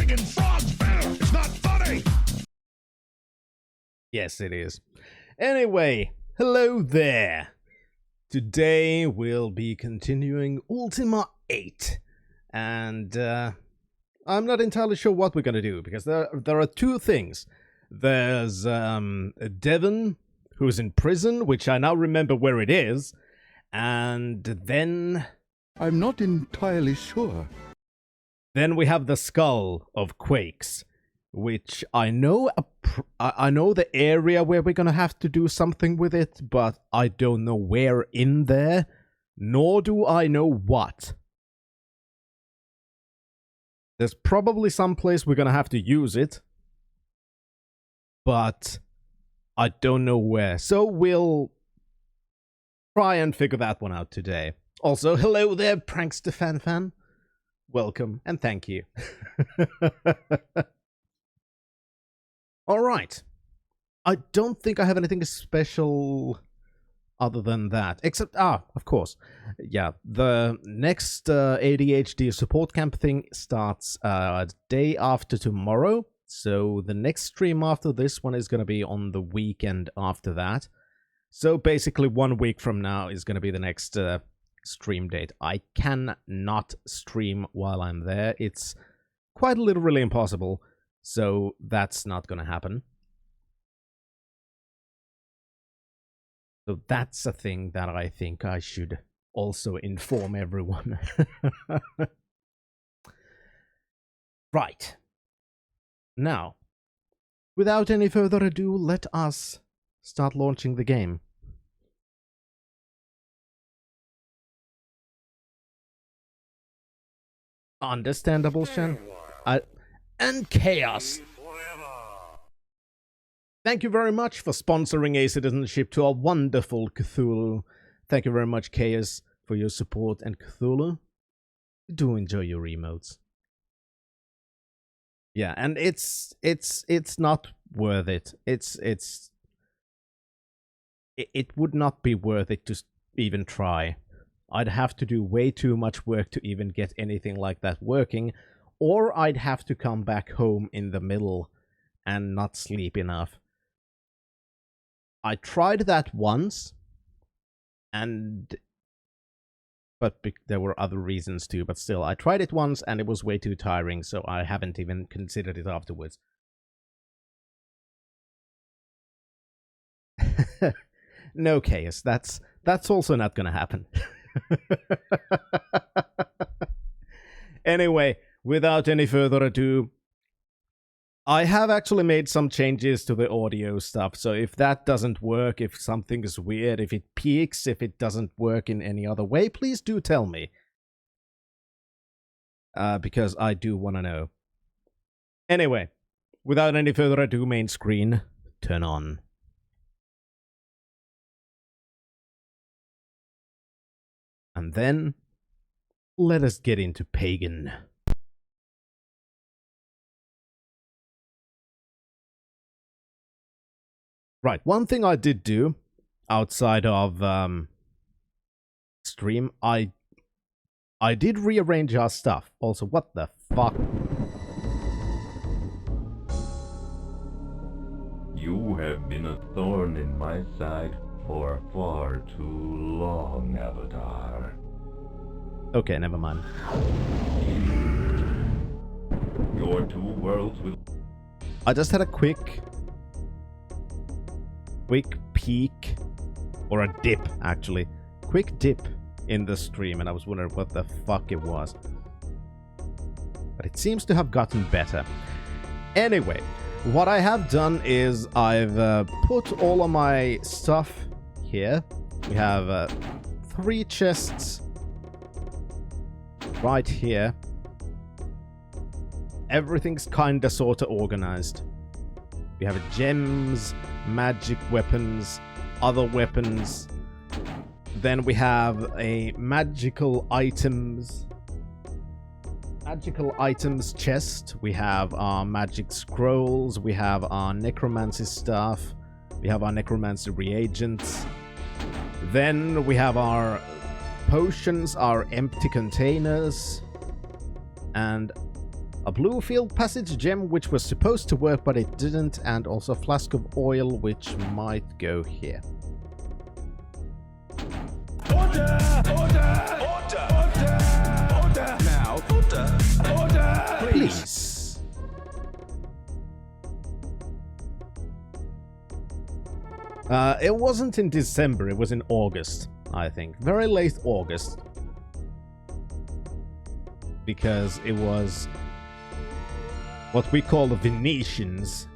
friggin' frogs fell. It's not funny. Yes, it is. Anyway, hello there. Today we'll be continuing Ultima VIII. And I'm not entirely sure what we're going to do, because there are two things. There's Devon, who's in prison, which I now remember where it is. And then... I'm not entirely sure. Then we have the Skull of Quakes, which I know I know the area where we're gonna have to do something with it, but I don't know where in there, nor do I know what. There's probably some place we're gonna have to use it, but I don't know where. So we'll try and figure that one out today. Also, hello there, Prankster Fan. Welcome, and thank you. Alright. I don't think I have anything special other than that. Except, of course. Yeah, the next ADHD support camp thing starts day after tomorrow. So the next stream after this one is going to be on the weekend after that. So basically 1 week from now is going to be the next stream date. I cannot stream while I'm there. It's quite literally impossible. So that's not going to happen. So that's a thing that I think I should also inform everyone. Right. Now, without any further ado, let us start launching the game. Understandable, Shen. And Chaos. Thank you very much for sponsoring a citizenship to our wonderful Cthulhu. Thank you very much, Chaos, for your support, and Cthulhu. Do enjoy your emotes. Yeah, and it's not worth it. It would not be worth it to even try. I'd have to do way too much work to even get anything like that working, or I'd have to come back home in the middle and not sleep enough. I tried that once, but there were other reasons too, but still, I tried it once and it was way too tiring, so I haven't even considered it afterwards. No, Chaos, that's also not gonna happen. Anyway, without any further ado, I have actually made some changes to the audio stuff, so if that doesn't work, if something is weird, if it peaks, if it doesn't work in any other way, please do tell me. Because I do want to know. Anyway, without any further ado, main screen, turn on. And then, let us get into Pagan. Right, one thing I did do, outside of stream, I did rearrange our stuff. Also, what the fuck? You have been a thorn in my side for far too long, Avatar. Okay, never mind. Your two worlds will... I just had a quick peek, or a dip, actually. Quick dip in the stream, and I was wondering what the fuck it was. But it seems to have gotten better. Anyway, what I have done is I've put all of my stuff here. We have 3 chests right here. Everything's kinda sorta organized. We have gems, magic weapons, other weapons. Then we have a magical items chest. We have our magic scrolls. We have our necromancy stuff. We have our necromancy reagents. Then we have our potions, our empty containers, and A blue field passage gem which was supposed to work but it didn't, and also a flask of oil which might go here. Order! Order! Order! Order! Order! Now, order! Order! Please. It wasn't in December, it was in August, I think. Very late August. Because it was what we call the Venetians,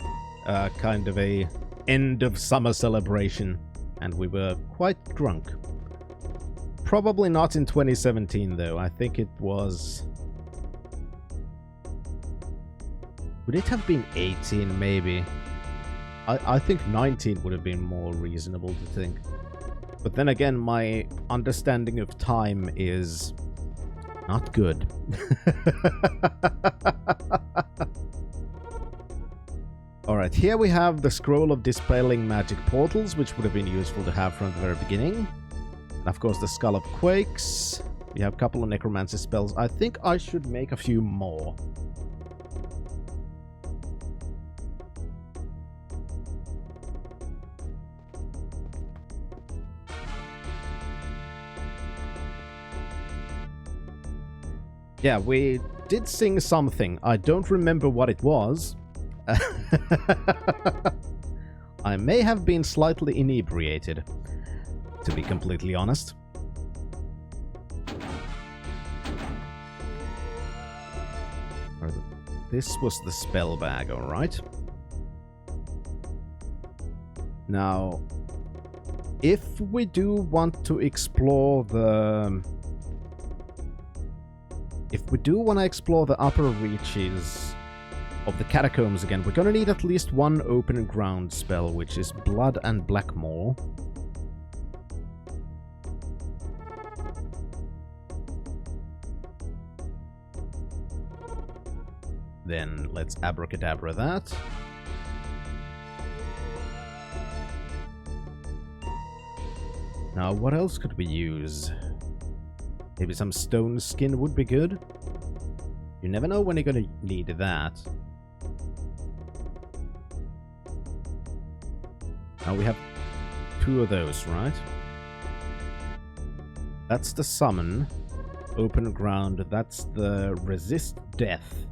kind of a end of summer celebration, and we were quite drunk. Probably not in 2017 though, I think it was... Would it have been 18 maybe? I think 19 would have been more reasonable to think. But then again, my understanding of time is not good. Alright, here we have the scroll of dispelling magic portals, which would have been useful to have from the very beginning. And of course the Skull of Quakes. We have a couple of necromancy spells. I think I should make a few more. Yeah, we did sing something. I don't remember what it was. I may have been slightly inebriated, to be completely honest. This was the spell bag, alright. Now, if we do want to explore the... If we do want to explore the upper reaches of the catacombs again, we're gonna need at least one open ground spell, which is Blood and Blackmore. Then let's abracadabra that. Now, what else could we use? Maybe some stone skin would be good. You never know when you're gonna need that. Now we have 2 of those, right? That's the summon. Open ground. That's the resist death.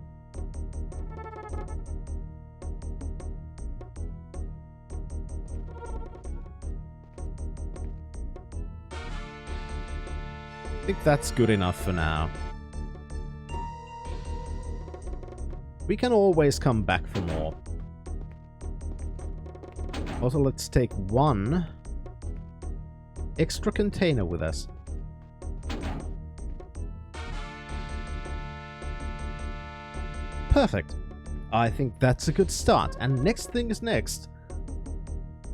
I think that's good enough for now. We can always come back for more. Also, let's take 1 extra container with us. Perfect. I think that's a good start. And next thing is next.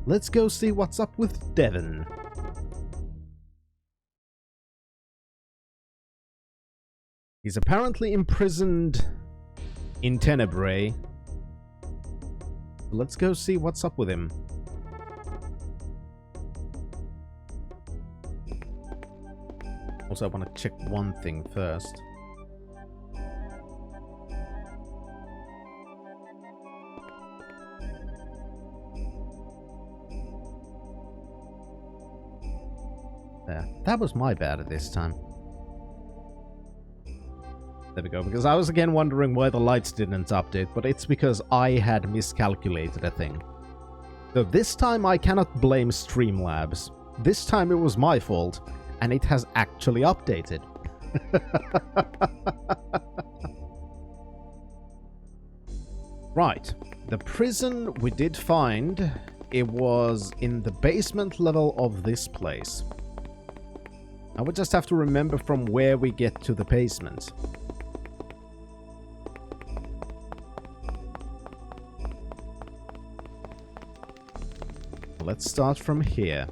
Let's go see what's up with Devon. He's apparently imprisoned in Tenebrae. Let's go see what's up with him. Also, I want to check one thing first. There. That was my bad at this time. There we go, because I was again wondering why the lights didn't update, but it's because I had miscalculated a thing. So this time I cannot blame Streamlabs. This time it was my fault, and it has actually updated. Right, the prison we did find, it was in the basement level of this place. Now we just have to remember from where we get to the basement. Let's start from here.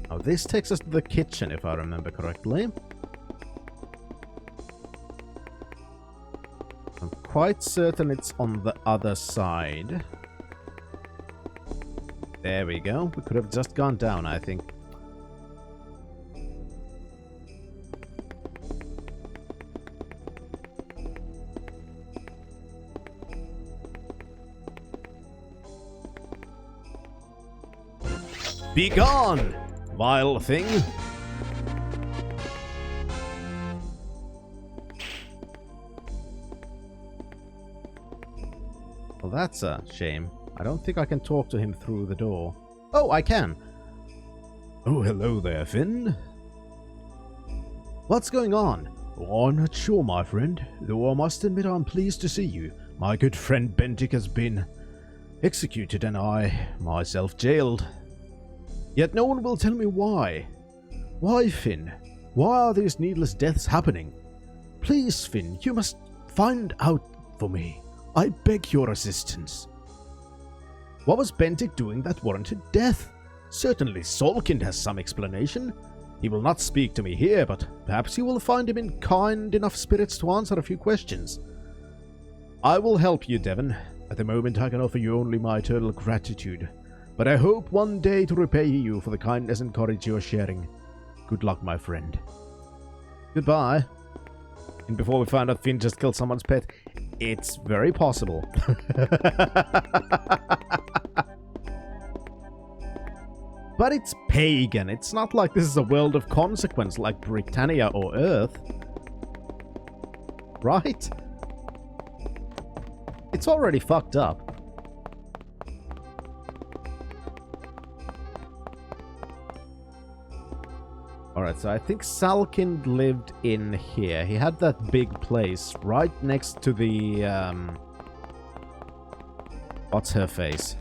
Now this takes us to the kitchen, if I remember correctly. I'm quite certain it's on the other side. There we go. We could have just gone down, I think. Be gone, vile thing! Well, that's a shame. I don't think I can talk to him through the door. Oh, I can! Oh, hello there, Finn. What's going on? Oh, I'm not sure, my friend. Though I must admit I'm pleased to see you. My good friend Bentic has been executed and I, myself, jailed. Yet no one will tell me why. Why, Finn? Why are these needless deaths happening? Please, Finn, you must find out for me. I beg your assistance. What was Bentic doing that warranted death? Certainly Solkind has some explanation. He will not speak to me here, but perhaps you will find him in kind enough spirits to answer a few questions. I will help you, Devon. At the moment I can offer you only my eternal gratitude. But I hope one day to repay you for the kindness and courage you are sharing. Good luck, my friend. Goodbye. And before we find out Finn just killed someone's pet, it's very possible. But it's pagan. It's not like this is a world of consequence like Britannia or Earth. Right? It's already fucked up. Alright, so I think Salkind lived in here. He had that big place right next to the, what's her face?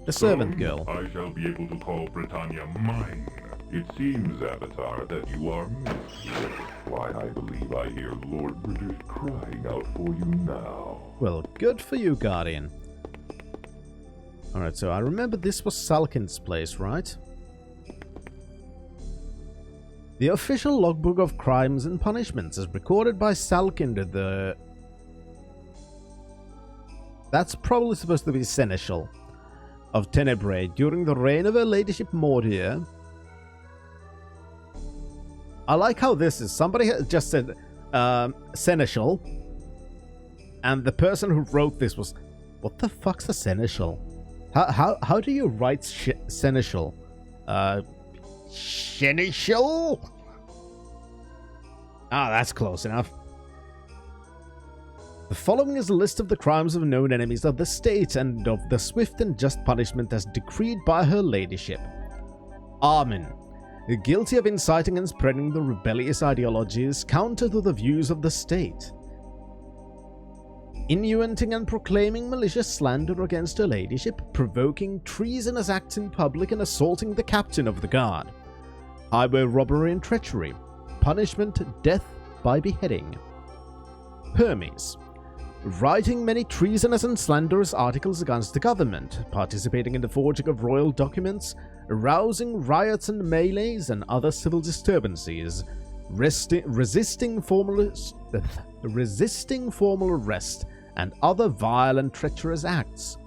The servant girl. I shall be able to call Britannia mine. It seems, Avatar, that you are missed. Why, I believe I hear Lord British crying out for you now. Well, good for you, Guardian. Alright, so I remember this was Salkind's place, right? The official logbook of crimes and punishments is recorded by Salkind at the... That's probably supposed to be Seneschal of Tenebrae during the reign of her ladyship Mordia. I like how this is. Somebody just said Seneschal, and the person who wrote this was, what the fuck's a Seneschal? How do you write Seneschal? Seneschal? Ah, that's close enough. The following is a list of the crimes of known enemies of the state and of the swift and just punishment as decreed by her ladyship. Armin, guilty of inciting and spreading the rebellious ideologies counter to the views of the state. Innuenting and proclaiming malicious slander against her ladyship, provoking treasonous acts in public and assaulting the captain of the guard. Highway robbery and treachery. Punishment, death by beheading. Hermes, writing many treasonous and slanderous articles against the government, participating in the forging of royal documents, arousing riots and melees and other civil disturbances, resisting formal arrest and other vile and treacherous acts.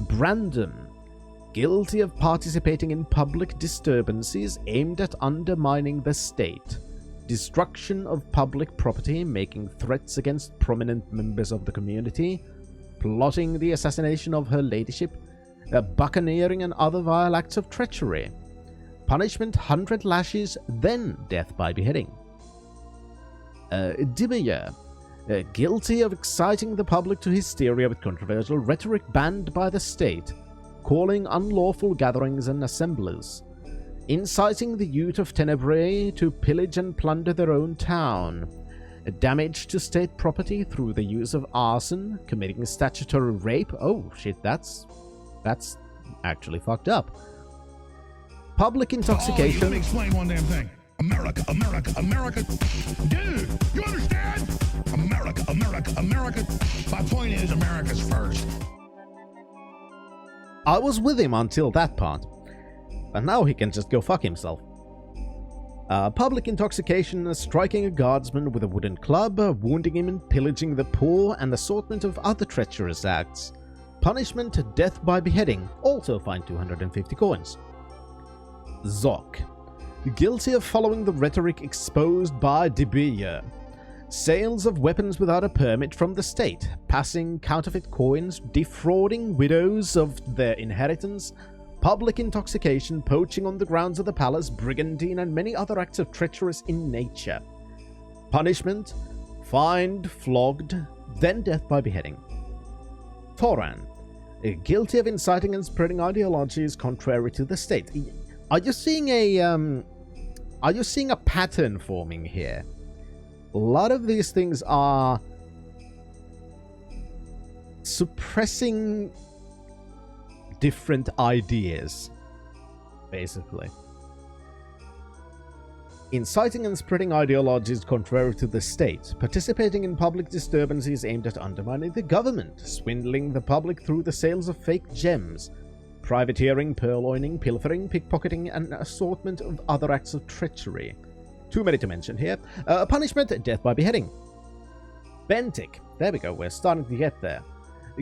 Brandon, guilty of participating in public disturbances aimed at undermining the state, destruction of public property, making threats against prominent members of the community, plotting the assassination of her ladyship, buccaneering and other vile acts of treachery. Punishment 100 lashes, then death by beheading. Dibier, guilty of exciting the public to hysteria with controversial rhetoric banned by the state, calling unlawful gatherings and assemblies, inciting the youth of Tenebrae to pillage and plunder their own town, damage to state property through the use of arson, committing statutory rape. Oh shit, that's actually fucked up. Public intoxication. Let me explain one damn thing. America, America, America. Dude, you understand? America, America, America. My point is, America's first. I was with him until that part. But now he can just go fuck himself. Public intoxication, striking a guardsman with a wooden club, wounding him and pillaging the poor, and assortment of other treacherous acts. Punishment, death by beheading, also fined 250 coins. Zoc. Guilty of following the rhetoric exposed by De Beer. Sales of weapons without a permit from the state, passing counterfeit coins, defrauding widows of their inheritance, public intoxication, poaching on the grounds of the palace, brigandine, and many other acts of treacherous in nature. Punishment, fined, flogged, then death by beheading. Toran. Guilty of inciting and spreading ideologies contrary to the state. Are you seeing a pattern forming here? A lot of these things are suppressing different ideas, basically. Inciting and spreading ideologies contrary to the state, participating in public disturbances aimed at undermining the government, swindling the public through the sales of fake gems, privateering, purloining, pilfering, pickpocketing, and an assortment of other acts of treachery. Too many to mention here. Punishment, death by beheading. Bentic. There we go, we're starting to get there.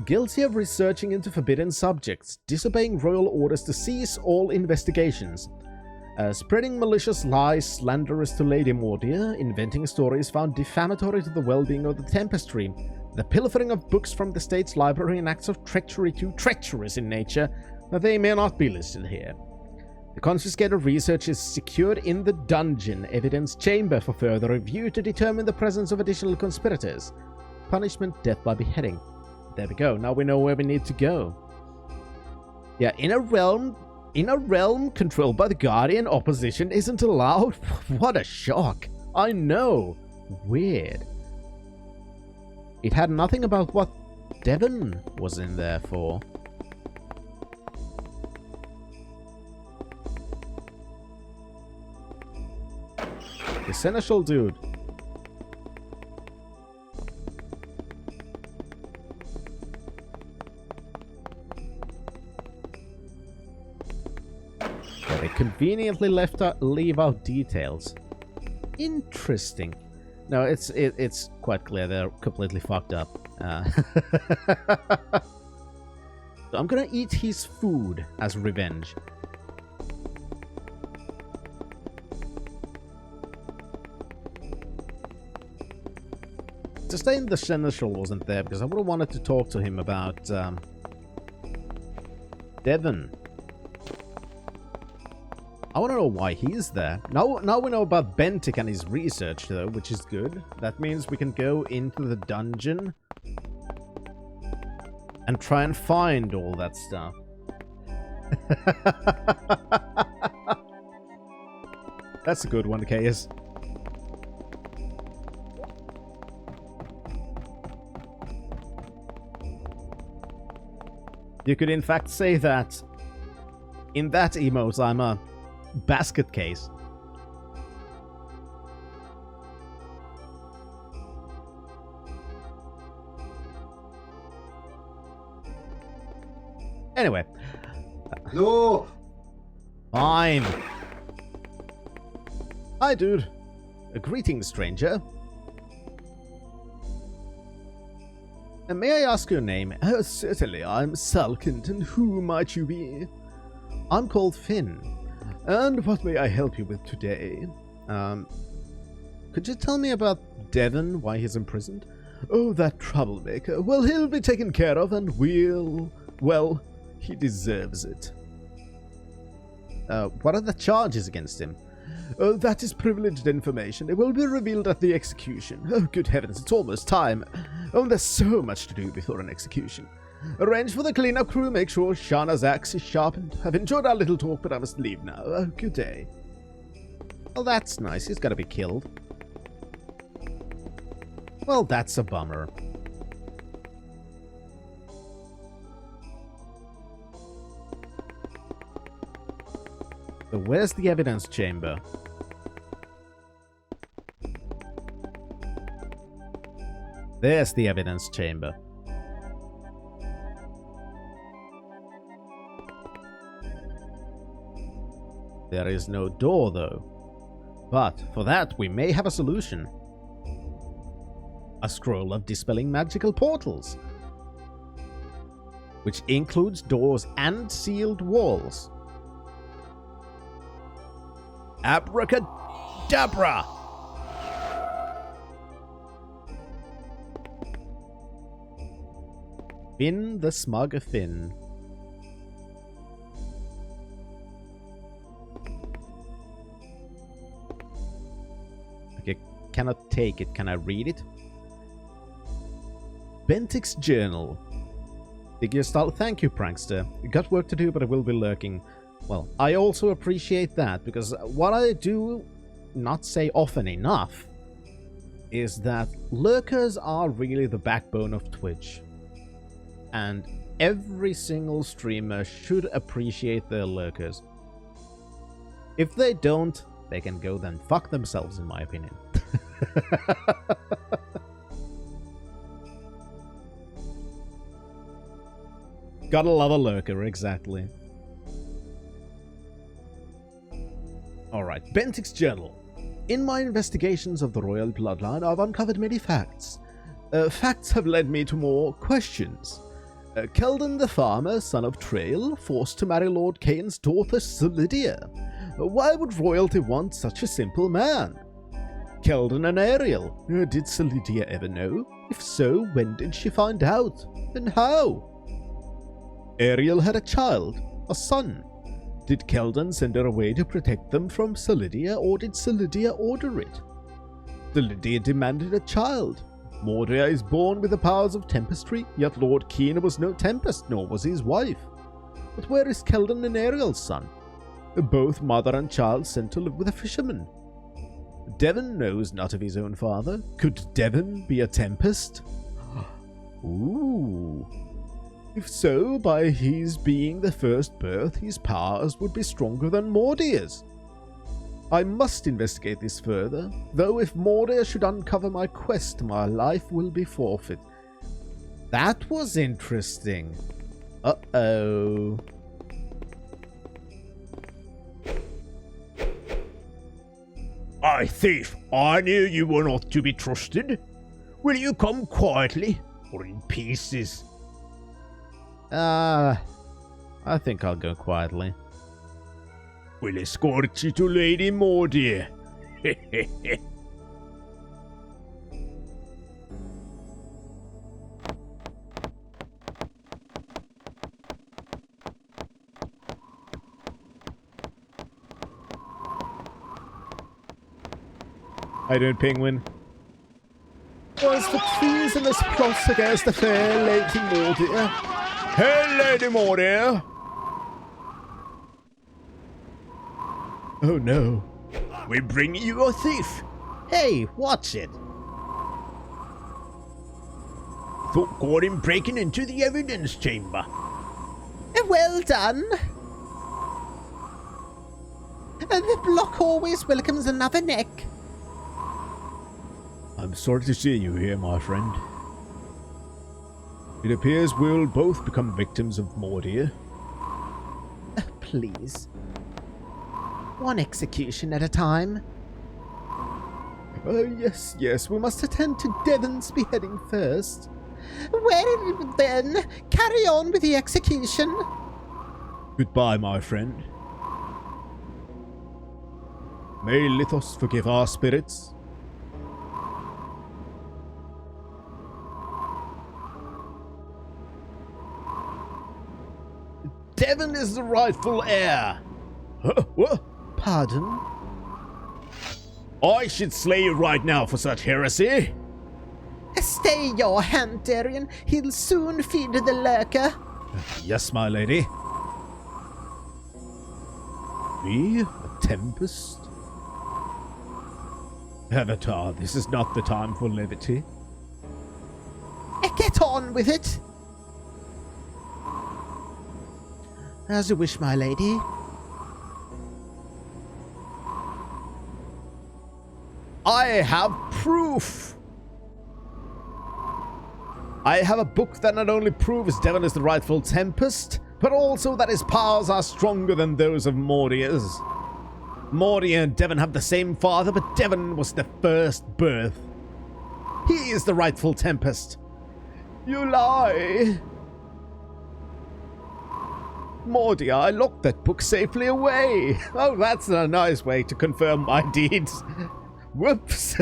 Guilty of researching into forbidden subjects, disobeying royal orders to cease all investigations, spreading malicious lies slanderous to Lady Mordia, inventing stories found defamatory to the well-being of the Tempestry, the pilfering of books from the state's library, and acts of treachery too treacherous in nature that they may not be listed here. The confiscated research is secured in the dungeon evidence chamber for further review to determine the presence of additional conspirators. Punishment, death by beheading. There we go. Now we know where we need to go. Yeah, in a realm controlled by the Guardian, opposition isn't allowed. What a shock. I know. Weird. It had nothing about what Devon was in there for. The seneschal dude. Yeah, they conveniently leave out details. Interesting. No, it's quite clear they're completely fucked up. So I'm gonna eat his food as revenge. It's a shame the seneschal wasn't there, because I would have wanted to talk to him about Devon. I want to know why he's there. Now we know about Bentic and his research, though, which is good. That means we can go into the dungeon and try and find all that stuff. That's a good one, Caius. You could in fact say that in that emote I'm a basket case. Anyway. No! Fine. Hi, dude. A greeting, stranger. And may I ask your name? Oh, certainly. I'm Salkant, and who might you be? I'm called Finn. And what may I help you with today? Could you tell me about Devon, why he's imprisoned? Oh, that troublemaker. Well, he'll be taken care of, and well, he deserves it. What are the charges against him? Oh, that is privileged information. It will be revealed at the execution. Oh, good heavens, it's almost time. Oh, there's so much to do before an execution. Arrange for the cleanup crew, make sure Shana's axe is sharpened. I've enjoyed our little talk, but I must leave now. Oh, good day. Well, that's nice. He's got to be killed. Well, that's a bummer. So where's the evidence chamber? There's the evidence chamber. There is no door, though. But for that, we may have a solution. A scroll of dispelling magical portals, which includes doors and sealed walls. Abracadabra! Finn the Smug Finn. Okay, cannot take it. Can I read it? Bentik's Journal. Figure thank you, Prankster. You got work to do, but I will be lurking. Well, I also appreciate that, because what I do not say often enough is that lurkers are really the backbone of Twitch. And every single streamer should appreciate their lurkers. If they don't, they can go then fuck themselves, in my opinion. Gotta love a lurker, exactly. Alright, Bentik's Journal. In my investigations of the royal bloodline, I've uncovered many facts. Facts have led me to more questions. Keldon the farmer, son of Trail, forced to marry Lord Kain's daughter Solidia. Why would royalty want such a simple man? Keldon and Ariel. Did Solidia ever know? If so, when did she find out? And how? Ariel had a child, a son. Did Keldon send her away to protect them from Solidia, or did Solidia order it? Solidia demanded a child. Mordia is born with the powers of Tempestry, yet Lord Kain was no Tempest, nor was his wife. But where is Keldon and Ariel's son? Both mother and child sent to live with a fisherman. Devon knows not of his own father. Could Devon be a Tempest? Ooh. If so, by his being the first birth, his powers would be stronger than Mordia's. I must investigate this further, though if Mordia should uncover my quest, my life will be forfeit. That was interesting. Uh-oh. Aye, thief, I knew you were not to be trusted. Will you come quietly, or in pieces? I think I'll go quietly. We'll escort you to Lady Mordia. How you doing, Penguin? Was the treasonous plot against the fair Lady Mordia? Hey, Lady Mordia! Oh no. We bring you a thief. Hey, watch it. Thought caught him breaking into the evidence chamber. Well done. The block always welcomes another neck. I'm sorry to see you here, my friend. It appears we'll both become victims of Mordia. Please. One execution at a time. Yes, we must attend to Devon's beheading first. Well, then, carry on with the execution. Goodbye, my friend. May Lithos forgive our spirits. Devon is the rightful heir. What? Pardon? I should slay you right now for such heresy. Stay your hand, Darian. He'll soon feed the lurker. Yes, my lady. Me? A tempest? Avatar, this is not the time for levity. Get on with it. As you wish, my lady. I have proof. I have a book that not only proves Devon is the rightful Tempest, but also that his powers are stronger than those of Mordia's. Mordia and Devon have the same father, but Devon was the first birth. He is the rightful Tempest. You lie. Mordia, I locked that book safely away. Oh, that's a nice way to confirm my deeds. Whoops.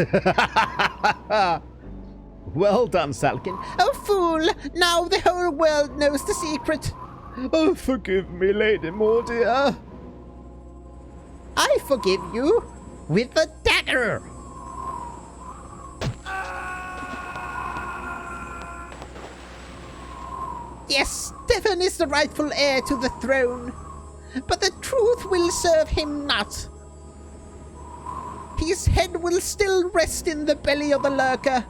Well done, Salkin. Oh, fool! Now the whole world knows the secret. Oh, forgive me, Lady Mordia. I forgive you with a dagger. Yes, Devon is the rightful heir to the throne, but the truth will serve him not. His head will still rest in the belly of the lurker.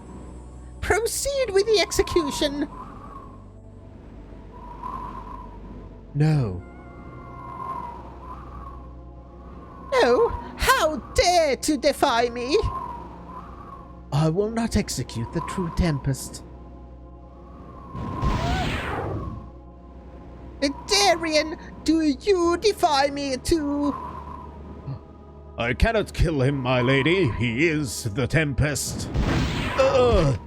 Proceed with the execution. No. No, how dare to defy me? I will not execute the true Tempest. Darian, do you defy me too? I cannot kill him, my lady. He is the Tempest. Ugh.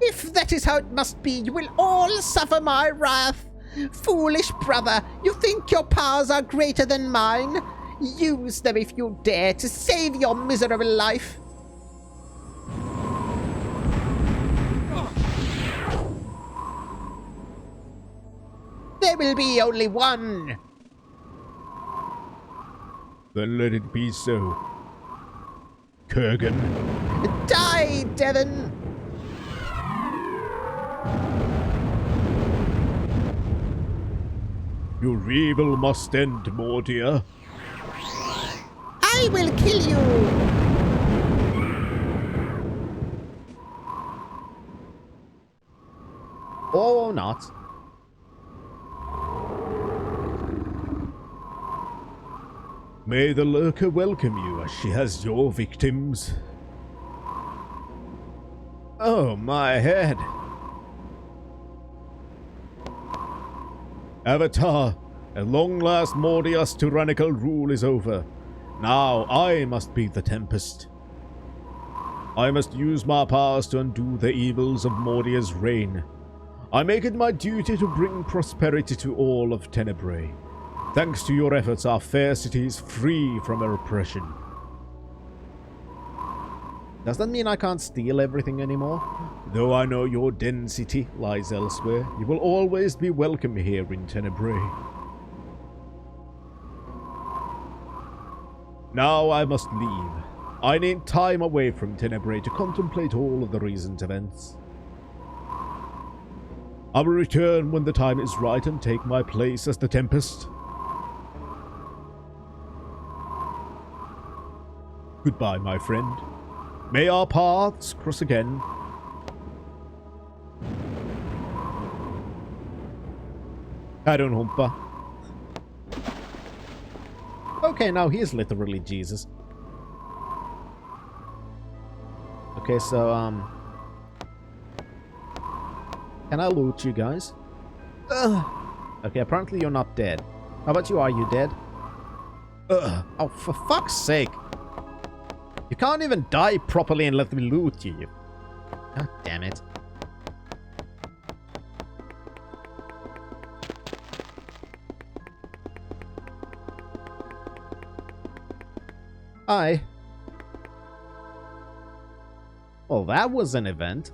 If that is how it must be, you will all suffer my wrath. Foolish brother, you think your powers are greater than mine? Use them if you dare to save your miserable life. There will be only one. Then let it be so. Kurgan. Die, Devon. Your evil must end, Mordia. I will kill you. Or not. May the Lurker welcome you as she has your victims. Oh, my head. Avatar, at long last Mordia's tyrannical rule is over. Now I must be the Tempest. I must use my powers to undo the evils of Mordia's reign. I make it my duty to bring prosperity to all of Tenebrae. Thanks to your efforts, our fair city is free from oppression. Does that mean I can't steal everything anymore? Though I know your density lies elsewhere, you will always be welcome here in Tenebrae. Now I must leave. I need time away from Tenebrae to contemplate all of the recent events. I will return when the time is right and take my place as the Tempest. Goodbye, my friend. May our paths cross again. I don't humpa. Okay, now he is literally Jesus. Okay, so, can I loot you guys? Ugh. Okay, apparently you're not dead. How about you? Are you dead? Ugh. Oh, for fuck's sake. You can't even die properly and let me loot you. God damn it. Hi. Well, that was an event.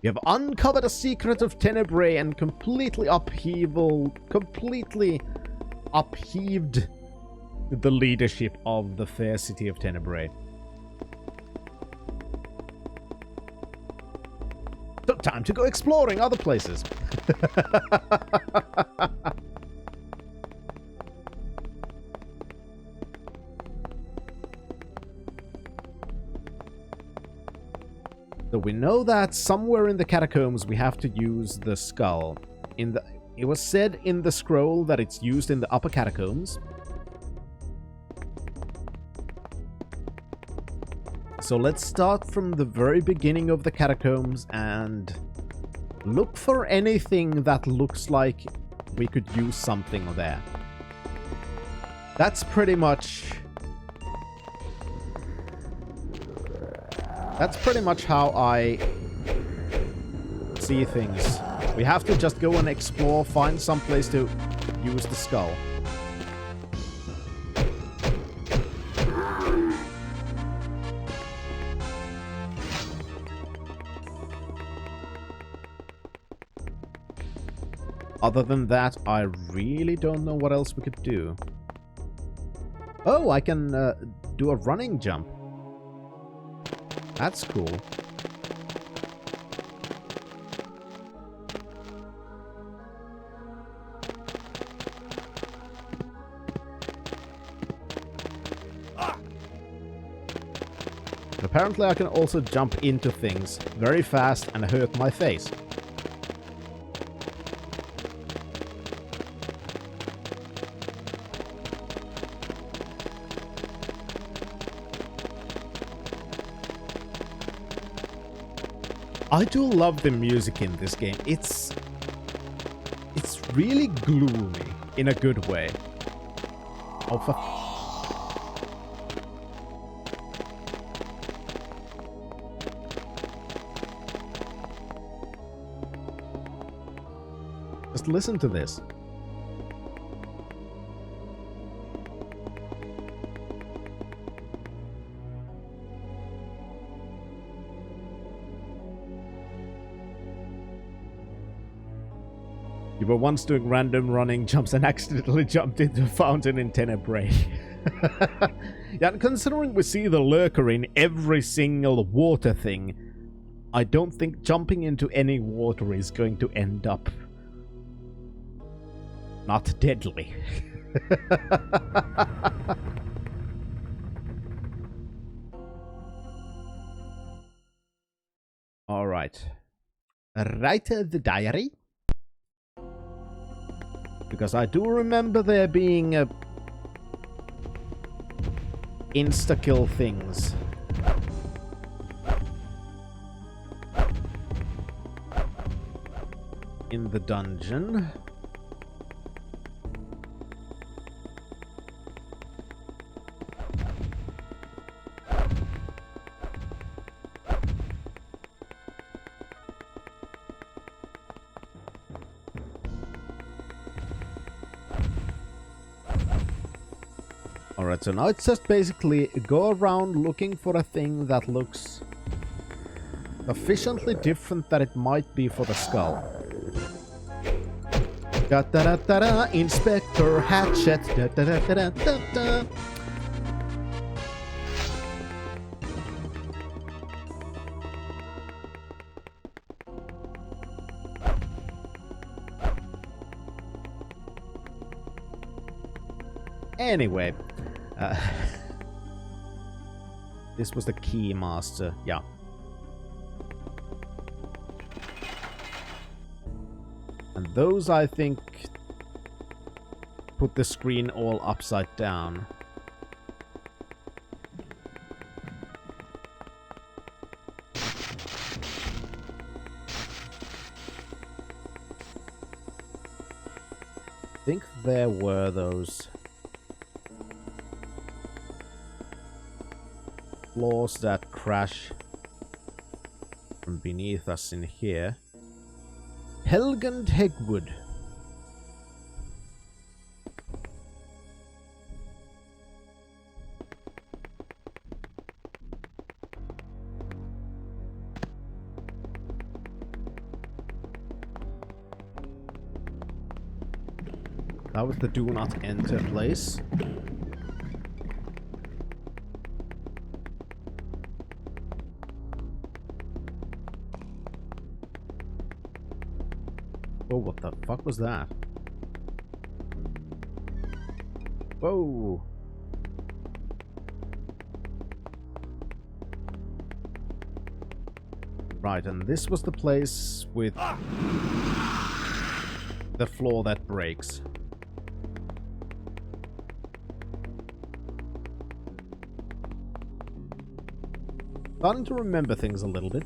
You have uncovered a secret of Tenebrae and completely upheaved the leadership of the fair city of Tenebrae. So time to go exploring other places. So we know that somewhere in the catacombs we have to use the skull. It was said in the scroll that it's used in the upper catacombs. So let's start from the very beginning of the catacombs and look for anything that looks like we could use something there. That's pretty much... That's pretty much how I see things. We have to just go and explore, find some place to use the skull. Other than that, I really don't know what else we could do. Oh, I can do a running jump. That's cool. Apparently I can also jump into things very fast and hurt my face. I do love the music in this game. It's really gloomy in a good way. Oh, for just listen to this. You were once doing random running jumps and accidentally jumped into a fountain in Tenebrae. Yeah, and considering we see the lurker in every single water thing, I don't think jumping into any water is going to end up not deadly. Alright. Write the diary. Because I do remember there being insta-kill things. In the dungeon. Alright, so now it's just basically go around looking for a thing that looks sufficiently different that it might be for the skull. Da da da da da, Inspector Hatchet. Da da da da da da. Anyway, this was the key master, yeah. And those, I think, put the screen all upside down. I think there were those floors that crash from beneath us in here. Helgund Hegwood. That was the do not enter place. Oh, what the fuck was that? Whoa! Right, and this was the place with the floor that breaks. Starting to remember things a little bit.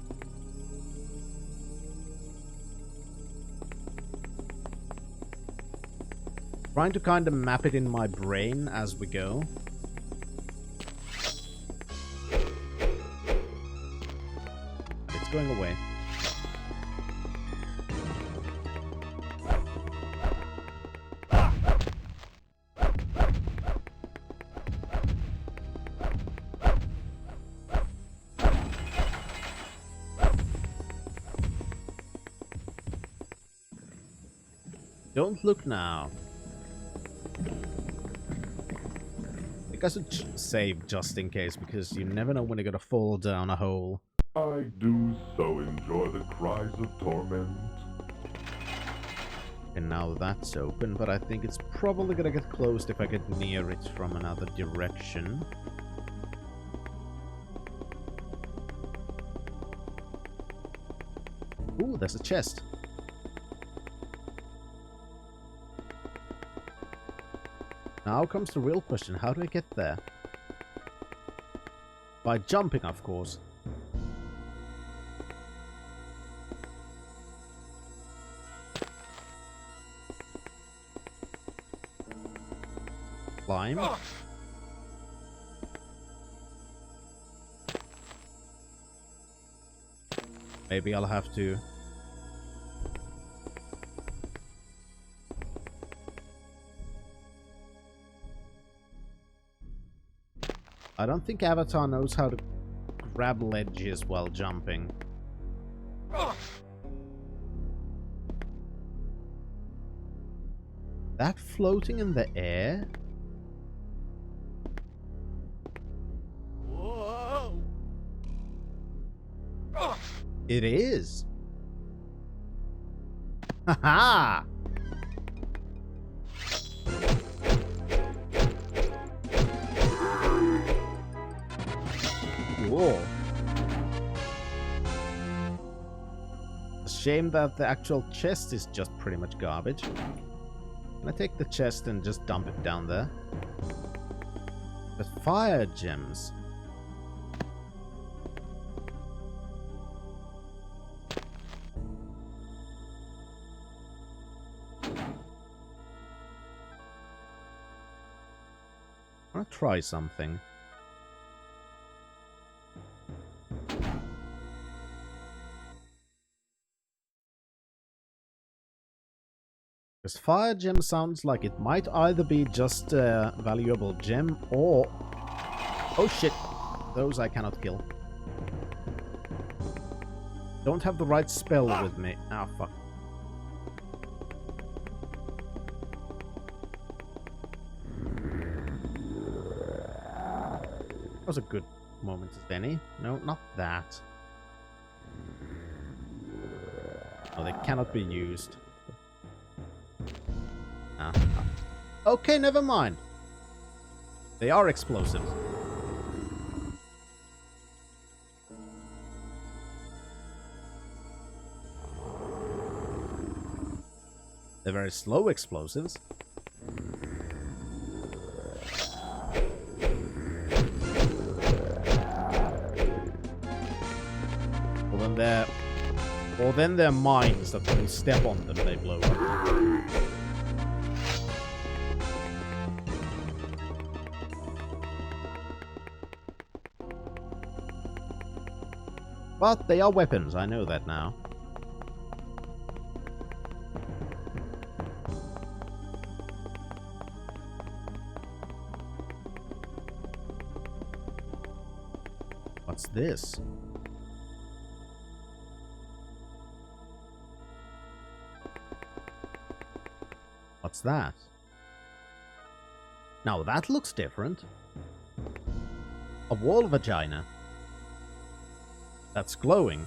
trying to kind of map it in my brain as we go. It's going away. Don't look now. I think I should save just in case, because you never know when you're gonna fall down a hole. I do so enjoy the cries of torment. And now that's open, but I think it's probably gonna get closed if I get near it from another direction. Ooh, there's a chest. Now comes the real question, how do I get there? By jumping, of course. Climb. Maybe I'll have to... I don't think Avatar knows how to grab ledges while jumping. That floating in the air? Whoa! It is. Haha! Whoa. A shame that the actual chest is just pretty much garbage. Can I take the chest and just dump it down there? But fire gems. I want to try something. Because fire gem sounds like it might either be just a valuable gem or... Oh shit! Those I cannot kill. Don't have the right spell with me. Ah, fuck. That was a good moment as any. No, not that. Oh, they cannot be used. Okay, never mind. They are explosives. They're very slow explosives. Or then they're mines that when you step on them, they blow up. But they are weapons, I know that now. What's this? What's that? Now that looks different. A wall vagina. That's glowing.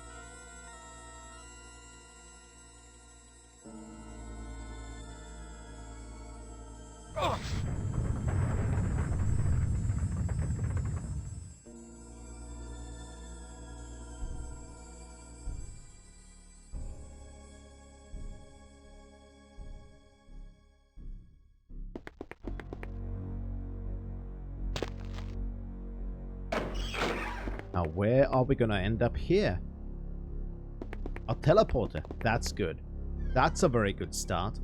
Now where are we gonna end up here? A teleporter. That's good. That's a very good start.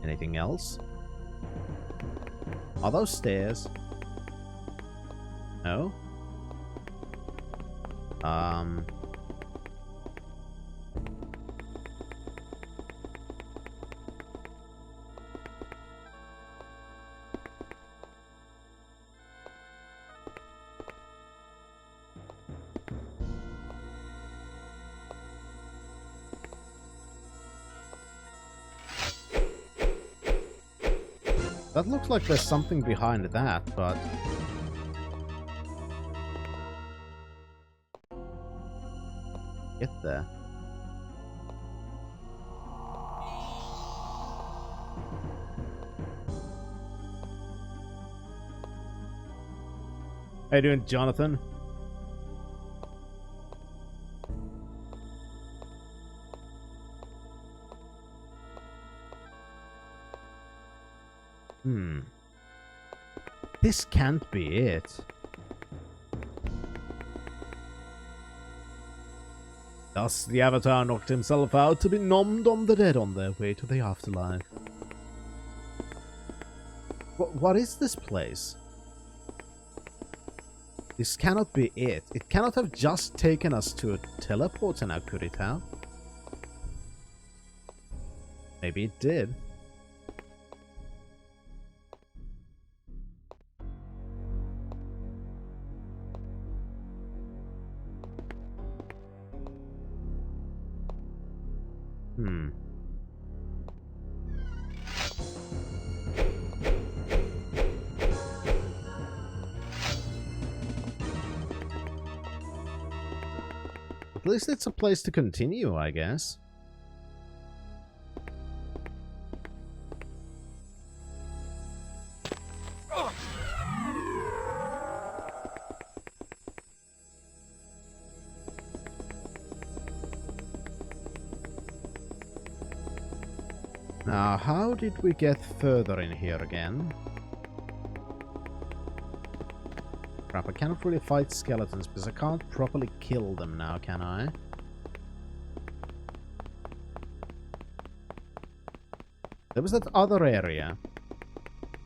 Anything else? Are those stairs? No? That looks like there's something behind that, but... Get there. How you doing, Jonathan? This can't be it. Thus, the Avatar knocked himself out to be nommed on the dead on their way to the afterlife. What is this place? This cannot be it. It cannot have just taken us to a teleporter now, could it have? Maybe it did. At least it's a place to continue, I guess. Now, how did we get further in here again? Crap, I cannot really fight skeletons because I can't properly kill them now, can I? There was that other area.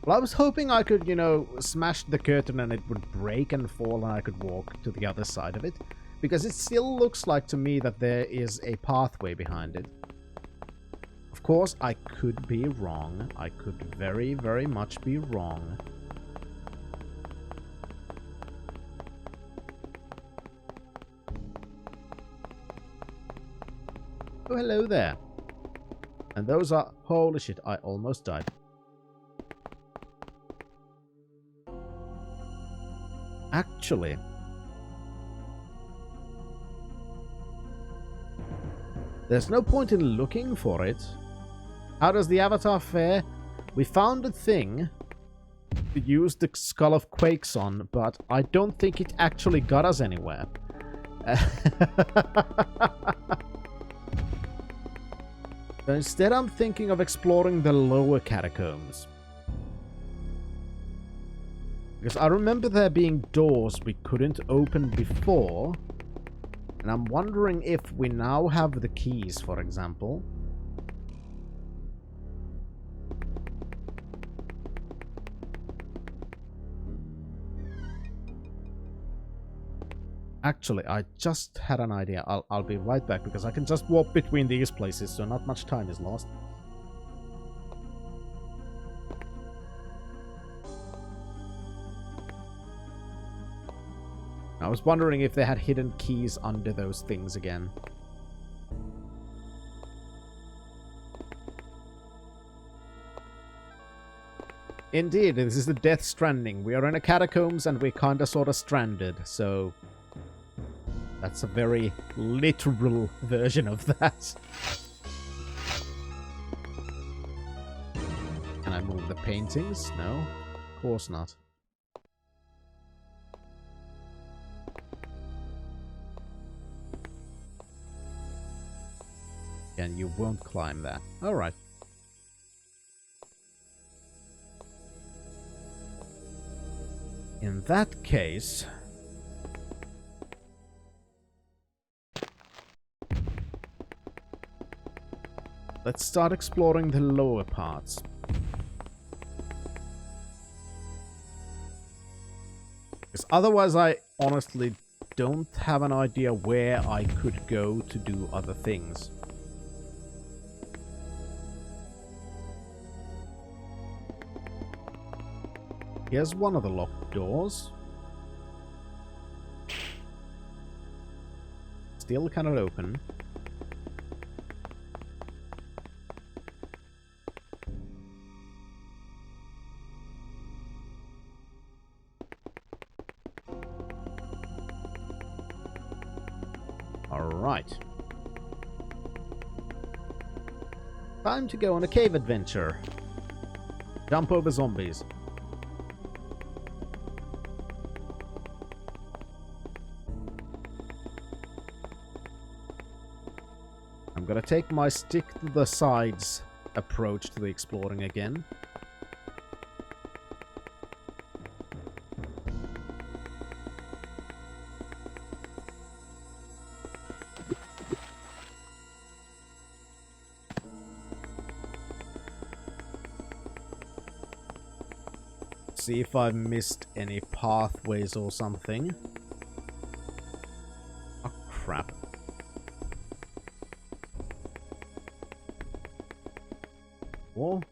Well, I was hoping I could, you know, smash the curtain and it would break and fall and I could walk to the other side of it. Because it still looks like to me that there is a pathway behind it. Of course, I could be wrong. I could very, very much be wrong. Oh, hello there. And those are... Holy shit, I almost died. Actually... there's no point in looking for it. How does the Avatar fare? We found a thing to use the Skull of Quakes on, but I don't think it actually got us anywhere. So instead I'm thinking of exploring the lower catacombs. Because I remember there being doors we couldn't open before. And I'm wondering if we now have the keys, for example. Actually, I just had an idea. I'll be right back because I can just walk between these places, so not much time is lost. I was wondering if they had hidden keys under those things again. Indeed, this is the Death Stranding. We are in a catacombs and we're kinda sorta stranded, so... that's a very literal version of that. Can I move the paintings? No? Of course not. And you won't climb that. Alright. In that case... let's start exploring the lower parts. otherwise I honestly don't have an idea where I could go to do other things. Here's one of the locked doors. Still cannot open. Alright. Time to go on a cave adventure. Jump over zombies. I'm gonna take my stick to the sides approach to the exploring again. See if I've missed any pathways or something. Oh, crap. Wall.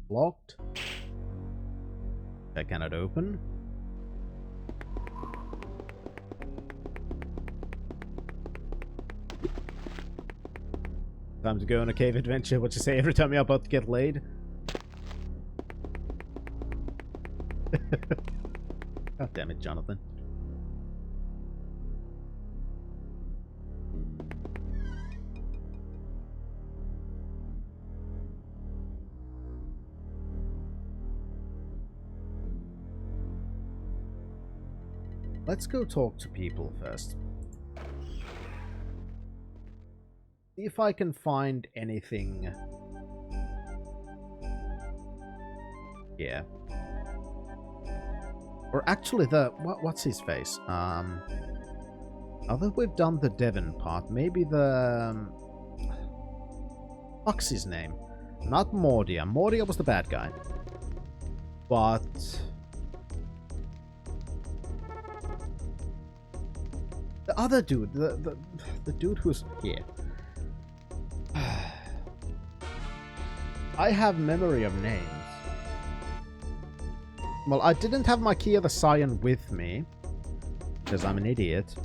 Locked. That cannot open. Time to go on a cave adventure. What you say every time you're about to get laid? God damn it, Jonathan. Let's go talk to people first. See if I can find anything. Yeah. Or actually the... what's his face? Now that we've done the Devon part, maybe the... What's his name? Not Mordia. Mordia was the bad guy. But... the other dude. The dude who's here. I have memory of names. Well, I didn't have my Key of the Scion with me, because I'm an idiot.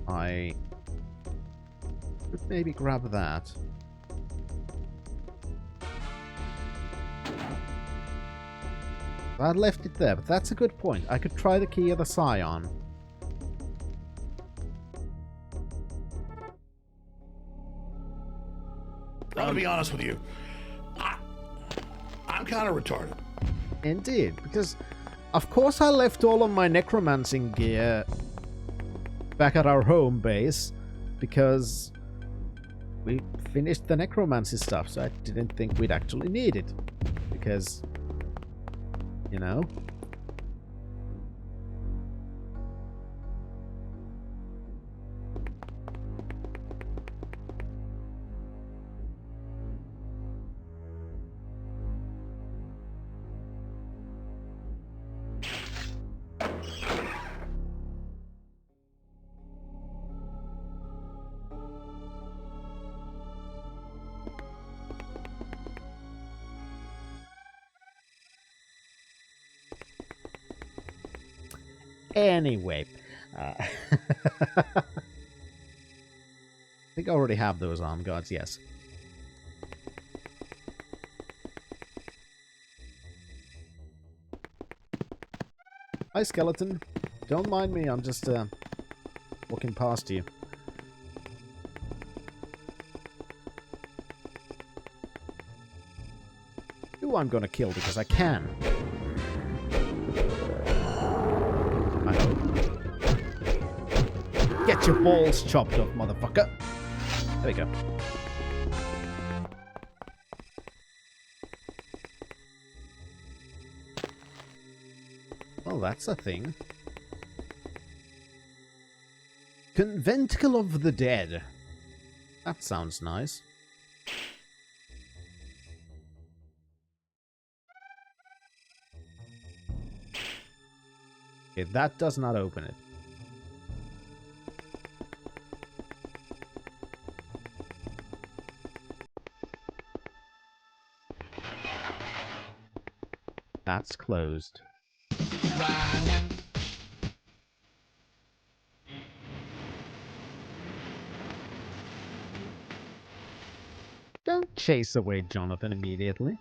I could maybe grab that. I left it there, but that's a good point. I could try the Key of the Scion. I'm gonna be honest with you. I'm kind of retarded. Indeed, because of course I left all of my necromancing gear back at our home base because we finished the necromancy stuff, so I didn't think we'd actually need it. Because, you know... Anyway, I think I already have those arm guards, yes. Hi, skeleton. Don't mind me, I'm just walking past you. You I'm gonna kill because I can. Get your balls chopped off, motherfucker. There we go. Well, that's a thing. Conventicle of the Dead. That sounds nice. Okay, that does not open it. That's closed. Don't chase away Jonathan immediately.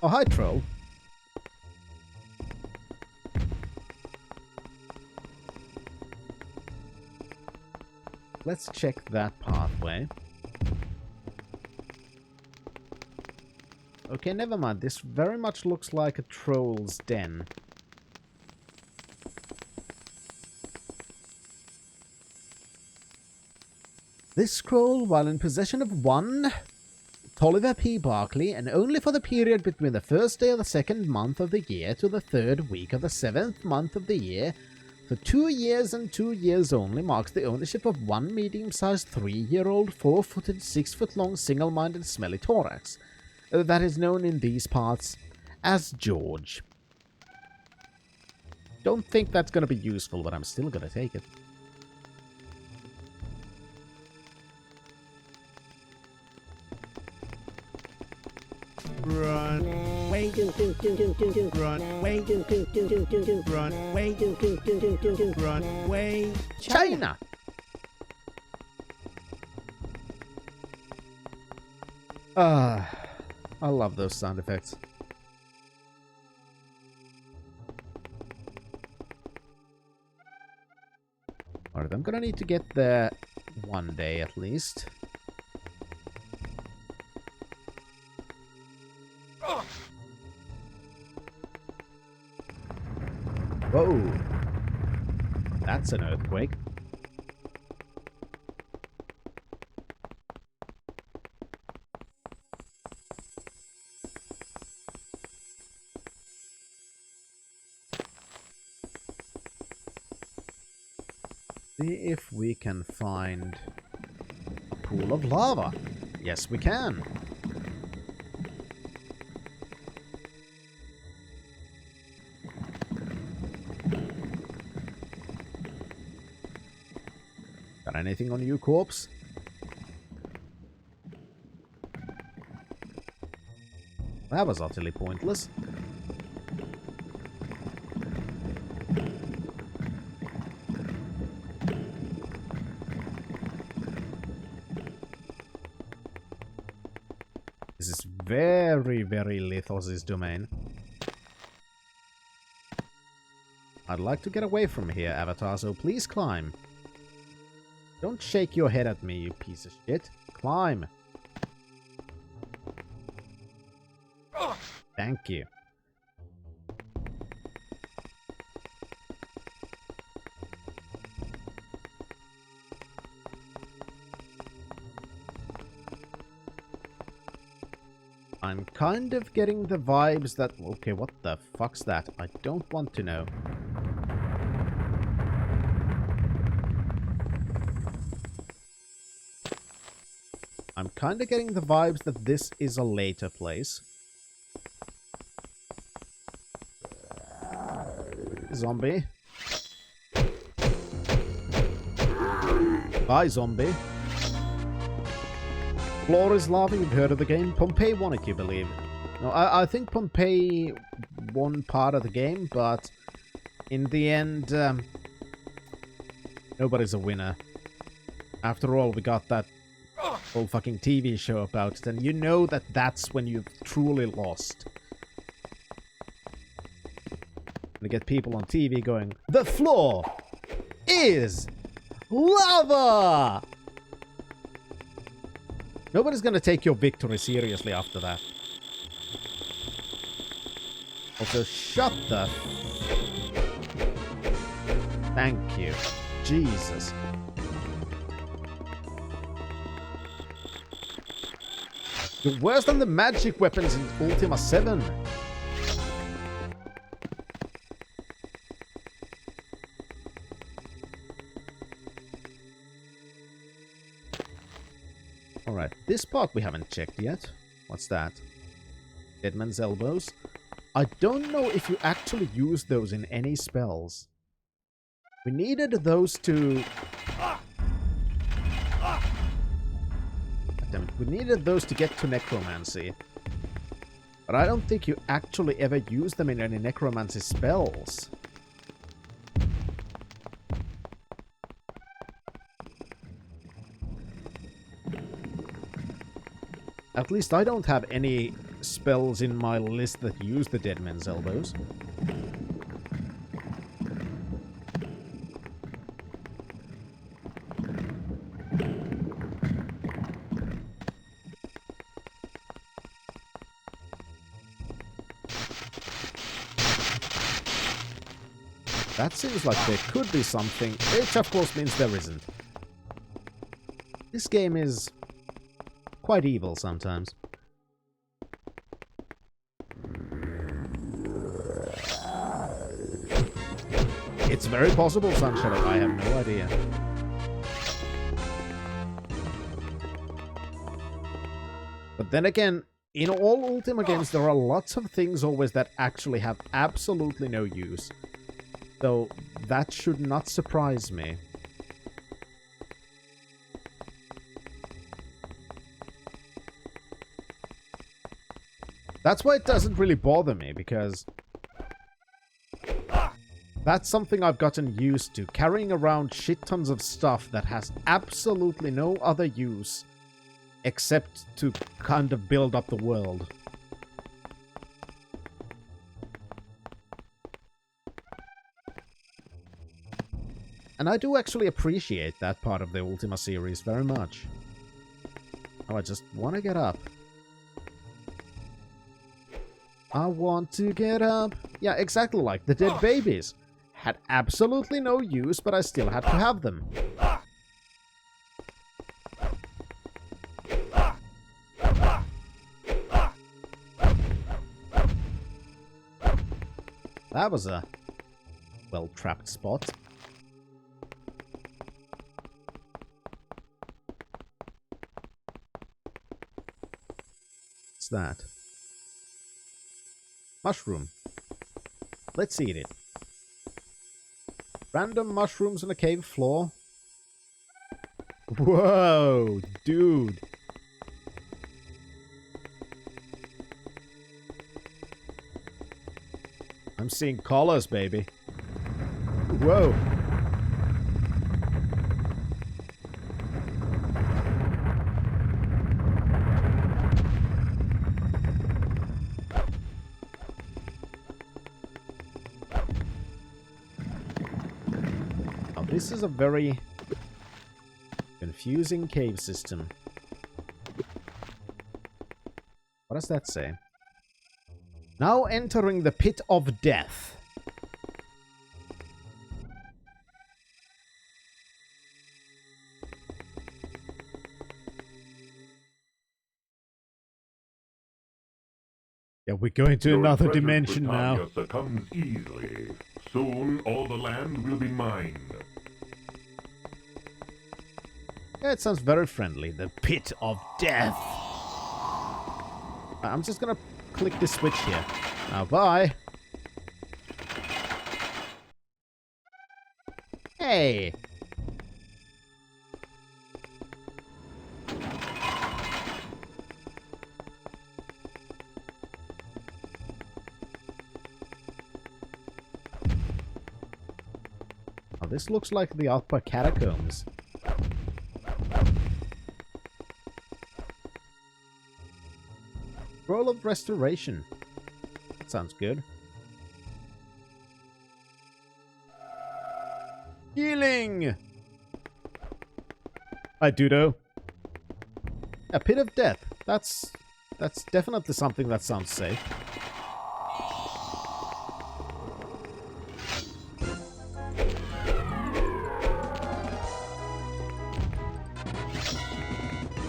Oh, hi, troll. Let's check that pathway. Okay, never mind. This very much looks like a troll's den. This scroll, while in possession of one Tolliver P. Barkley, and only for the period between the first day of the second month of the year to the third week of the seventh month of the year, for 2 years and 2 years only, marks the ownership of one medium-sized 3-year-old, 4-footed, 6-foot-long, single-minded, smelly thorax that is known in these parts as George. Don't think that's going to be useful, but I'm still going to take it. Run. Way do do do do do do. Run. Way do do do do do do. Run. Way do do do do do do. Run. Way. China! I love those sound effects. Alright, I'm gonna need to get there one day at least. Whoa! That's an earthquake. See if we can find a pool of lava. Yes, we can. Got anything on you, corpse? That was utterly pointless. This is very, very Lithos' domain. I'd like to get away from here, Avatar, so please climb. Don't shake your head at me, you piece of shit. Climb. Thank you. I'm kind of getting the vibes that... Okay, what the fuck's that? I don't want to know. I'm kind of getting the vibes that this is a later place. Zombie. Bye, zombie. Floor is lava, you've heard of the game. Pompeii won it, you believe. No, I think Pompeii won part of the game, but in the end, nobody's a winner. After all, we got that whole fucking TV show about it, and you know that that's when you've truly lost. You get people on TV going, "The floor is lava!" Nobody's gonna take your victory seriously after that. Also, shut the... Thank you. Jesus. You're worse than the magic weapons in Ultima VIII. Alright. This part we haven't checked yet. What's that? Deadman's Elbows. I don't know if you actually use those in any spells. We needed those to... Damn it. We needed those to get to Necromancy. But I don't think you actually ever use them in any Necromancy spells. At least I don't have any spells in my list that use the Deadman's Elbows. That seems like there could be something, which of course means there isn't. This game is quite evil sometimes. It's very possible, Sunshine. I have no idea. But then again, in all Ultima games, there are lots of things always that actually have absolutely no use. So that should not surprise me. That's why it doesn't really bother me, because that's something I've gotten used to, carrying around shit tons of stuff that has absolutely no other use except to kind of build up the world. And I do actually appreciate that part of the Ultima series very much. Oh, I just want to get up. I want to get up. Yeah, exactly like the dead babies. Had absolutely no use, but I still had to have them. That was a well-trapped spot. What's that? Mushroom. Let's eat it. Random mushrooms on a cave floor. Whoa, dude. I'm seeing colors, baby. Whoa. This is a very confusing cave system. What does that say? Now entering the pit of death. Yeah, we're going to another dimension now. Britannia succumbs easily. Soon all the land will be mine. Yeah, it sounds very friendly. The pit of death. I'm just gonna click this switch here. Now, bye. Hey. Oh, this looks like the upper catacombs. Scroll of Restoration. That sounds good. Healing! Hi, Dudo. A pit of death. That's definitely something that sounds safe.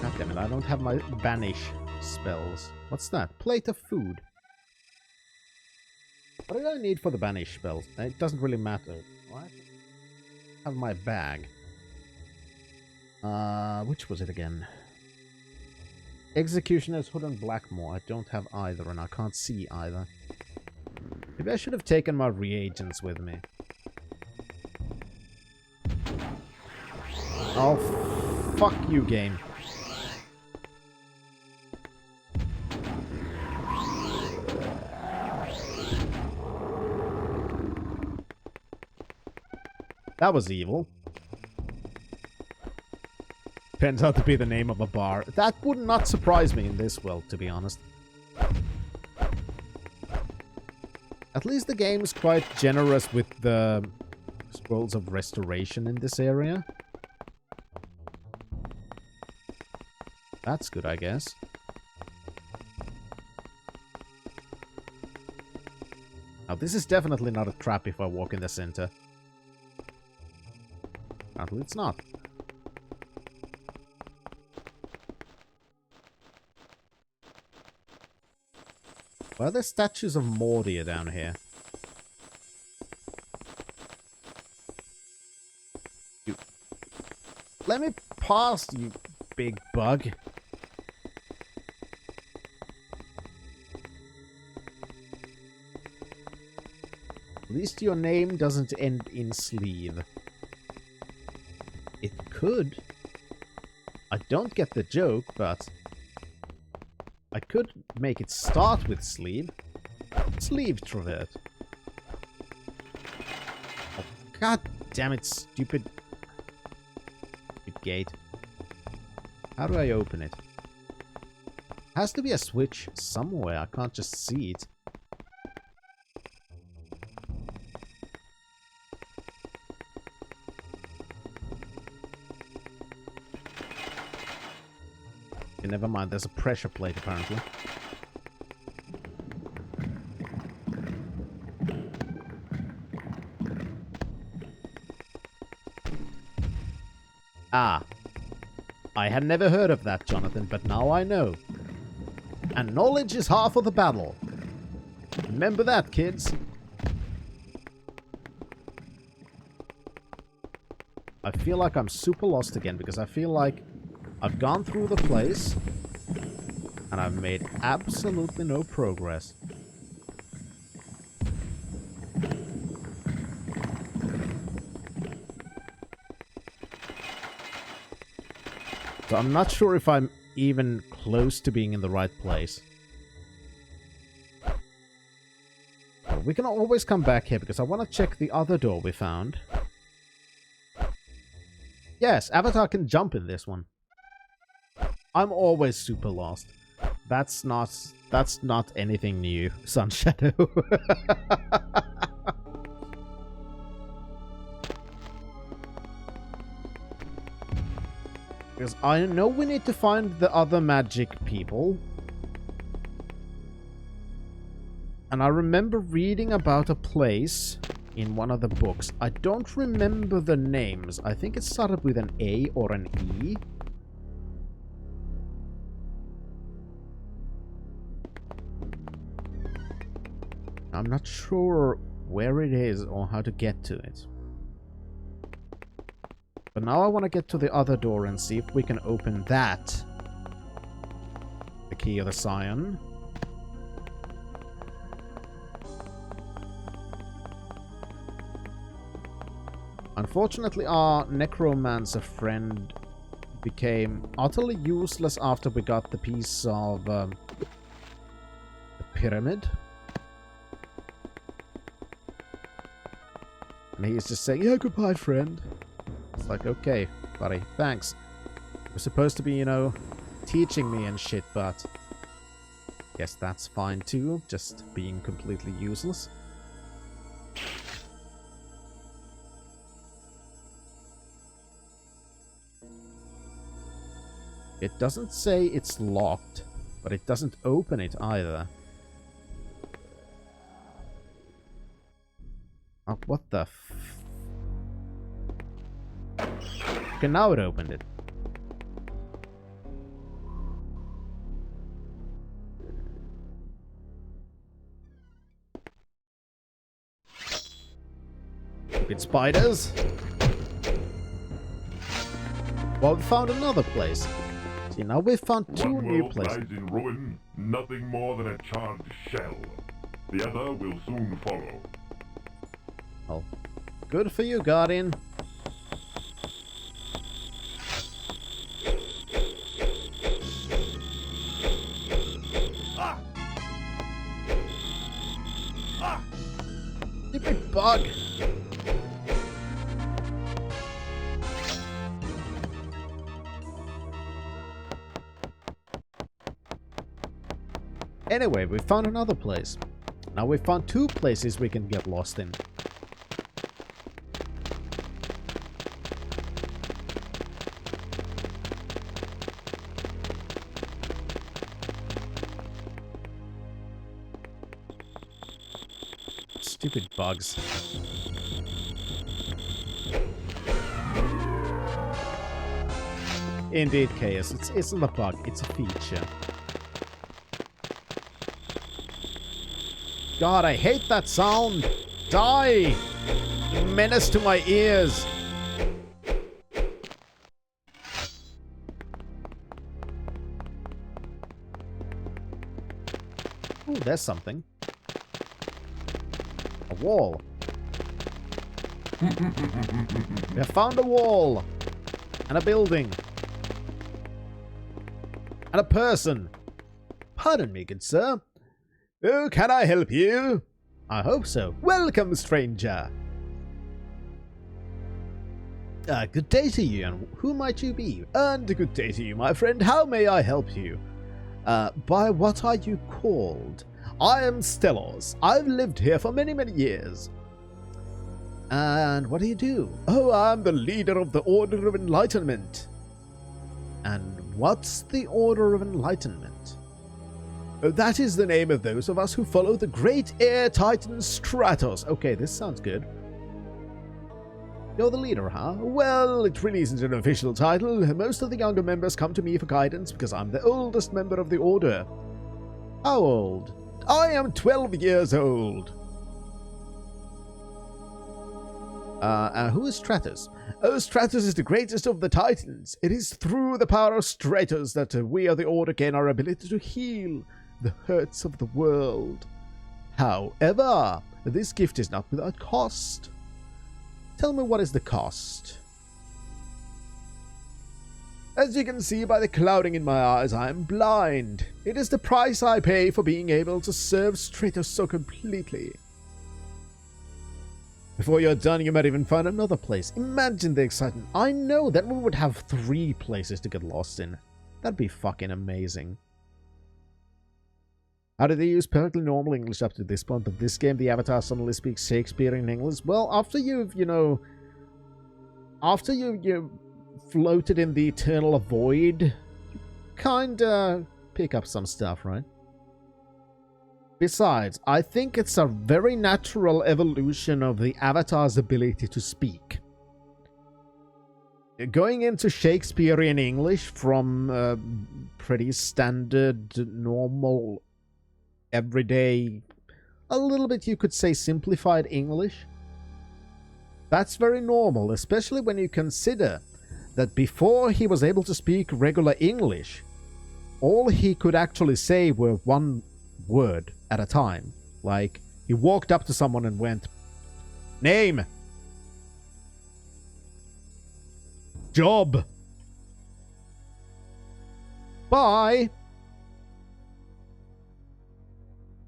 God damn it, I don't have my banish spells. What's that? Plate of food. What do I need for the banish spells? It doesn't really matter. What? I have my bag. Which was it again? Executioner's Hood and Blackmore. I don't have either, and I can't see either. Maybe I should have taken my reagents with me. Oh, fuck you, game. That was evil. Turns out to be the name of a bar. That would not surprise me in this world, to be honest. At least the game is quite generous with the scrolls of restoration in this area. That's good, I guess. Now, this is definitely not a trap if I walk in the center. Apparently it's not. Why are there statues of Mordia down here? You... Let me pass, you big bug. At least your name doesn't end in sleeve. It could. I don't get the joke, but I could make it start with sleeve. Sleeve Travert. Oh, god damn it, stupid gate. How do I open it? Has to be a switch somewhere. I can't just see it. Okay, never mind, there's a pressure plate apparently. Ah. I had never heard of that, Jonathan, but now I know. And knowledge is half of the battle. Remember that, kids. I feel like I'm super lost again because I feel like I've gone through the place and I've made absolutely no progress. So I'm not sure if I'm even close to being in the right place. Well, we can always come back here because I want to check the other door we found. Yes, Avatar can jump in this one. I'm always super lost. That's not anything new, Sun Shadow. Because I know we need to find the other magic people. And I remember reading about a place in one of the books. I don't remember the names. I think it started with an A or an E. I'm not sure where it is or how to get to it. But now I want to get to the other door and see if we can open that. The Key of the Scion. Unfortunately, our necromancer friend became utterly useless after we got the piece of the pyramid. And he's just saying, yeah, goodbye, friend. It's like, okay, buddy, thanks. You're supposed to be, you know, teaching me and shit, but guess that's fine too, just being completely useless. It doesn't say it's locked, but it doesn't open it either. Oh, what the f... Okay, now it opened it. Stupid spiders. Well, we found another place. See, now we've found two One new world places. lies in ruin, nothing more than a charred shell. The other will soon follow. Well, good for you, Guardian. Stupid bug! Anyway, we found another place. Now we found two places we can get lost in. Stupid bugs. Indeed, Chaos. It's not a bug, it's a feature. God, I hate that sound! Die! Menace to my ears! Oh, there's something. A wall. We have found a wall! And a building. And a person. Pardon me, good sir. Oh, can I help you? I hope so. Welcome, stranger. Good day to you, and who might you be? And good day to you, my friend. How may I help you? By what are you called? I am Stellos. I've lived here for many, many years. And what do you do? Oh, I'm the leader of the Order of Enlightenment. And what's the Order of Enlightenment? That is the name of those of us who follow the great air titan Stratos. Okay, this sounds good. You're the leader, huh? Well, it really isn't an official title. Most of the younger members come to me for guidance because I'm the oldest member of the Order. How old? I am 12 years old. Who is Stratos? Oh, Stratos is the greatest of the Titans. It is through the power of Stratos that we of the Order gain our ability to heal the hurts of the world. However, this gift is not without cost. Tell me, what is the cost? As you can see by the clouding in my eyes, I am blind. It is the price I pay for being able to serve Stratos so completely. Before you're done, you might even find another place. Imagine the excitement. I know that we would have 3 places to get lost in. That'd be fucking amazing. How did they use perfectly normal English up to this point, but this game the avatar suddenly speaks Shakespearean English? Well, after you've, after you floated in the eternal void, you kinda pick up some stuff, right? Besides, I think it's a very natural evolution of the avatar's ability to speak. Going into Shakespearean English from pretty standard, normal, everyday, a little bit you could say simplified English. That's very normal, especially when you consider that before he was able to speak regular English, all he could actually say were one word at a time. Like, he walked up to someone and went, "Name. Job. Bye."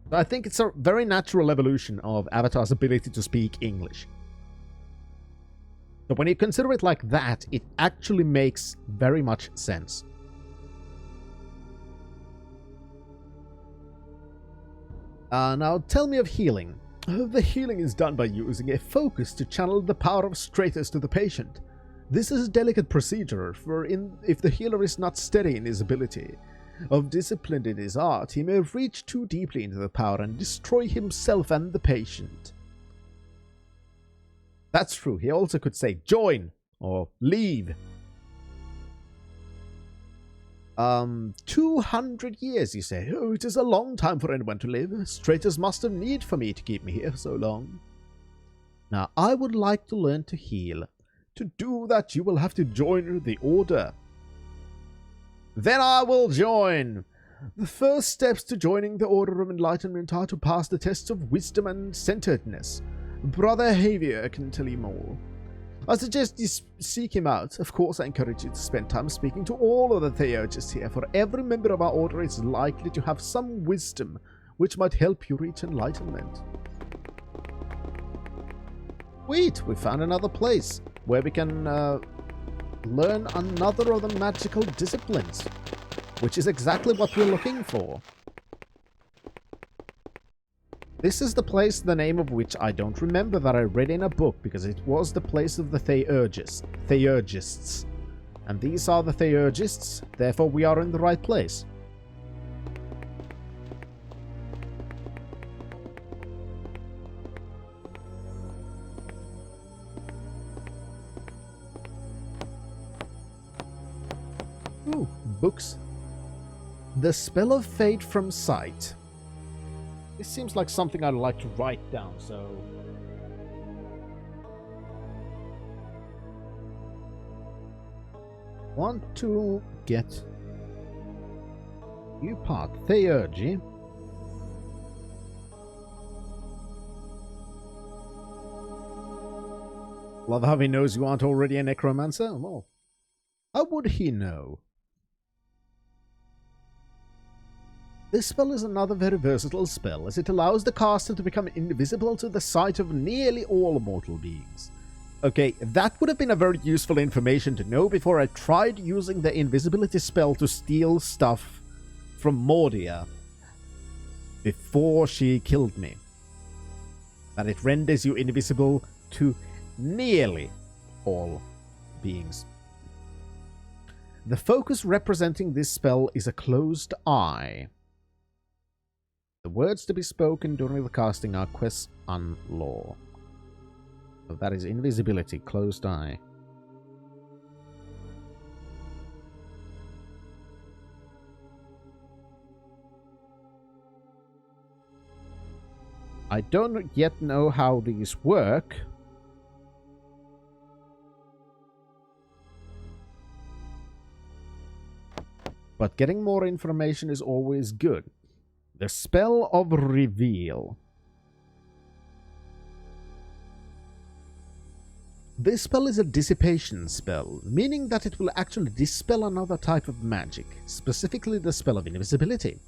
I think it's a very natural evolution of Avatar's ability to speak English. So when you consider it like that, it actually makes very much sense. Now tell me of healing. The healing is done by using a focus to channel the power of Stratos to the patient. This is a delicate procedure, for if the healer is not steady in his ability, of disciplined in his art, he may reach too deeply into the power and destroy himself and the patient. That's true. He also could say join or leave. 200 years, you say? Oh, it is a long time for anyone to live. Stratos must have need for me to keep me here so long. Now, I would like to learn to heal. To do that, you will have to join the Order. Then I will join. The first steps to joining the Order of Enlightenment are to pass the tests of wisdom and centeredness. Brother Javier can tell you more. I suggest you seek him out. Of course, I encourage you to spend time speaking to all of the Theurgists here, for every member of our order is likely to have some wisdom which might help you reach enlightenment. Wait, we found another place where we can learn another of the magical disciplines, which is exactly what we're looking for. This is the place, the name of which I don't remember, that I read in a book, because it was the place of the Theurgists. And these are the Theurgists, therefore we are in the right place. Ooh, books. The Spell of Fate from Sight. This seems like something I'd like to write down, so... Want to get... New part, Theurgy. Love how he knows you aren't already a necromancer. Well, how would he know? This spell is another very versatile spell, as it allows the caster to become invisible to the sight of nearly all mortal beings. Okay, that would have been a very useful information to know before I tried using the invisibility spell to steal stuff from Mordia before she killed me. That it renders you invisible to nearly all beings. The focus representing this spell is a closed eye. The words to be spoken during the casting are quest on law. So that is invisibility, closed eye. I don't yet know how these work. But getting more information is always good. The Spell of Reveal. This spell is a dissipation spell, meaning that it will actually dispel another type of magic, specifically the spell of invisibility.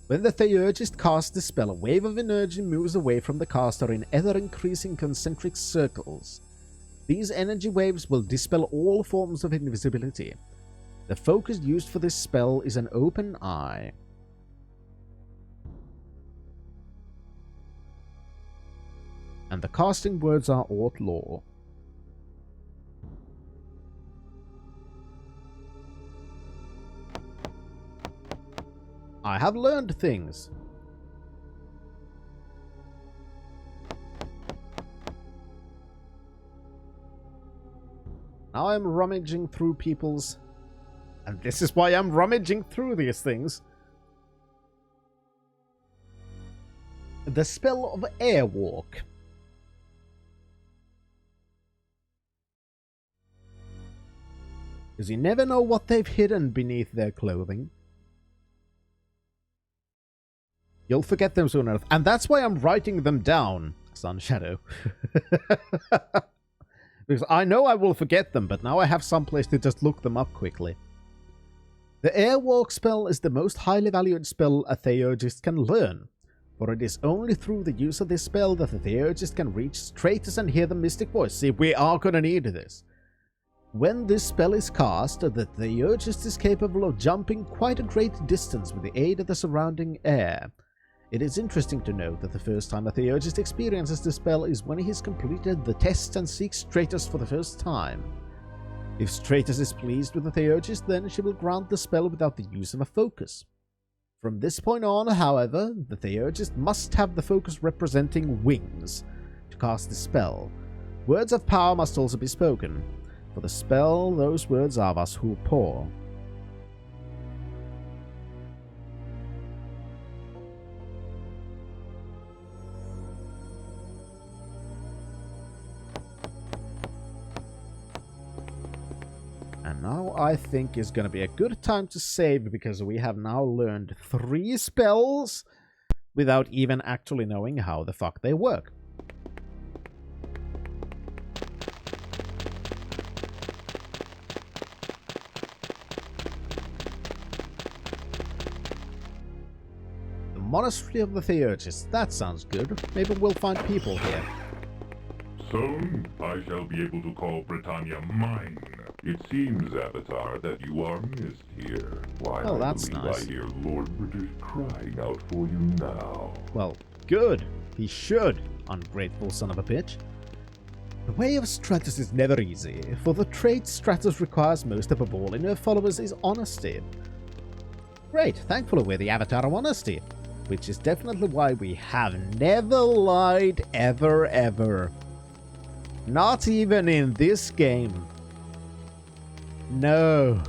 When the Theurgist casts the spell, a wave of energy moves away from the caster in ever-increasing concentric circles. These energy waves will dispel all forms of invisibility. The focus used for this spell is an open eye. And the casting words are outlaw. I have learned things. Now I'm rummaging through people's... And this is why I'm rummaging through these things. The spell of Airwalk. Because you never know what they've hidden beneath their clothing. You'll forget them soon enough. And that's why I'm writing them down, Sun Shadow. Because I know I will forget them, but now I have someplace to just look them up quickly. The Airwalk spell is the most highly valued spell a Theurgist can learn, for it is only through the use of this spell that the Theurgist can reach traitors and hear the mystic voice. See, we are going to need this. When this spell is cast, the Theurgist is capable of jumping quite a great distance with the aid of the surrounding air. It is interesting to note that the first time a Theurgist experiences the spell is when he has completed the test and seeks Stratus for the first time. If Stratus is pleased with the Theurgist, then she will grant the spell without the use of a focus. From this point on, however, the Theurgist must have the focus representing wings to cast the spell. Words of power must also be spoken. For the spell, those words are Vashupor. And now I think is going to be a good time to save because we have now learned 3 spells without even actually knowing how the fuck they work. The Monastery of the Theurgists, that sounds good. Maybe we'll find people here. Soon, I shall be able to call Britannia mine. It seems, Avatar, that you are missed here. Why, Oh, I that's believe nice. I hear Lord British crying out for you now. Well, good. He should, ungrateful son of a bitch. The way of Stratus is never easy, for the trait Stratus requires most above all in her followers is honesty. Great, thankfully we're the Avatar of Honesty, which is definitely why we have never lied ever. Not even in this game. No.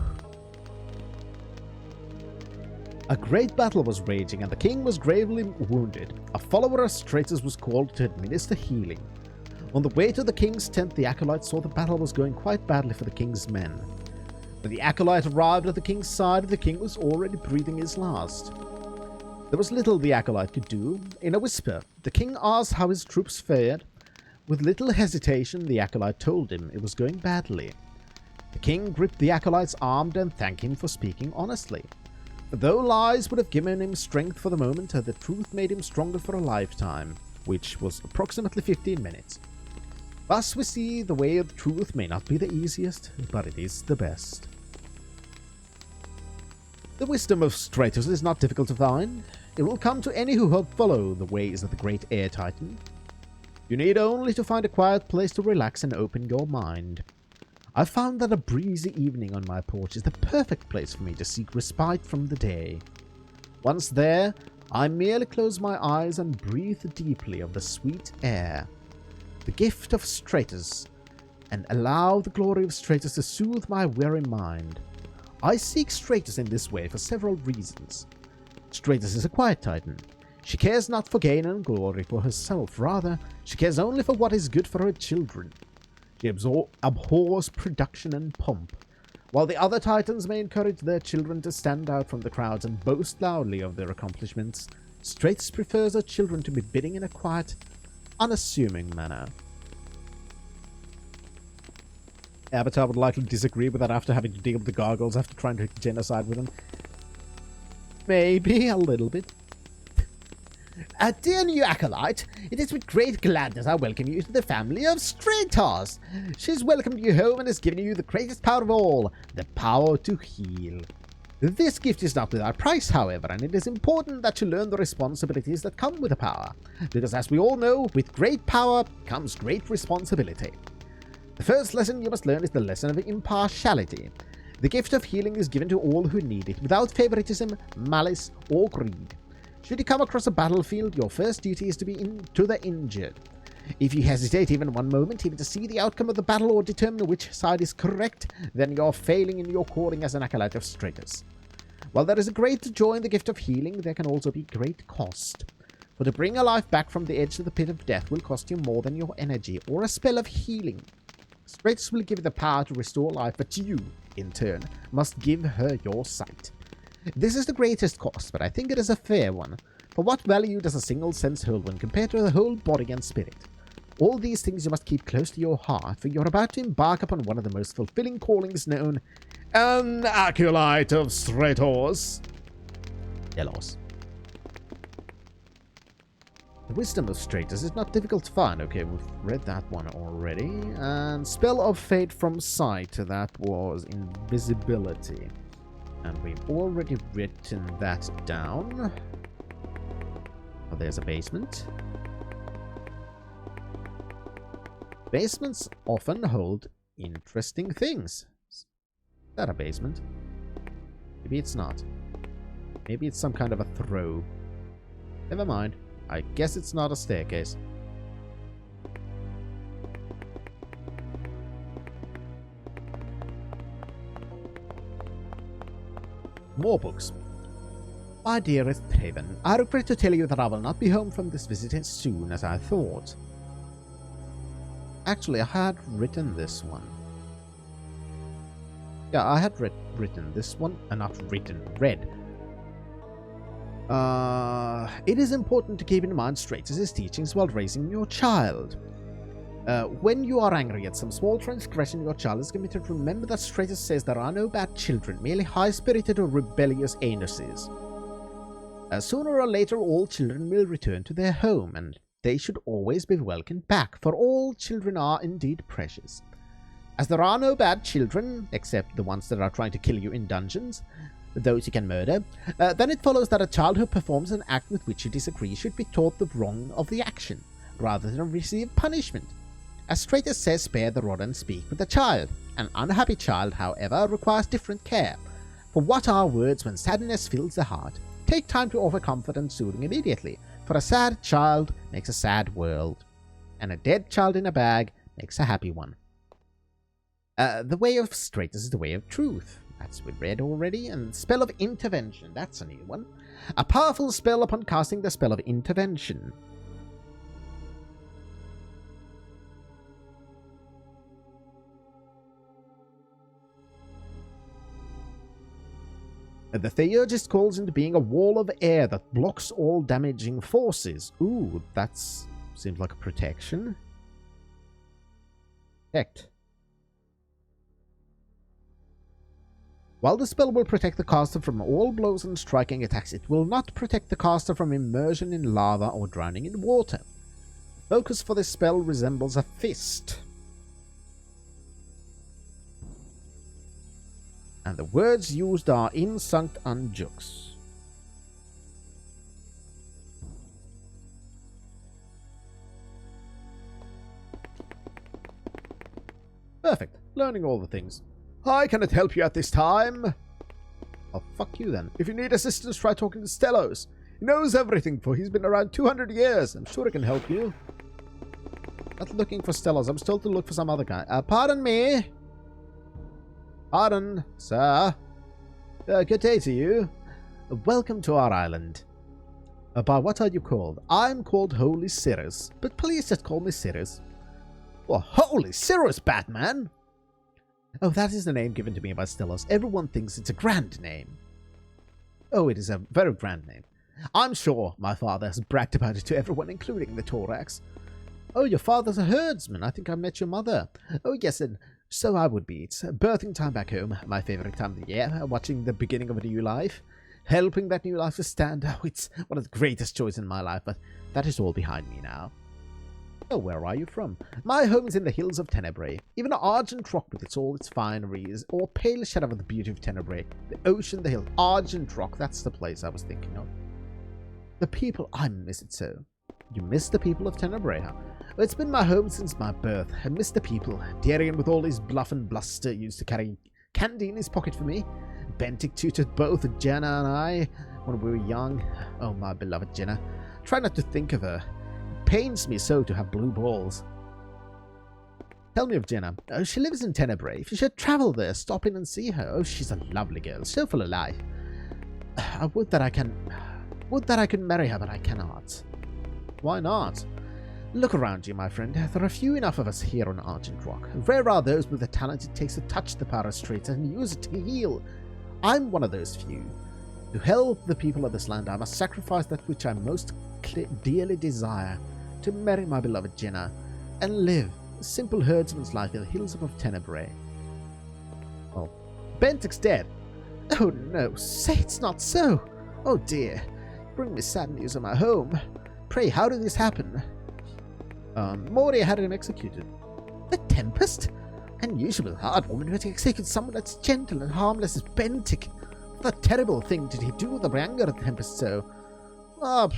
A great battle was raging and the king was gravely wounded. A follower of Stratus was called to administer healing. On the way to the king's tent, the acolyte saw the battle was going quite badly for the king's men. When the acolyte arrived at the king's side, the king was already breathing his last. There was little the acolyte could do. In a whisper, the king asked how his troops fared. With little hesitation, the acolyte told him it was going badly. The king gripped the acolyte's arm and thanked him for speaking honestly. Though lies would have given him strength for the moment, the truth made him stronger for a lifetime, which was approximately 15 minutes. Thus we see the way of truth may not be the easiest, but it is the best. The wisdom of Stratus is not difficult to find. It will come to any who help follow the ways of the great air titan. You need only to find a quiet place to relax and open your mind. I found that a breezy evening on my porch is the perfect place for me to seek respite from the day. Once there, I merely close my eyes and breathe deeply of the sweet air, the gift of Stratus, and allow the glory of Stratus to soothe my weary mind. I seek Stratus in this way for several reasons. Stratus is a quiet titan. She cares not for gain and glory for herself, rather, she cares only for what is good for her children. She abhors production and pomp. While the other titans may encourage their children to stand out from the crowds and boast loudly of their accomplishments, Stratus prefers her children to be bidding in a quiet, unassuming manner. Avatar would likely disagree with that after having to deal with the gargoyles after trying to genocide with them. Maybe a little bit. Dear new acolyte, it is with great gladness I welcome you to the family of Stratos. She has welcomed you home and has given you the greatest power of all, the power to heal. This gift is not without price, however, and it is important that you learn the responsibilities that come with the power, because as we all know, with great power comes great responsibility. The first lesson you must learn is the lesson of impartiality. The gift of healing is given to all who need it, without favoritism, malice, or greed. Should you come across a battlefield, your first duty is to be to the injured. If you hesitate even one moment, even to see the outcome of the battle or determine which side is correct, then you're failing in your calling as an acolyte of Stratus. While there is a great joy in the gift of healing, there can also be great cost. For to bring a life back from the edge of the pit of death will cost you more than your energy or a spell of healing. Stratus will give you the power to restore life, but you, in turn, must give her your sight. This is the greatest cost, but I think it is a fair one. For what value does a single sense hold when compared to the whole body and spirit? All these things you must keep close to your heart, for you're about to embark upon one of the most fulfilling callings known, an acolyte of Stratos. Delos. The wisdom of Stratus is not difficult to find. Okay, we've read that one already. And spell of fate from sight, that was invisibility. And we've already written that down. Oh, there's a basement. Basements often hold interesting things. Is that a basement? Maybe it's not. Maybe it's some kind of a throw. Never mind. I guess it's not a staircase. More books. My dearest Haven, I regret to tell you that I will not be home from this visit as soon as I thought. Actually, I had written this one. Yeah, I had written this one, not written, read. It is important to keep in mind Stratus' teachings while raising your child. When you are angry at some small transgression your child has committed, remember that Stratus says there are no bad children, merely high-spirited or rebellious anuses. Sooner or later all children will return to their home, and they should always be welcomed back, for all children are indeed precious. As there are no bad children, except the ones that are trying to kill you in dungeons, those you can murder, then it follows that a child who performs an act with which you disagree should be taught the wrong of the action, rather than receive punishment. As Stratus says, spare the rod and speak with the child. An unhappy child, however, requires different care. For what are words when sadness fills the heart? Take time to offer comfort and soothing immediately, for a sad child makes a sad world, and a dead child in a bag makes a happy one. The way of Stratus is the way of truth. That's we read already. And spell of intervention. That's a new one. A powerful spell upon casting the spell of intervention. The Theurgist calls into being a wall of air that blocks all damaging forces. Ooh, that seems like a protection. Protect. While the spell will protect the caster from all blows and striking attacks, it will not protect the caster from immersion in lava or drowning in water. The focus for this spell resembles a fist. And the words used are Insunct Unjux. Perfect. Learning all the things. I cannot help you at this time. Oh, fuck you then. If you need assistance, try talking to Stellos. He knows everything, for he's been around 200 years. I'm sure he can help you. Not looking for Stellos. I'm still to look for some other guy. Pardon me. Pardon, sir. Good day to you. Welcome to our island. By what are you called? I'm called Holy Cirrus, but please just call me Cirrus. Oh, Holy Cirrus, Batman! Oh, that is the name given to me by Stellos. Everyone thinks it's a grand name. Oh, it is a very grand name. I'm sure my father has bragged about it to everyone, including the Thorax. Oh, your father's a herdsman. I think I met your mother. Oh, yes, and so I would be. It's birthing time back home, my favorite time of the year, watching the beginning of a new life, helping that new life to stand. Oh, it's one of the greatest joys in my life, but that is all behind me now. Oh, where are you from? My home is in the hills of Tenebrae. Even Argent Rock with all its fineries, or pale shadow of the beauty of Tenebrae. The ocean, the hill, Argent Rock, that's the place I was thinking of. The people, I miss it so. You miss the people of Tenebrae, huh? Well, it's been my home since my birth. I miss the people. Darien with all his bluff and bluster used to carry candy in his pocket for me. Bentic tutored both Jenna and I when we were young. Oh, my beloved Jenna. Try not to think of her. It pains me so to have blue balls. Tell me of Jenna. Oh, she lives in Tenebrae. If you should travel there, stop in and see her. Oh, she's a lovely girl, so full of life. I would that I could marry her, but I cannot. Why not? Look around you, my friend. There are few enough of us here on Argent Rock. Rare are those with the talent it takes to touch the Parastrator and use it to heal. I'm one of those few. To help the people of this land, I must sacrifice that which I most dearly desire, to marry my beloved Jenna, and live a simple herdsman's life in the hills above Tenebrae. Oh, Bentic's dead. Oh no, say it's not so. Oh dear, bring me sad news of my home. Pray, how did this happen? Mori had him executed. The Tempest? Unusual hard woman to execute someone that's gentle and harmless as Bentic. What a terrible thing did he do the anger of the Tempest so? Well,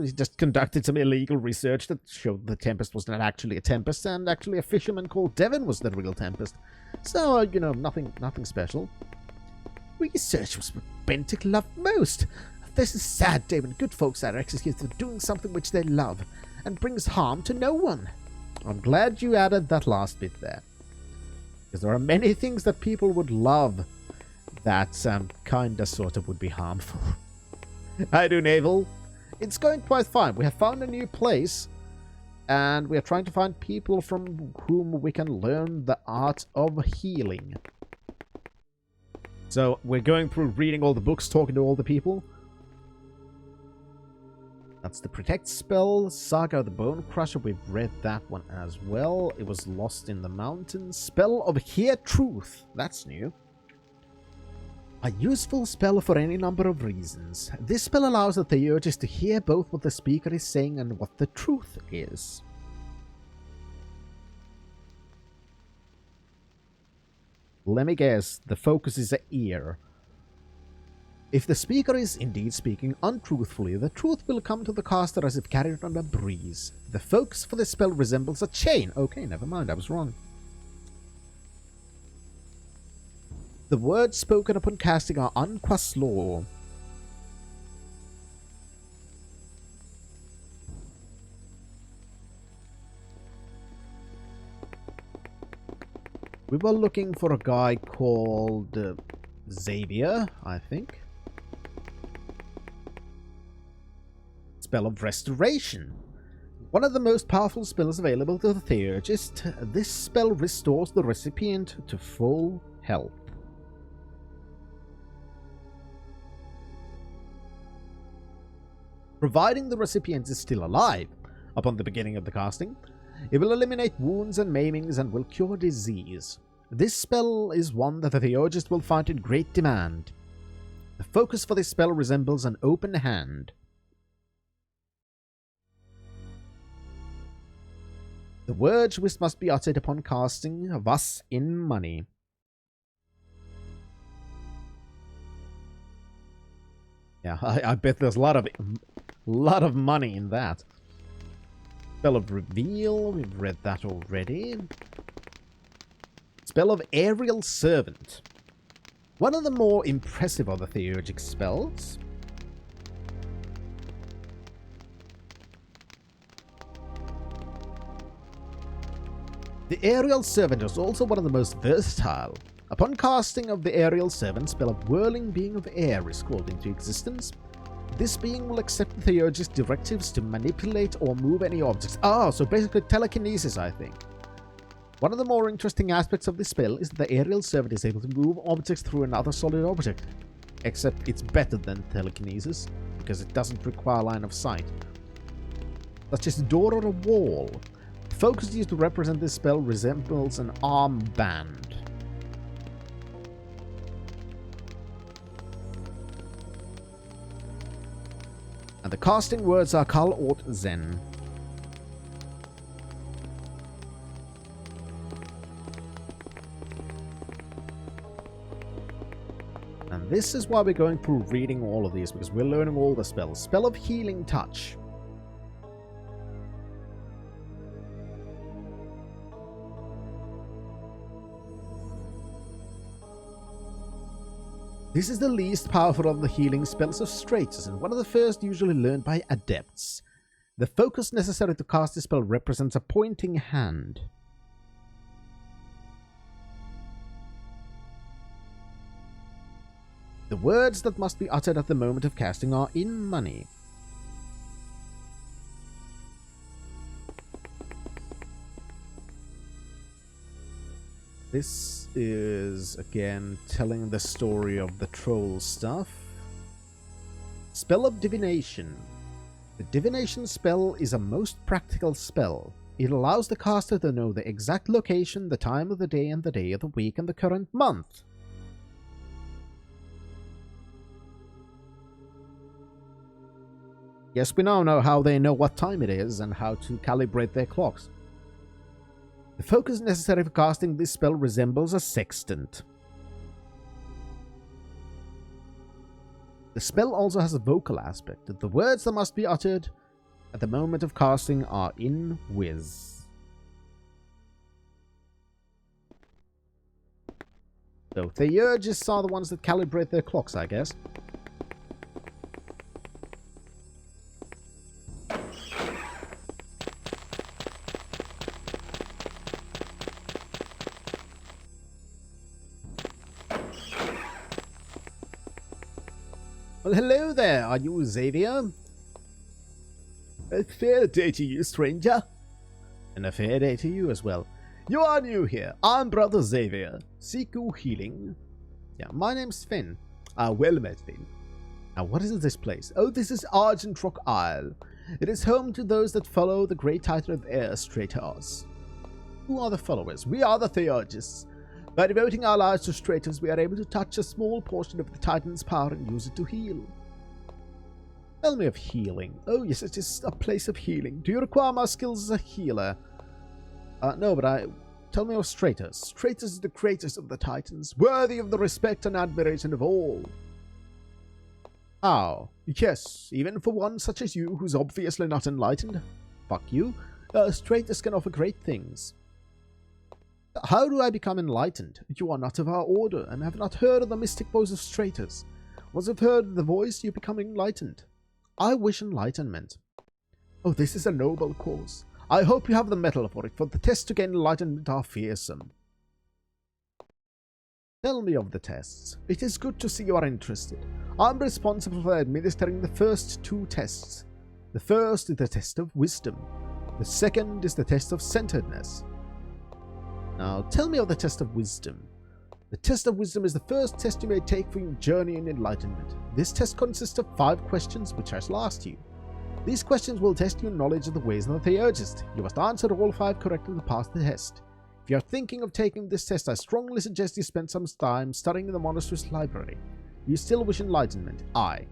he just conducted some illegal research that showed the Tempest was not actually a Tempest, and actually a fisherman called Devon was the real Tempest. So, you know, nothing special. Research was what Bentic loved most. This is a sad day when good folks are executed for doing something which they love, and brings harm to no one. I'm glad you added that last bit there. Because there are many things that people would love that kinda sorta would be harmful. I do, Naval. It's going quite fine. We have found a new place, and we are trying to find people from whom we can learn the art of healing. So we're going through reading all the books, talking to all the people. That's the Protect spell. Saga of the Bone Crusher, we've read that one as well. It was Lost in the Mountains. Spell of Hear Truth. That's new. A useful spell for any number of reasons. This spell allows the Theurgist to hear both what the speaker is saying and what the truth is. Let me guess, the focus is an ear. If the speaker is indeed speaking untruthfully, the truth will come to the caster as if carried on a breeze. The focus for this spell resembles a chain. Okay, never mind, I was wrong. The words spoken upon casting are unquas law. We were looking for a guy called Xavier, I think. Spell of Restoration. One of the most powerful spells available to the Theurgist. This spell restores the recipient to full health. Providing the recipient is still alive upon the beginning of the casting, it will eliminate wounds and maimings and will cure disease. This spell is one that the Theurgist will find in great demand. The focus for this spell resembles an open hand. The words which must be uttered upon casting thus in money. Yeah, I bet there's a lot of money in that. Spell of Reveal, we've read that already. Spell of Aerial Servant. One of the more impressive of the Theurgic spells. The Aerial Servant is also one of the most versatile. Upon casting of the Aerial Servant, spell of Whirling Being of Air is called into existence. This being will accept the Theurgist's directives to manipulate or move any objects. Ah, so basically telekinesis, I think. One of the more interesting aspects of this spell is that the Aerial Servant is able to move objects through another solid object. Except it's better than telekinesis, because it doesn't require line of sight. Such as a door or a wall. The focus used to represent this spell resembles an armband. And the casting words are Kal Ort Zen. And this is why we're going through reading all of these, because we're learning all the spells. Spell of Healing Touch. This is the least powerful of the healing spells of Stratus, and one of the first usually learned by adepts. The focus necessary to cast this spell represents a pointing hand. The words that must be uttered at the moment of casting are in money. This is, again, telling the story of the troll stuff. Spell of Divination. The Divination spell is a most practical spell. It allows the caster to know the exact location, the time of the day, and the day of the week, and the current month. Yes, we now know how they know what time it is, and how to calibrate their clocks. The focus necessary for casting this spell resembles a sextant. The spell also has a vocal aspect. The words that must be uttered at the moment of casting are in whiz. So Theurgists are the ones that calibrate their clocks, I guess. Well, hello there. Are you Xavier? A fair day to you, stranger. And a fair day to you as well. You are new here. I'm Brother Xavier. Seek you healing. Yeah, my name's Finn. Well met, Finn. Now, what is this place? Oh, this is Argent Rock Isle. It is home to those that follow the great titan of air straight to us. Who are the followers? We are the Theurgists. By devoting our lives to Stratos, we are able to touch a small portion of the Titan's power and use it to heal. Tell me of healing. Oh, yes, it is a place of healing. Do you require my skills as a healer? No, but tell me of Stratos. Stratos is the greatest of the Titans, worthy of the respect and admiration of all. Oh, yes, even for one such as you, who's obviously not enlightened. Fuck you. Stratos can offer great things. How do I become enlightened? You are not of our order, and have not heard of the mystic voice of Stratos. Once you've heard the voice, you become enlightened. I wish enlightenment. Oh, this is a noble cause. I hope you have the mettle for it, for the tests to gain enlightenment are fearsome. Tell me of the tests. It is good to see you are interested. I'm responsible for administering the first two tests. The first is the test of wisdom. The second is the test of centeredness. Now, tell me of the test of wisdom. The test of wisdom is the first test you may take for your journey in enlightenment. This test consists of 5 questions which I shall ask you. These questions will test your knowledge of the ways of the Theurgist. You must answer all 5 correctly to pass the test. If you are thinking of taking this test, I strongly suggest you spend some time studying in the monastery's library. You still wish enlightenment? Aye.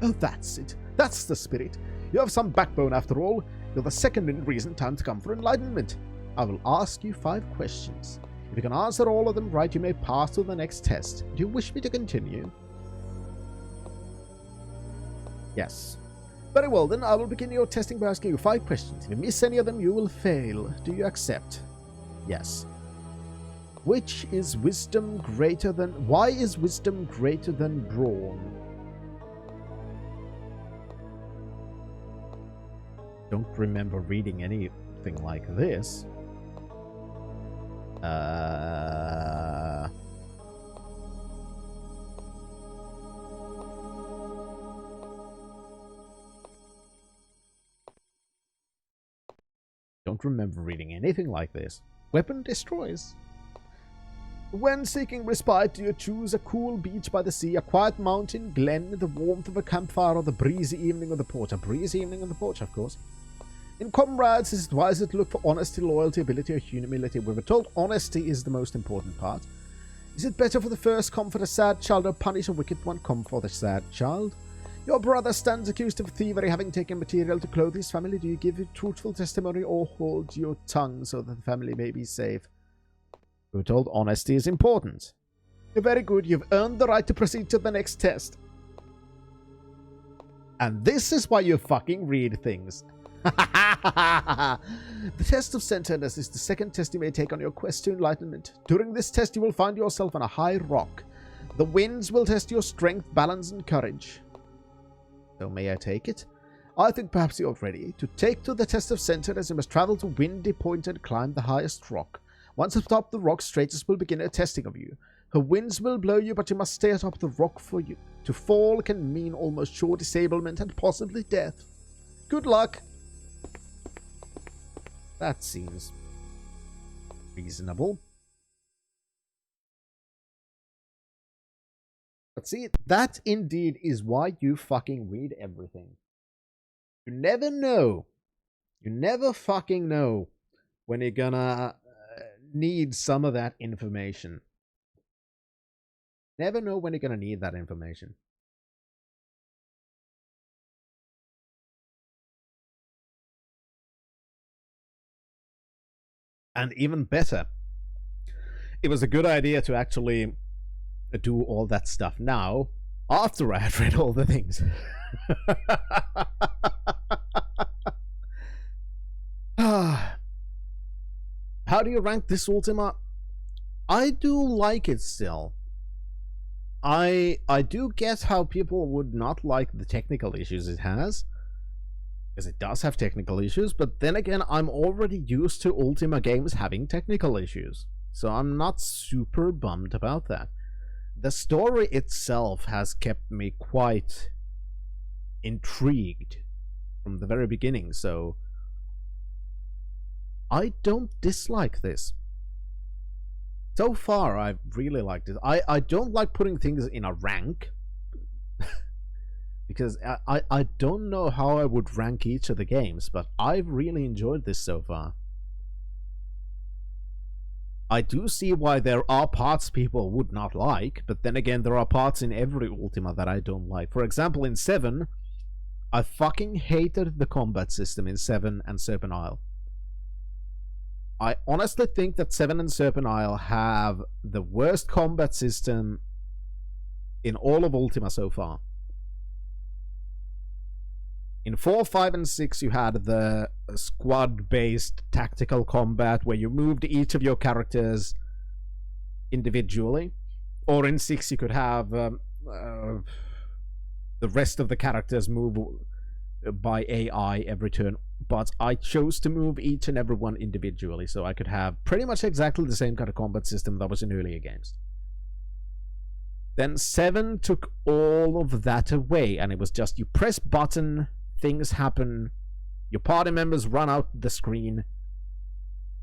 Oh, that's it. That's the spirit. You have some backbone after all. You're the second in recent time to come for enlightenment. I will ask you 5 questions. If you can answer all of them right, you may pass to the next test. Do you wish me to continue? Yes. Very well then, I will begin your testing by asking you 5 questions. If you miss any of them, you will fail. Do you accept? Yes. Which is wisdom greater than... Why is wisdom greater than brawn? Don't remember reading anything like this. Don't remember reading anything like this. Weapon destroys. When seeking respite, do you choose a cool beach by the sea, a quiet mountain glen, the warmth of a campfire, or the breezy evening of the porch? A breezy evening of the porch, of course. In comrades, it is wiser to look for honesty, loyalty, ability, or humility. We were told honesty is the most important part. Is it better for the first comfort a sad child or punish a wicked one? Comfort a sad child. Your brother stands accused of thievery, having taken material to clothe his family. Do you give a truthful testimony or hold your tongue so that the family may be safe? We were told honesty is important. You're very good. You've earned the right to proceed to the next test. And this is why you fucking read things. The test of centeredness is the second test you may take on your quest to enlightenment. During this test, you will find yourself on a high rock. The winds will test your strength, balance, and courage. So may I take it? I think perhaps you're ready. To take to the test of centeredness, you must travel to Windy Point and climb the highest rock. Once atop the rock, Stratos will begin a testing of you. Her winds will blow you, but you must stay atop the rock for you. To fall can mean almost sure disablement and possibly death. Good luck! That seems reasonable. But see, that indeed is why you fucking read everything. You never know. You never fucking know when you're gonna need some of that information. Never know when you're gonna need that information. And even better, it was a good idea to actually do all that stuff now, after I had read all the things. How do you rank this Ultima? I do like it still. I do get how people would not like the technical issues it has, because it does have technical issues, but then again, I'm already used to Ultima games having technical issues, so I'm not super bummed about that. The story itself has kept me quite intrigued from the very beginning, so I don't dislike this. So far, I really liked it. I don't like putting things in a rank. Because I don't know how I would rank each of the games, but I've really enjoyed this so far. I do see why there are parts people would not like, but then again, there are parts in every Ultima that I don't like. For example, in 7, I fucking hated the combat system in 7 and Serpent Isle. I honestly think that 7 and Serpent Isle have the worst combat system in all of Ultima so far. In 4, 5, and 6, you had the squad-based tactical combat where you moved each of your characters individually. Or in 6, you could have the rest of the characters move by AI every turn. But I chose to move each and every one individually, so I could have pretty much exactly the same kind of combat system that was in earlier games. Then 7 took all of that away, and it was just you press button, things happen, your party members run out the screen,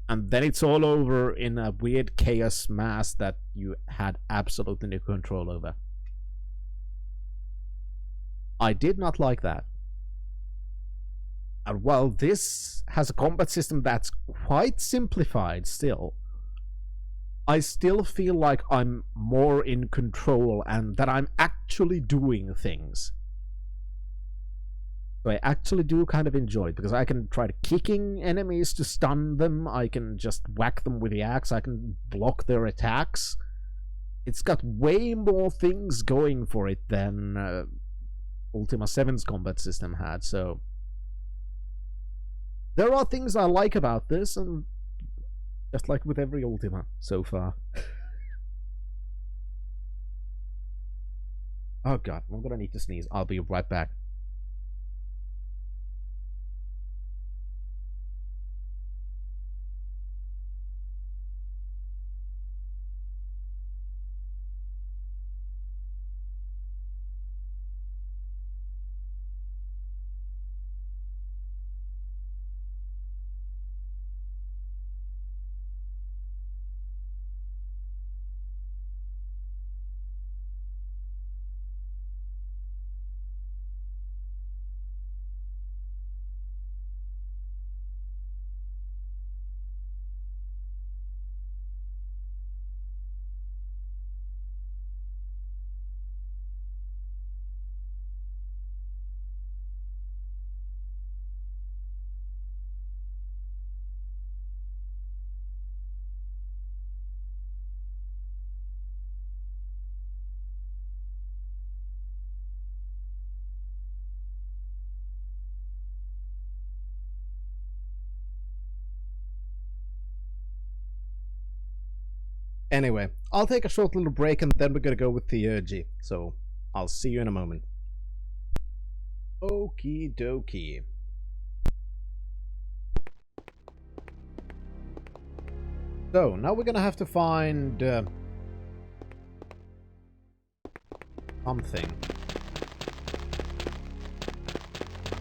and then it's all over in a weird chaos mass that you had absolutely no control over. I did not like that. And while this has a combat system that's quite simplified still, I still feel like I'm more in control and that I'm actually doing things. So I actually do kind of enjoy it, because I can try kicking enemies to stun them, I can just whack them with the axe, I can block their attacks. It's got way more things going for it than Ultima 7's combat system had, so there are things I like about this, and just like with every Ultima so far. Oh god, I'm gonna need to sneeze. I'll be right back. Anyway, I'll take a short little break and then we're gonna go with Theurgy. So, I'll see you in a moment. Okie dokie. So, now we're gonna have to find something.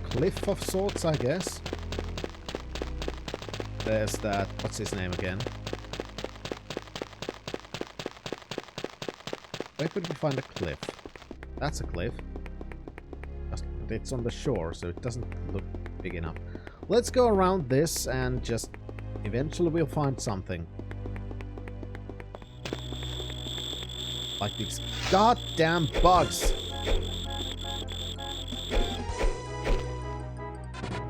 Cliff of sorts, I guess. There's that, what's his name again? Where could we find a cliff? That's a cliff. It's on the shore, so it doesn't look big enough. Let's go around this and just... eventually we'll find something. Like these goddamn bugs!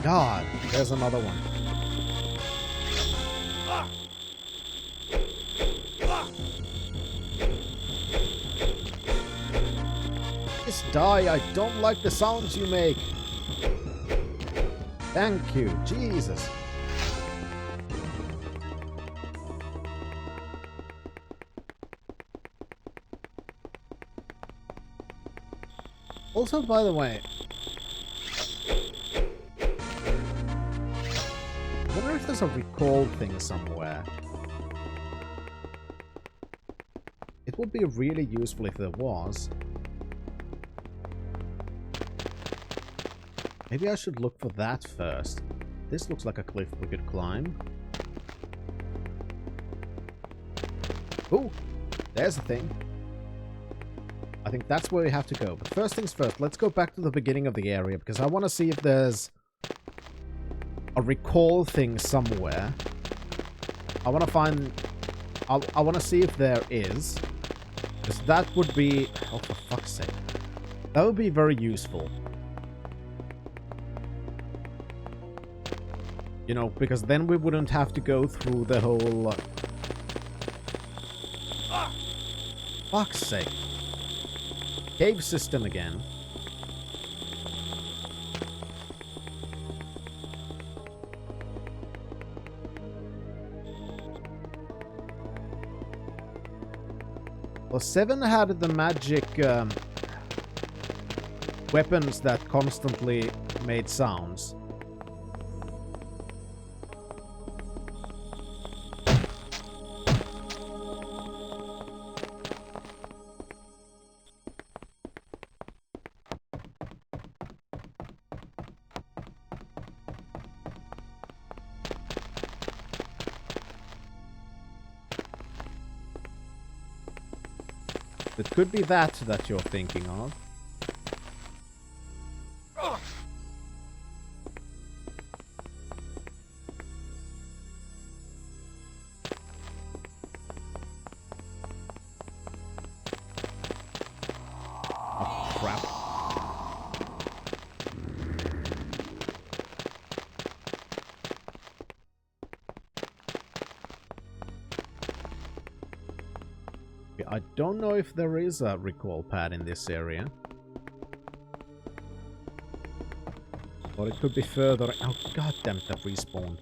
God, there's another one. Die, I don't like the sounds you make. Thank you, Jesus. Also, by the way, I wonder if there's a recall thing somewhere. It would be really useful if there was. Maybe I should look for that first. This looks like a cliff we could climb. Oh, there's the thing. I think that's where we have to go. But first things first, let's go back to the beginning of the area, because I want to see if there's a recall thing somewhere. I want to find... I want to see if there is. Because that would be... Oh, for fuck's sake. That would be very useful. You know, because then we wouldn't have to go through the whole... Fuck's sake. Cave system again. Well, 7 had the magic weapons that constantly made sounds. It could be that you're thinking of. Oh, crap. I don't know if there is a recall pad in this area. Or it could be further... Oh, goddamn, that respawned.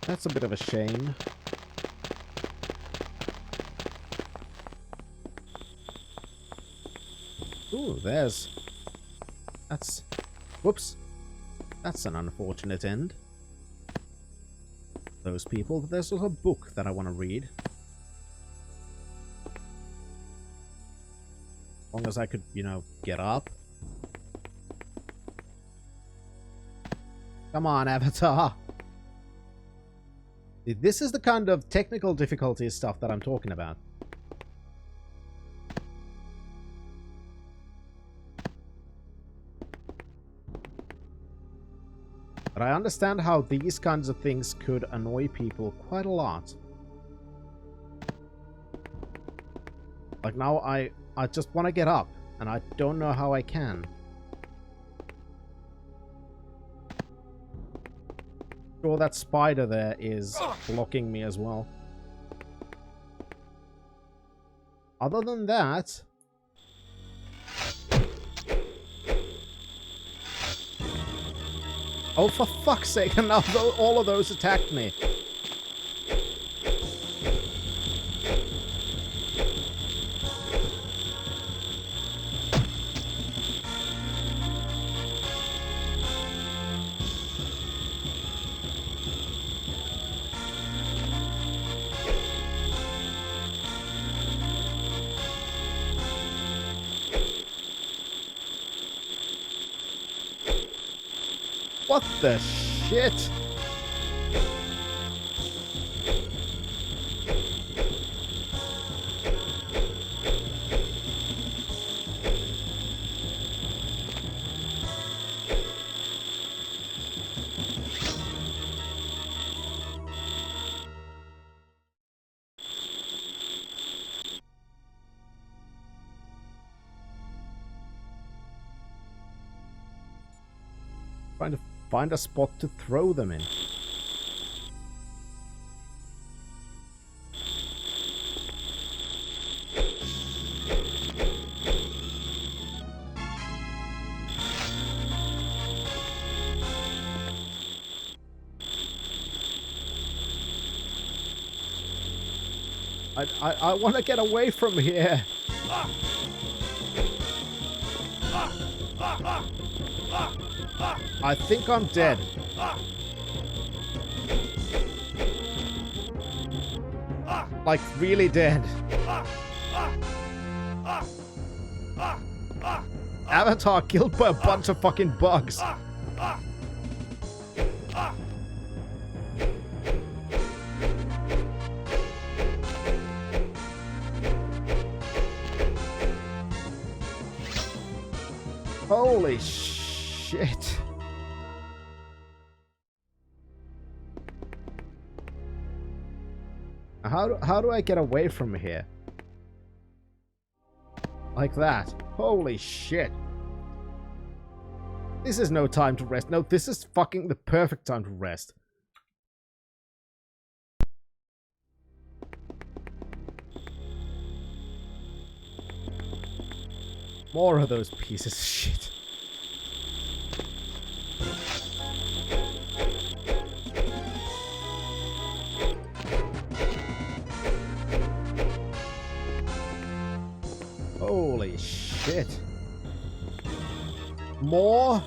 That's a bit of a shame. Ooh, there's... That's... Whoops. That's an unfortunate end. Those people. There's also a book that I want to read. As long as I could, you know, get up. Come on, Avatar! This is the kind of technical difficulty stuff that I'm talking about. But I understand how these kinds of things could annoy people quite a lot. Like now I just want to get up, and I don't know how I can. Sure, that spider there is blocking me as well. Other than that... Oh, for fuck's sake, and now all of those attacked me. What the shit? Trying to find a spot to throw them in. I want to get away from here. I think I'm dead. Like, really dead. Avatar killed by a bunch of fucking bugs. Holy shit. How do I get away from here? Like that. Holy shit. This is no time to rest. No, this is fucking the perfect time to rest. More of those pieces of shit. Holy shit. More?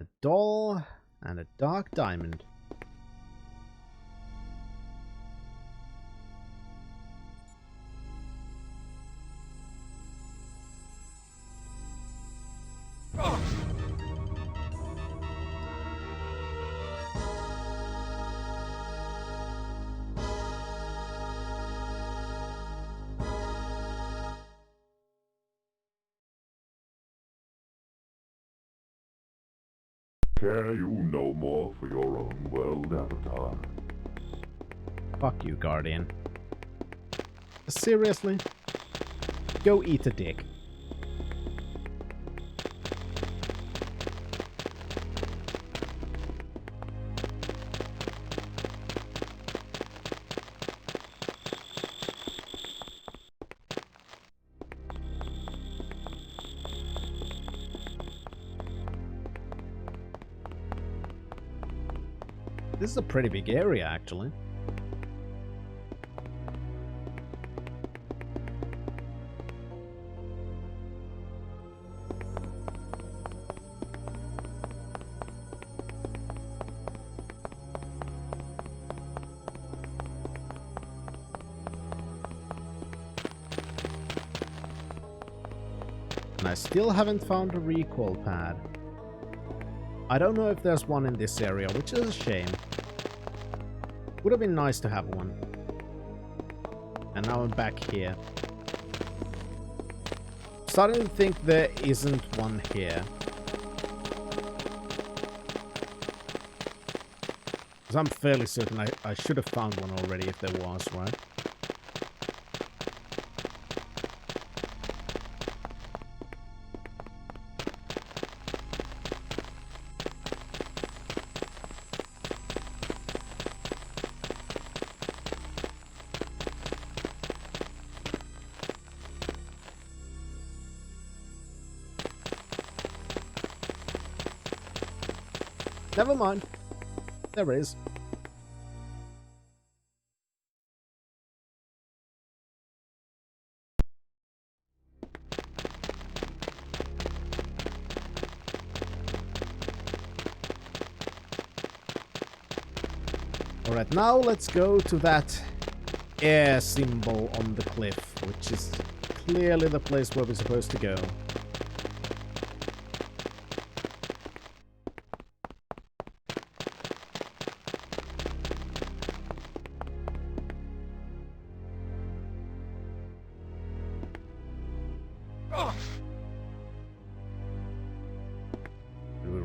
A doll and a dark diamond. Care you no more for your own world, Avatar? Fuck you, Guardian. Seriously? Go eat a dick. This is a pretty big area, actually. And I still haven't found a recoil pad. I don't know if there's one in this area, which is a shame. Would have been nice to have one. And now I'm back here. Starting to think there isn't one here. Because I'm fairly certain I should have found one already if there was, right? Never mind. There is. Alright, now let's go to that air symbol on the cliff, which is clearly the place where we're supposed to go.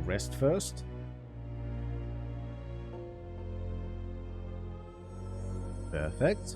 Rest first. Perfect.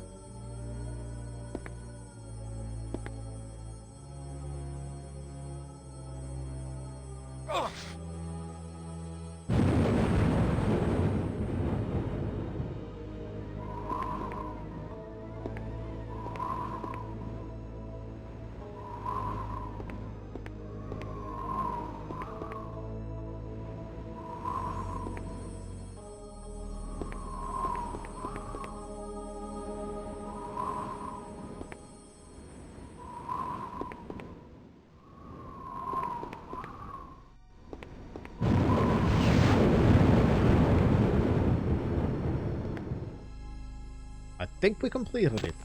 think we completed it.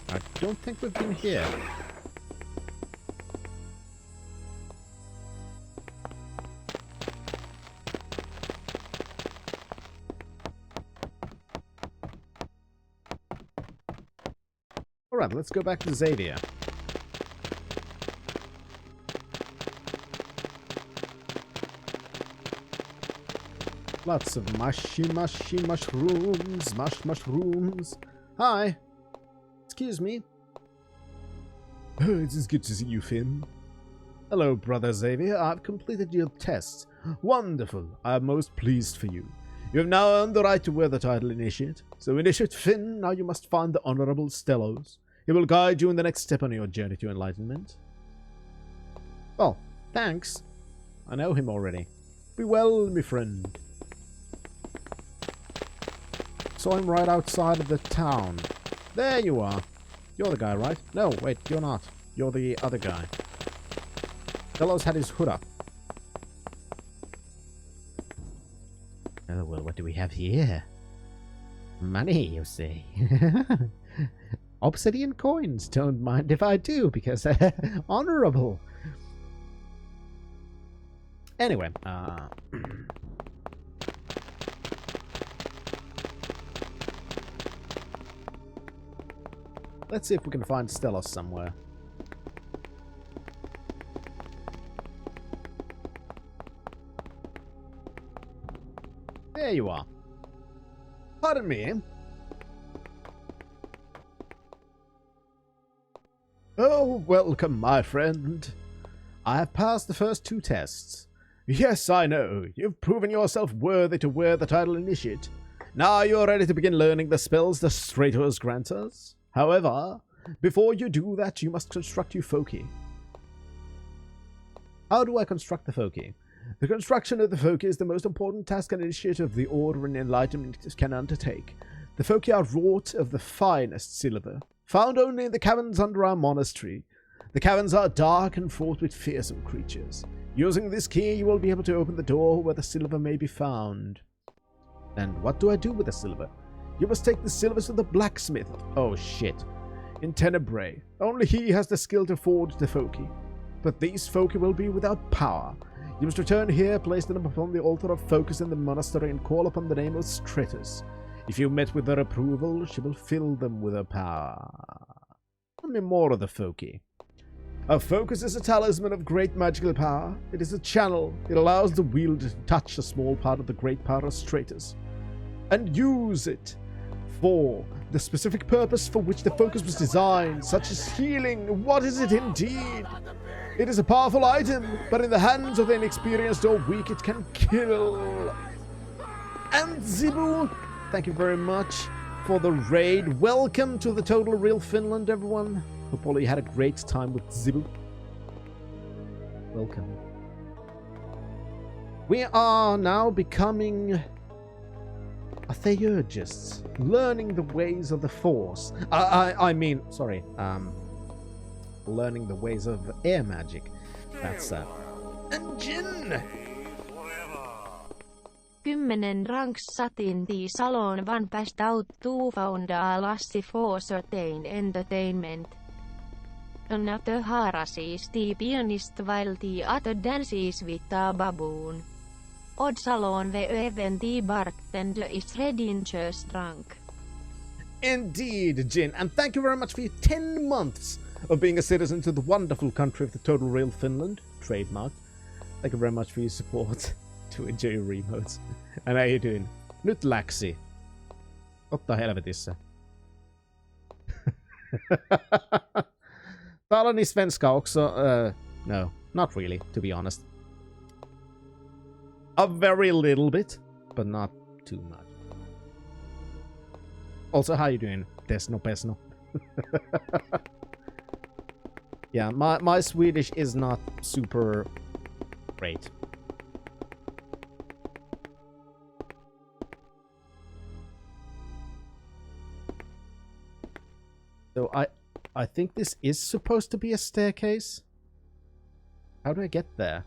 I don't think we've been here. Alright, let's go back to Xavier. Lots of mushy mushrooms. Mushrooms. Hi. Excuse me. Oh, it is good to see you, Finn. Hello, Brother Xavier. I've completed your tests. Wonderful. I am most pleased for you. You have now earned the right to wear the title Initiate. So, Initiate Finn, now you must find the Honorable Stellos. He will guide you in the next step on your journey to enlightenment. Well, thanks. I know him already. Be well, my friend. Saw him right outside of the town. There you are. You're the guy, right? No, wait, you're not. You're the other guy. Stellos had his hood up. Oh, well, what do we have here? Money, you see. Obsidian coins. Don't mind if I do, because honorable. Anyway, let's see if we can find Stellos somewhere. There you are. Pardon me. Oh, welcome, my friend. I have passed the first 2 tests. Yes, I know. You've proven yourself worthy to wear the title Initiate. Now you're ready to begin learning the spells the Stratos grant us. However, before you do that, you must construct your Foci. How do I construct the Foci? The construction of the Foci is the most important task and initiative of the Order and Enlightenment can undertake. The Foci are wrought of the finest silver, found only in the caverns under our monastery. The caverns are dark and fraught with fearsome creatures. Using this key, you will be able to open the door where the silver may be found. And what do I do with the silver? You must take the silver to the blacksmith. Oh shit. In Tenebrae. Only he has the skill to forge the Foci. But these Foci will be without power. You must return here, place them upon the altar of Focus in the monastery, and call upon the name of Stratus. If you met with her approval, she will fill them with her power. Tell me more of the Foci. A Focus is a talisman of great magical power. It is a channel. It allows the wielder to touch a small part of the great power of Stratus and use it for the specific purpose for which the Focus was designed, such as healing. What is it indeed? It is a powerful item, but in the hands of the inexperienced or weak, it can kill. And Zibu, thank you very much for the raid. Welcome to the Total Real Finland, everyone. Hope all you had a great time with Zibu. Welcome. We are now becoming Theurgists, learning the ways of the Force. Learning the ways of air magic. That's engine. 10 ranks satin the salon van passed out to found a lassi for certain entertainment. Another harases the pianist while the other dances with a baboon. Odd salon the event the bartender is ready just drunk. Indeed, Jin, and thank you very much for your 10 months of being a citizen to the wonderful country of the Total Real Finland. Trademark. Thank you very much for your support. To enjoy your remotes. And how you doing? Nyt läksi. Otta helvetissä. Talar ni svenska också? No, not really, to be honest. A very little bit, but not too much. Also, how you doing? Tesno pesno. Yeah, my Swedish is not super great. So I think this is supposed to be a staircase. How do I get there?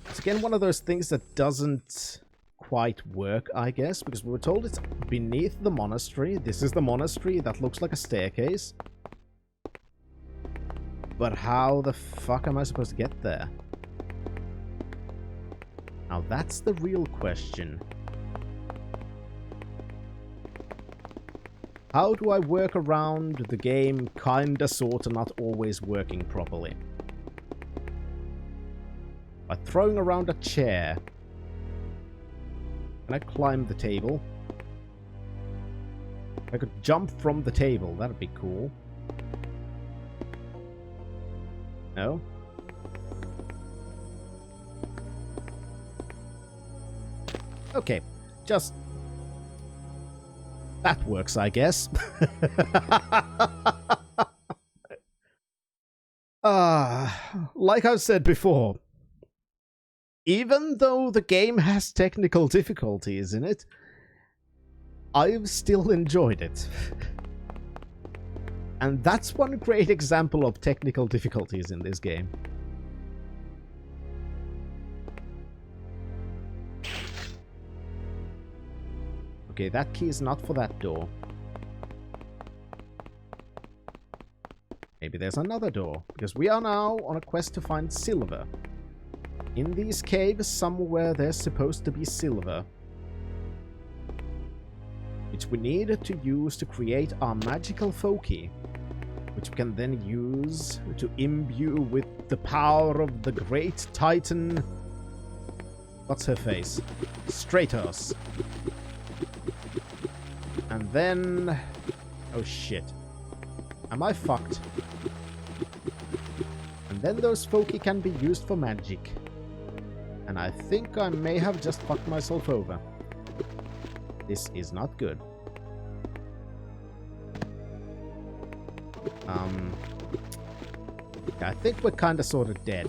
It's again one of those things that doesn't quite work, I guess, because we were told it's beneath the monastery. This is the monastery. That looks like a staircase. But how the fuck am I supposed to get there? Now that's the real question. How do I work around the game kinda sorta not always working properly? By throwing around a chair. Can I climb the table? I could jump from the table, that'd be cool. No? Okay, just... that works, I guess. Like I've said before, even though the game has technical difficulties in it, I've still enjoyed it. And that's one great example of technical difficulties in this game. Okay, that key is not for that door. Maybe there's another door, because we are now on a quest to find silver. In these caves, somewhere there's supposed to be silver. Which we need to use to create our magical foci. Which we can then use to imbue with the power of the great titan... what's her face? Stratos. And then... oh shit. Am I fucked? And then those foci can be used for magic. And I think I may have just fucked myself over. This is not good. I think we're kinda sorta dead.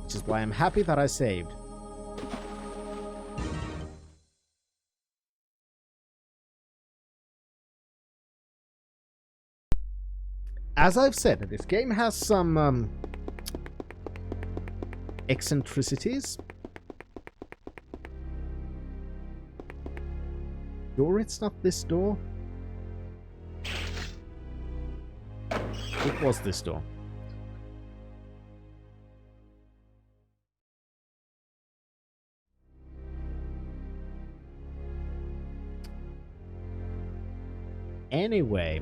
Which is why I'm happy that I saved. As I've said, this game has some eccentricities. Sure it's not this door? It was this door. Anyway,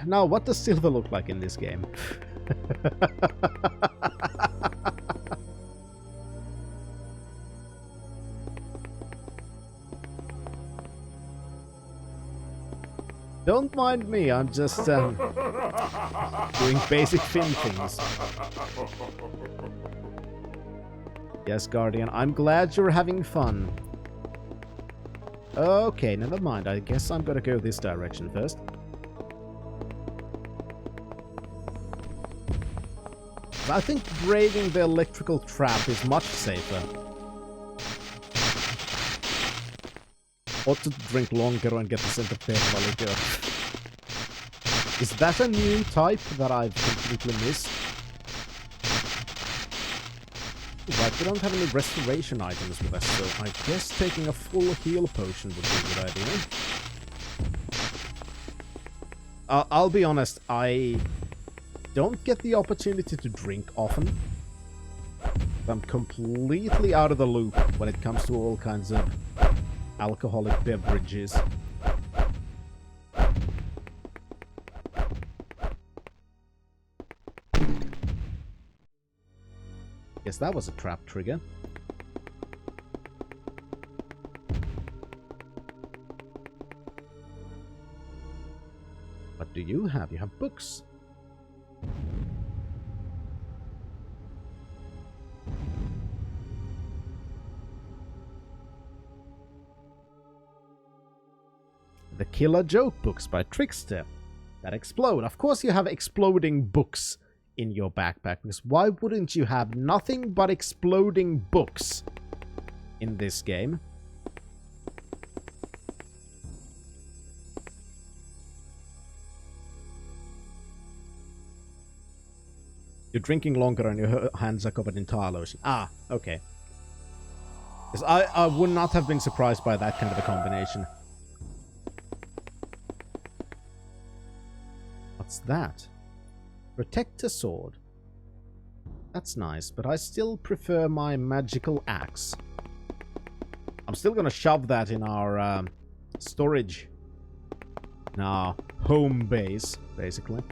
now what does silver look like in this game? Don't mind me, I'm just doing basic Finn things. Yes, Guardian, I'm glad you're having fun. Okay, never mind. I guess I'm gonna go this direction first. I think braving the electrical trap is much safer. Ought to drink longer and get the scent of Pervality. Is that a new type that I've completely missed? Right, we don't have any restoration items with us, so I guess taking a full heal potion would be a good idea. I'll be honest, I don't get the opportunity to drink often. I'm completely out of the loop when it comes to all kinds of alcoholic beverages. Guess that was a trap trigger. What do you have? You have books. The Killer Joke books by Trickster that explode. Of course you have exploding books in your backpack, because why wouldn't you have nothing but exploding books in this game? You're drinking longer and your hands are covered in tar lotion. Ah, okay. 'Cause I would not have been surprised by that kind of a combination. What's that? Protector sword. That's nice, but I still prefer my magical axe. I'm still gonna shove that in our storage. In our home base, basically.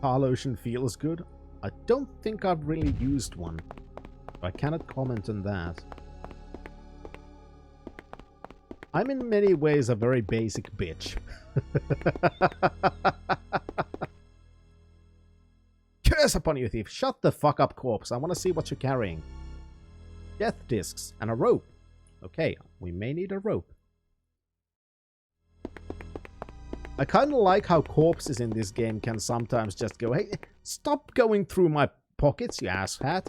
Tar lotion feels good. I don't think I've really used one. I cannot comment on that. I'm in many ways a very basic bitch. Curse upon you, thief! Shut the fuck up, corpse. I want to see what you're carrying. Death discs and a rope. Okay, we may need a rope. I kind of like how corpses in this game can sometimes just go, hey, stop going through my pockets, you asshat.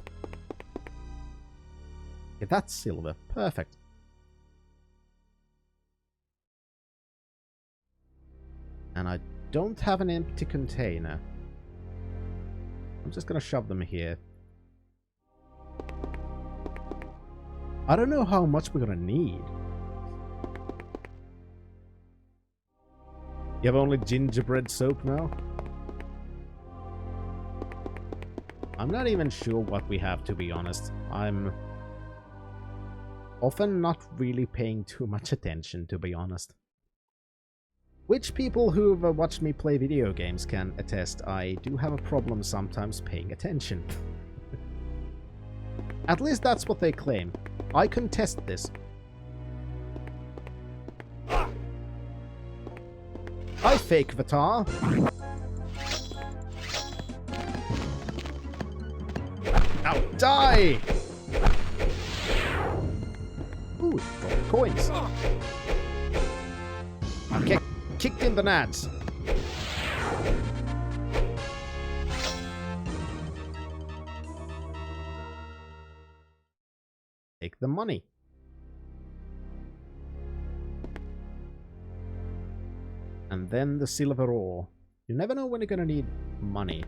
Okay, that's silver. Perfect. And I don't have an empty container. I'm just gonna shove them here. I don't know how much we're gonna need. You have only gingerbread soap now? I'm not even sure what we have, to be honest. I'm often not really paying too much attention, to be honest. Which people who've watched me play video games can attest I do have a problem sometimes paying attention. At least that's what they claim. I contest this. I fake Vatar. Now die! Ooh, coins. I'm kicked in the nads. Take the money. And then the silver ore. You never know when you're gonna need money.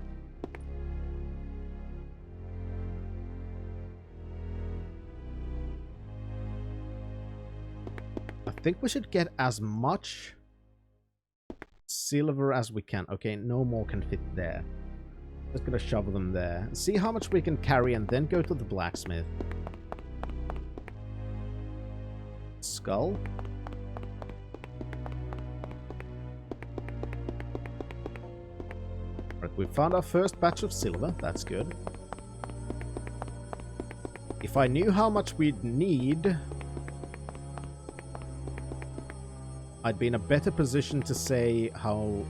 I think we should get as much silver as we can. Okay, no more can fit there. Just gonna shove them there. See how much we can carry and then go to the blacksmith. Skull. Right, we found our first batch of silver. That's good. If I knew how much we'd need, I'd be in a better position to say how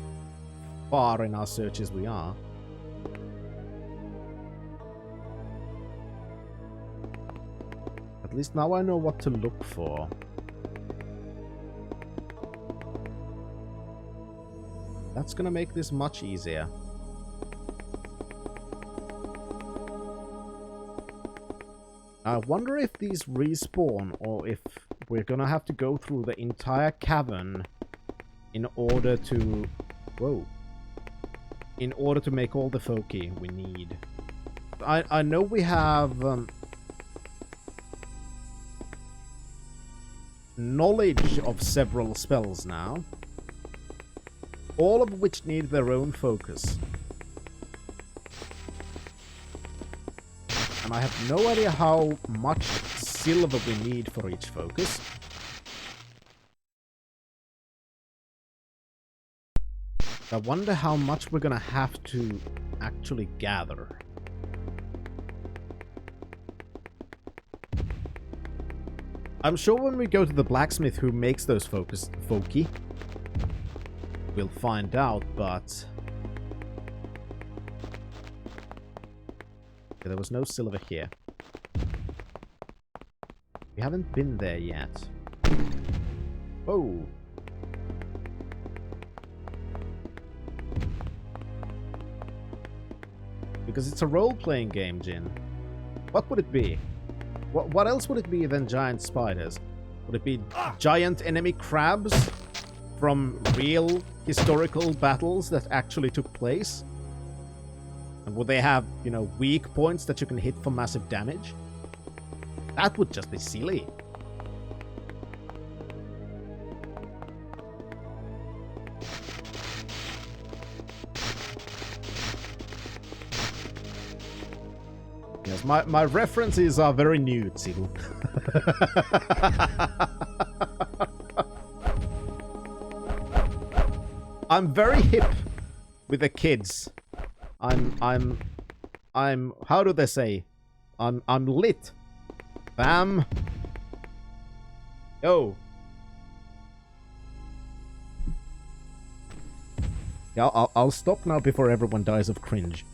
far in our searches we are. At least now I know what to look for. That's gonna make this much easier. I wonder if these respawn or if we're gonna have to go through the entire cavern in order to... Whoa. In order to make all the Foki we need. I know we have... knowledge of several spells now. All of which need their own focus. And I have no idea how much silver we need for each focus. I wonder how much we're gonna have to actually gather. I'm sure when we go to the blacksmith who makes those Foki, we'll find out, but... Okay, there was no silver here. We haven't been there yet. Oh! Because it's a role-playing game, Jin. What would it be? What else would it be than giant spiders? Would it be giant enemy crabs from real historical battles that actually took place? And would they have, you know, weak points that you can hit for massive damage? That would just be silly. Yes, my references are very new, Tsilu. I'm very hip with the kids. I'm how do they say? I'm lit. Bam. Yo. Yeah, I'll stop now before everyone dies of cringe.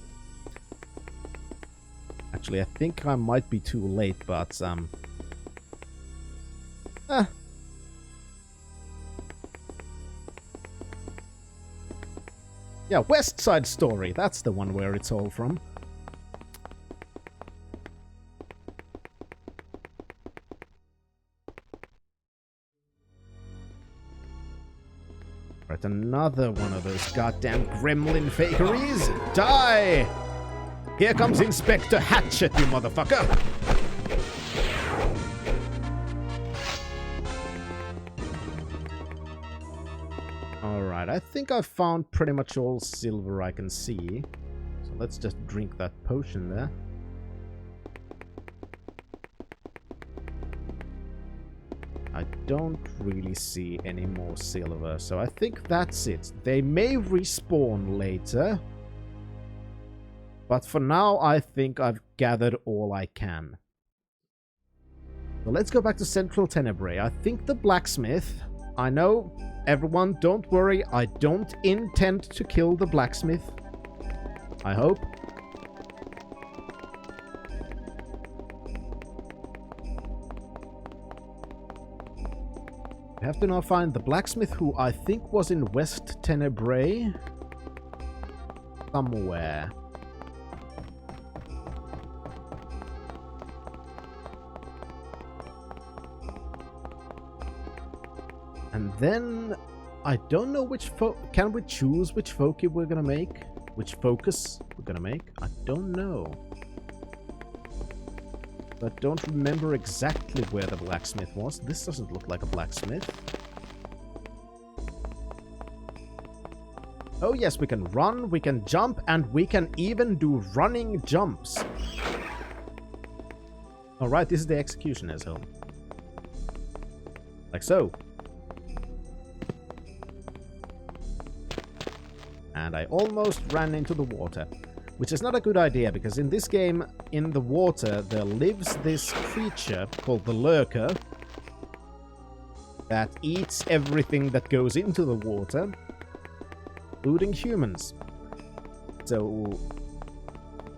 Actually, I think I might be too late, but yeah, West Side Story. That's the one where it's all from. Right, another one of those goddamn gremlin fakeries. Die! Here comes Inspector Hatchet, you motherfucker! Alright, I think I've found pretty much all silver I can see. So let's just drink that potion there. I don't really see any more silver, so I think that's it. They may respawn later. But for now, I think I've gathered all I can. So let's go back to Central Tenebrae. I think the blacksmith... I know, everyone, don't worry. I don't intend to kill the blacksmith. I hope. We have to now find the blacksmith who I think was in West Tenebrae. Somewhere. And then, I don't know which can we choose which focus we're gonna make? Which focus we're gonna make? I don't know. I don't remember exactly where the blacksmith was. This doesn't look like a blacksmith. Oh yes, we can run, we can jump, and we can even do running jumps. Alright, this is the executioner's home. Like so. And I almost ran into the water. Which is not a good idea, because in this game, in the water, there lives this creature called the Lurker that eats everything that goes into the water, including humans. So,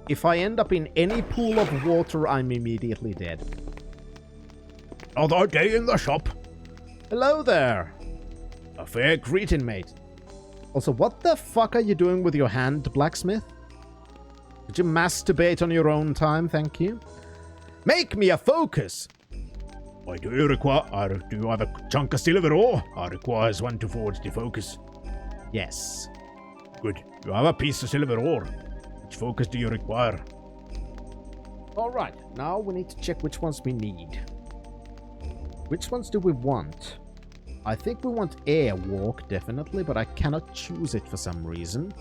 if I end up in any pool of water, I'm immediately dead. Another day in the shop. Hello there. A fair greeting, mate. Also, what the fuck are you doing with your hand, blacksmith? Did you masturbate on your own time, thank you? Make me a focus! Why do you require... do you have a chunk of silver ore? I requires one to forge the focus. Yes. Good. You have a piece of silver ore. Which focus do you require? Alright, now we need to check which ones we need. Which ones do we want? I think we want airwalk, definitely, but I cannot choose it for some reason.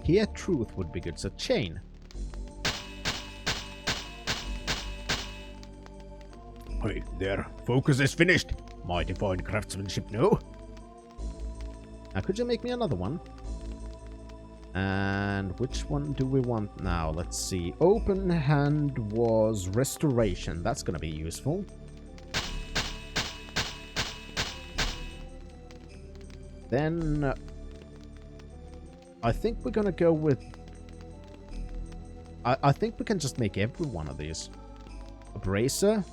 Here, truth would be good, so chain. Hey, there. Focus is finished. Mighty fine craftsmanship, no? Now, could you make me another one? And which one do we want now? Let's see. Open hand was restoration. That's gonna be useful. Then... I think we're gonna go with... I think we can just make every one of these. Abraser.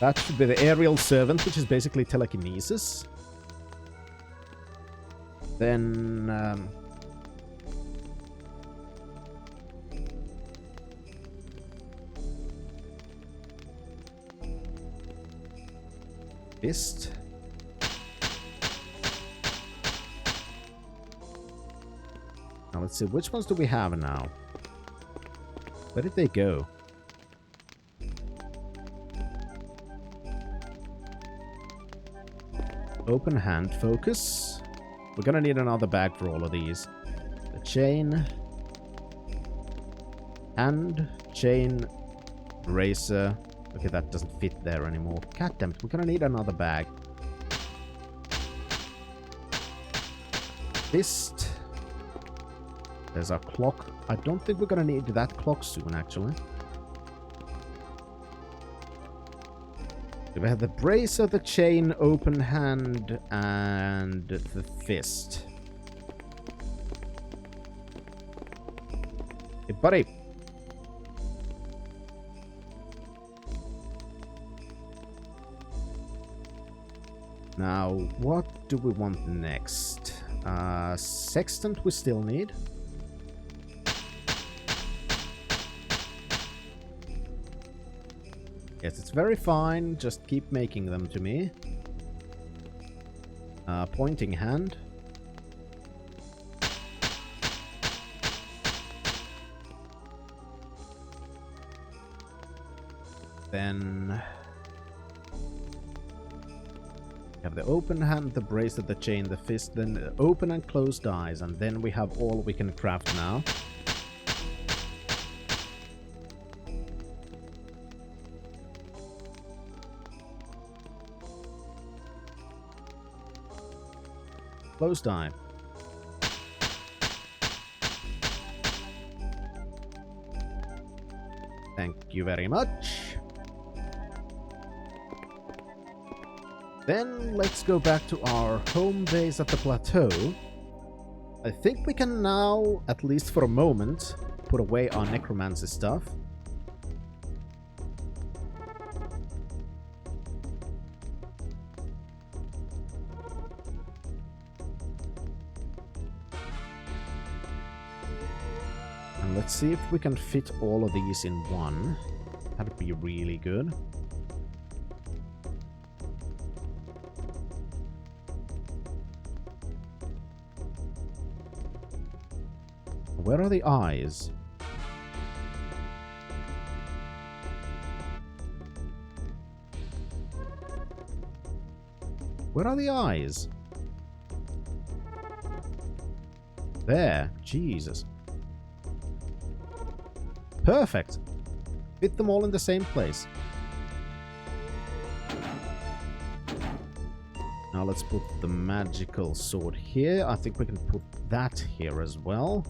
That should be the aerial servant, which is basically telekinesis. Then... fist. Now let's see, which ones do we have now? Where did they go? Open hand focus. We're gonna need another bag for all of these. The chain. Hand, chain, razor. Okay, that doesn't fit there anymore. God damn it, we're gonna need another bag. Fist. There's our clock. I don't think we're gonna need that clock soon, actually. We have the bracer, the chain, open hand, and the fist. Hey, buddy. Now, what do we want next? Sextant we still need. Yes, it's very fine. Just keep making them to me. Pointing hand. Then... have the open hand, the bracelet, the chain, the fist, then the open and closed eyes, and then we have all we can craft now. Closed eye. Thank you very much. Then let's go back to our home base at the plateau. I think we can now, at least for a moment, put away our necromancy stuff. And let's see if we can fit all of these in one. That would be really good. Where are the eyes? Where are the eyes? There. Jesus. Perfect. Fit them all in the same place. Now let's put the magical sword here. I think we can put that here as well.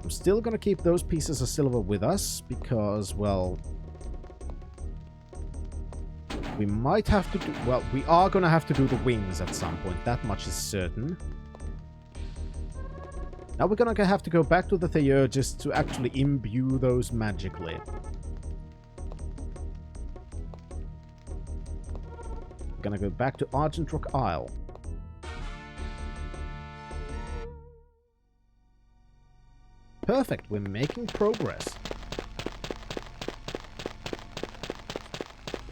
I'm still gonna keep those pieces of silver with us because, well, we might have to do... well, we are gonna have to do the wings at some point. That much is certain. Now we're gonna have to go back to the Theurgist to actually imbue those magically. We're gonna go back to Argent Rock Isle. Perfect, we're making progress.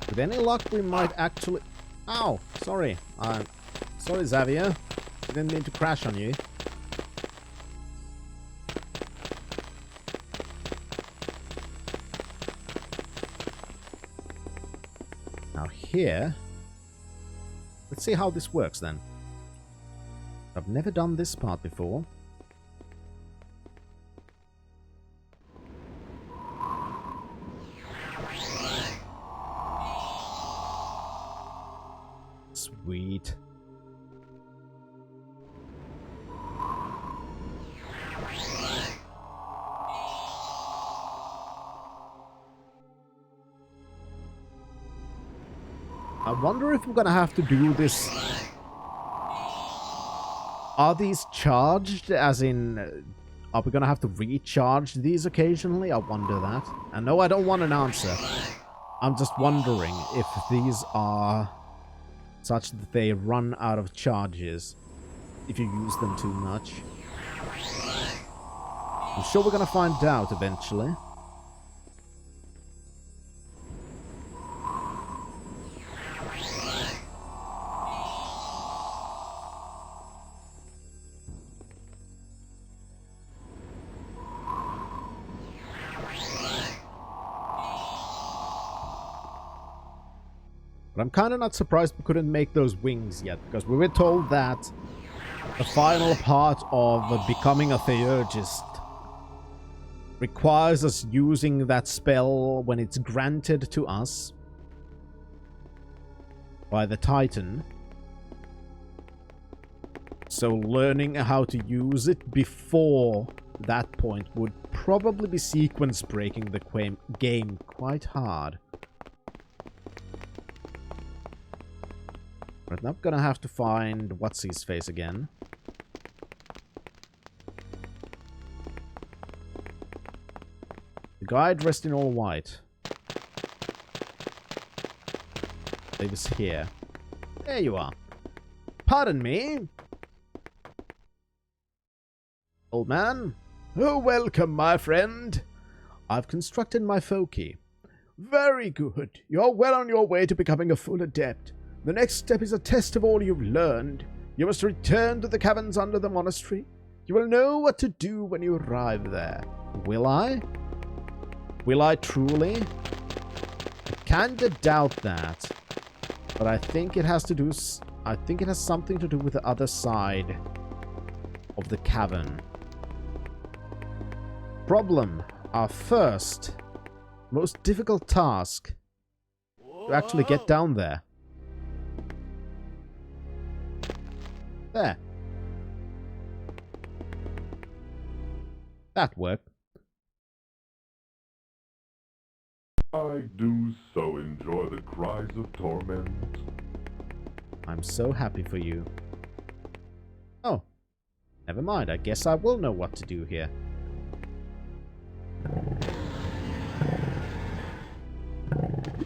With any luck, we might actually... ow! Sorry. Sorry, Xavier. I didn't mean to crash on you. Now here... let's see how this works then. I've never done this part before. Sweet. I wonder if we're gonna have to do this. Are these charged? As in, are we gonna have to recharge these occasionally? I wonder that. And no, I don't want an answer. I'm just wondering if these are such that they run out of charges. if you use them too much. I'm sure we're gonna find out eventually. But I'm kind of not surprised we couldn't make those wings yet, because we were told that the final part of becoming a theurgist requires us using that spell when it's granted to us by the Titan. So learning how to use it before that point would probably be sequence breaking the game quite hard. But I'm gonna have to find What's-His-Face again. The guy dressed in all white. He was here. There you are. Pardon me. Old man. Oh, welcome, my friend. I've constructed my foci. Very good. You're well on your way to becoming a full adept. The next step is a test of all you've learned. You must return to the caverns under the monastery. You will know what to do when you arrive there. Will I? Will I truly? I kinda doubt that. But I think it has to do... I think it has something to do with the other side of the cavern. Problem. Our first, most difficult task to actually get down there. There. That worked. I do so enjoy the cries of torment. I'm so happy for you. Oh. Never mind. I guess I will know what to do here.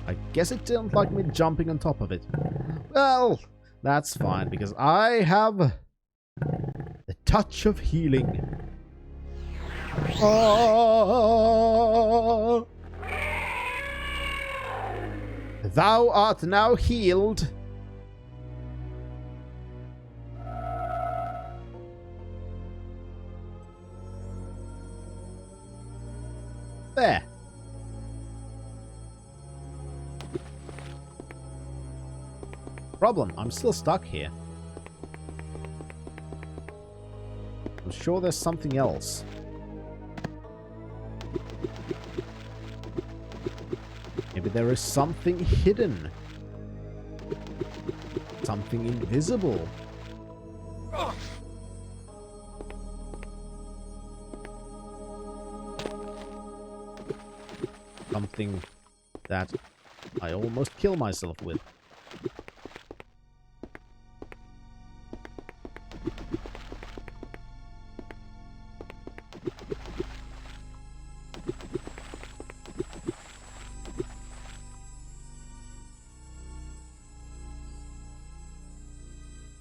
I guess it didn't like me jumping on top of it. Well... that's fine, because I have the touch of healing. Oh. Thou art now healed. There. Problem, I'm still stuck here. I'm sure there's something else. Maybe there is something hidden. Something invisible. Something that I almost kill myself with.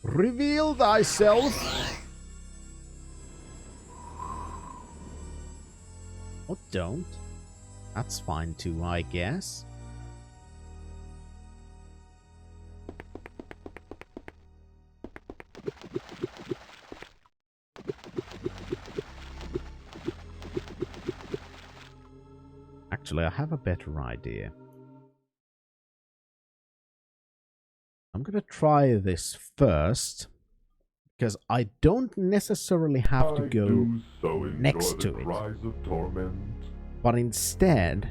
Reveal thyself. Or don't. That's fine too, I guess. Actually, I have a better idea. I'm gonna try this first, because I don't necessarily have to go next to it. But instead,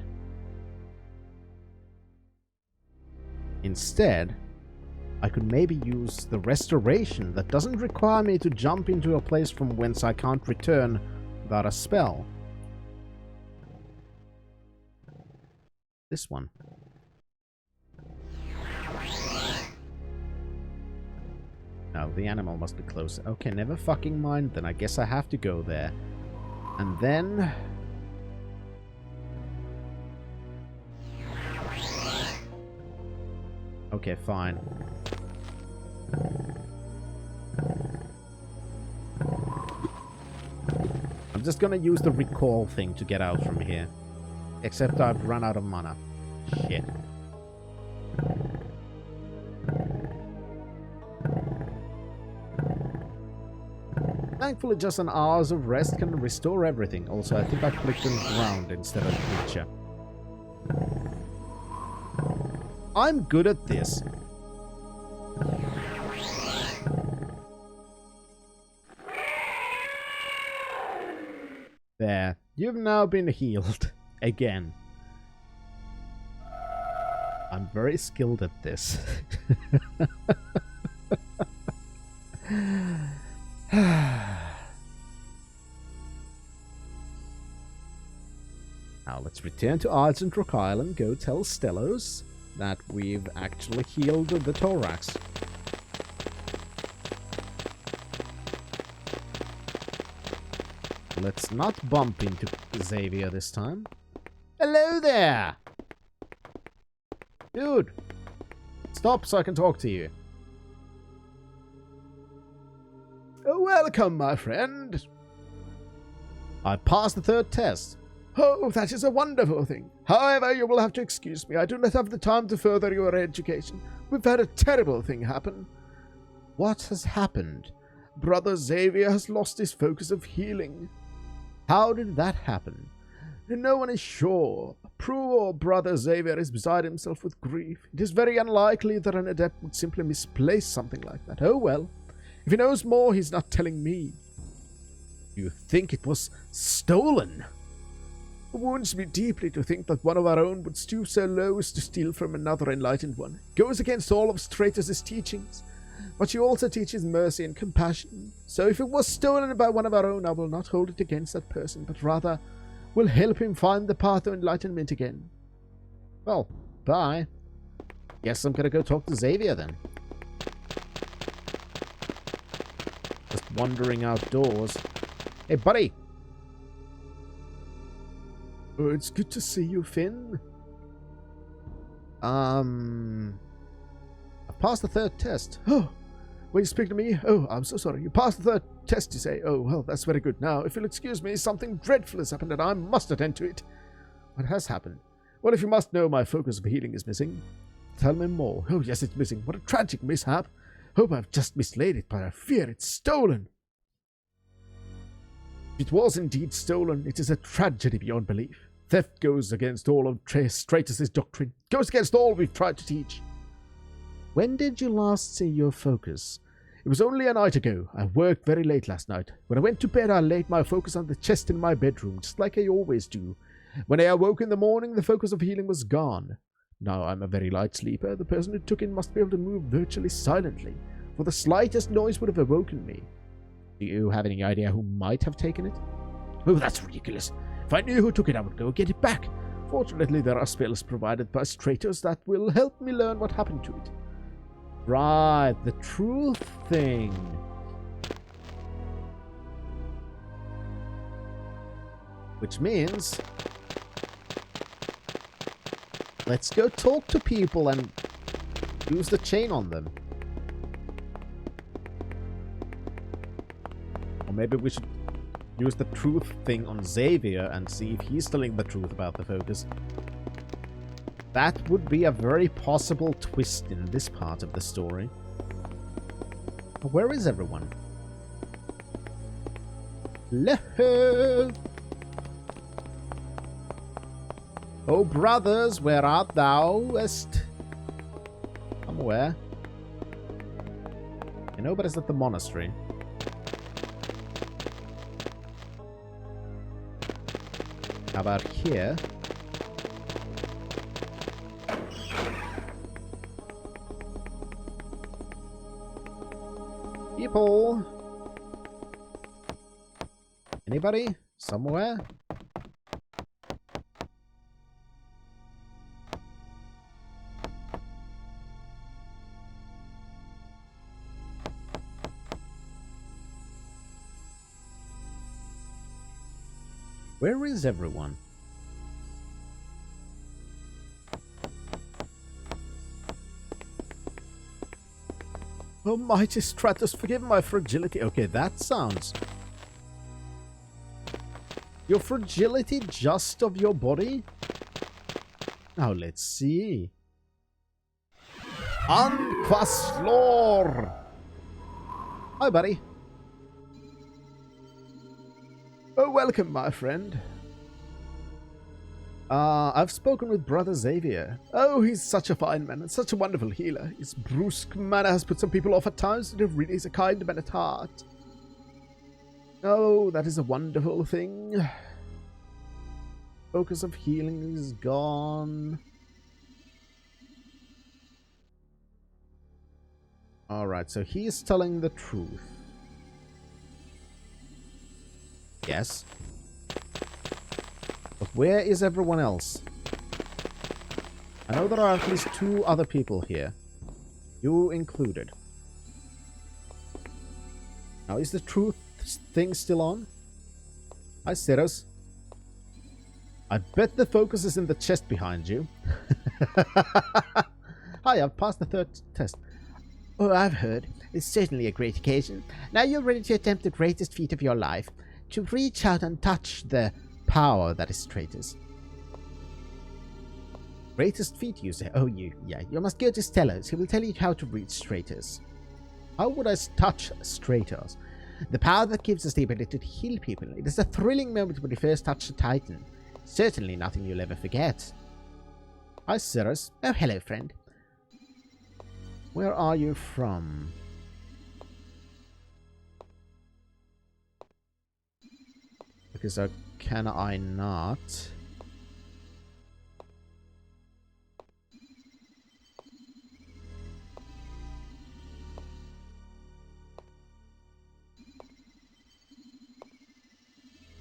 I could maybe use the restoration that doesn't require me to jump into a place from whence I can't return without a spell. This one. No, the animal must be closer. Okay, never fucking mind. Then I guess I have to go there. And then... okay, fine. I'm just gonna use the recall thing to get out from here. Except I've run out of mana. Shit. Thankfully, just an hours of rest can restore everything. Also, I think I clicked on ground instead of creature. I'm good at this. There. You've now been healed. Again. I'm very skilled at this. Now let's return to Argent Rock Isle and go tell Stellos that we've actually healed the thorax. Let's not bump into Xavier this time. Hello there! Dude! Stop so I can talk to you. Oh, welcome, my friend. I passed the third test. Oh, that is a wonderful thing. However, you will have to excuse me. I do not have the time to further your education. We've had a terrible thing happen. What has happened? Brother Xavier has lost his focus of healing. How did that happen? No one is sure. Poor Brother Xavier is beside himself with grief. It is very unlikely that an adept would simply misplace something like that. Oh well. If he knows more, he's not telling me. You think it was stolen? It wounds me deeply to think that one of our own would stoop so low as to steal from another enlightened one. It goes against all of Stratos' teachings. But she also teaches mercy and compassion. So if it was stolen by one of our own, I will not hold it against that person, but rather will help him find the path to enlightenment again. Well, bye. Guess I'm gonna go talk to Xavier then. Just wandering outdoors. Hey, buddy! Oh, it's good to see you, Finn. I've passed the third test. Oh, were you speaking to me? Oh, I'm so sorry. You passed the third test, you say? Oh, well, that's very good. Now, if you'll excuse me, something dreadful has happened and I must attend to it. What has happened? Well, if you must know, my focus of healing is missing. Tell me more. Oh, yes, it's missing. What a tragic mishap. Hope I've just mislaid it, but I fear it's stolen. If it was indeed stolen, it is a tragedy beyond belief. Theft goes against all of Stratos' doctrine. Goes against all we've tried to teach. When did you last see your focus? It was only a night ago. I worked very late last night. When I went to bed, I laid my focus on the chest in my bedroom, just like I always do. When I awoke in the morning, the focus of healing was gone. Now I'm a very light sleeper. The person who took it must be able to move virtually silently, for the slightest noise would have awoken me. Do you have any idea who might have taken it? Oh, that's ridiculous. If I knew who took it, I would go get it back. Fortunately, there are spells provided by Stratos that will help me learn what happened to it. Right, the truth thing. Which means... let's go talk to people and use the chain on them. Or maybe we should use the truth thing on Xavier and see if he's telling the truth about the focus. That would be a very possible twist in this part of the story. Where is everyone? Hello! Oh, brothers, where art thou? West. I'm aware. You know, but it's at the monastery. How about here? People! Anybody? Somewhere? Where is everyone? Oh, mighty Stratos, forgive my fragility. Okay, that sounds Your fragility just of your body? Now let's see. Anquaslor! Hi, buddy. Oh, welcome, my friend. I've spoken with Brother Xavier. Oh, he's such a fine man and such a wonderful healer. His brusque manner has put some people off at times, but he really is a kind man at heart. Oh, that is a wonderful thing. Focus of healing is gone. Alright, so he is telling the truth. Yes. But where is everyone else? I know there are at least 2 other people here. You included. Now, is the truth thing still on? Hi, Ceros. I bet the focus is in the chest behind you. Hi, I've passed the 3rd test. Oh, I've heard. It's certainly a great occasion. Now you're ready to attempt the greatest feat of your life. To reach out and touch the power that is traitors. Greatest feat, you say? Oh, you must go to Stellos. He will tell you how to reach traitors. How would I touch traitors? The power that gives us the ability to heal people. It is a thrilling moment when you first touch the Titan. Certainly nothing you'll ever forget. Hi, Cirrus. Oh, hello, friend. Where are you from? Because can I not?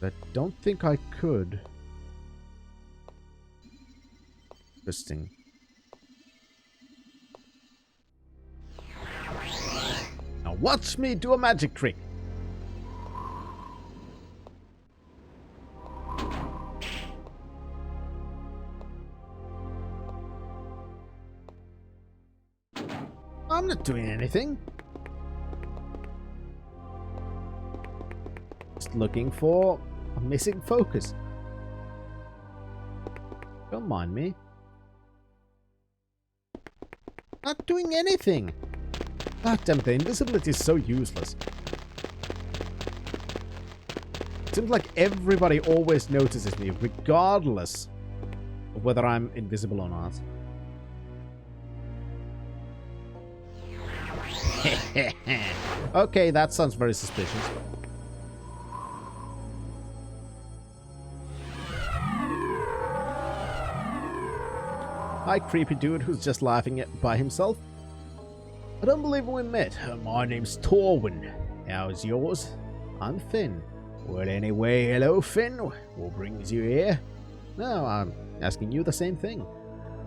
I don't think I could. Interesting. Now watch me do a magic trick. I'm not doing anything. Just looking for a missing focus. Don't mind me. Not doing anything. God damn it, the invisibility is so useless. It seems like everybody always notices me, regardless of whether I'm invisible or not. Okay, that sounds very suspicious. Hi, creepy dude who's just laughing by himself. I don't believe we met. My name's Torwin. How's yours? I'm Finn. Well, anyway, hello, Finn. What brings you here? No, I'm asking you the same thing.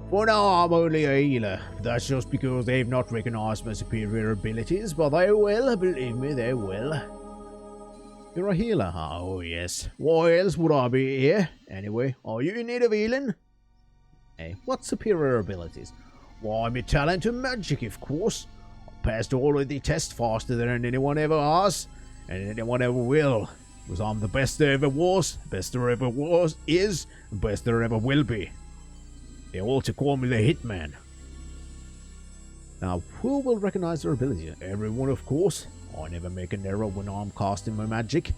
For now, I'm only a healer. That's just because they've not recognized my superior abilities, but they will, believe me, they will. You're a healer, huh? Oh, yes. Why else would I be here? Anyway, are you in need of healing? Hey, what superior abilities? Why, my talent and magic, of course. I passed all of the tests faster than anyone ever has, and anyone ever will. Because I'm the best there ever was, best there ever was, is, and best there ever will be. They also call me the Hitman. Now, who will recognize their ability? Everyone, of course. I never make an error when I'm casting my magic.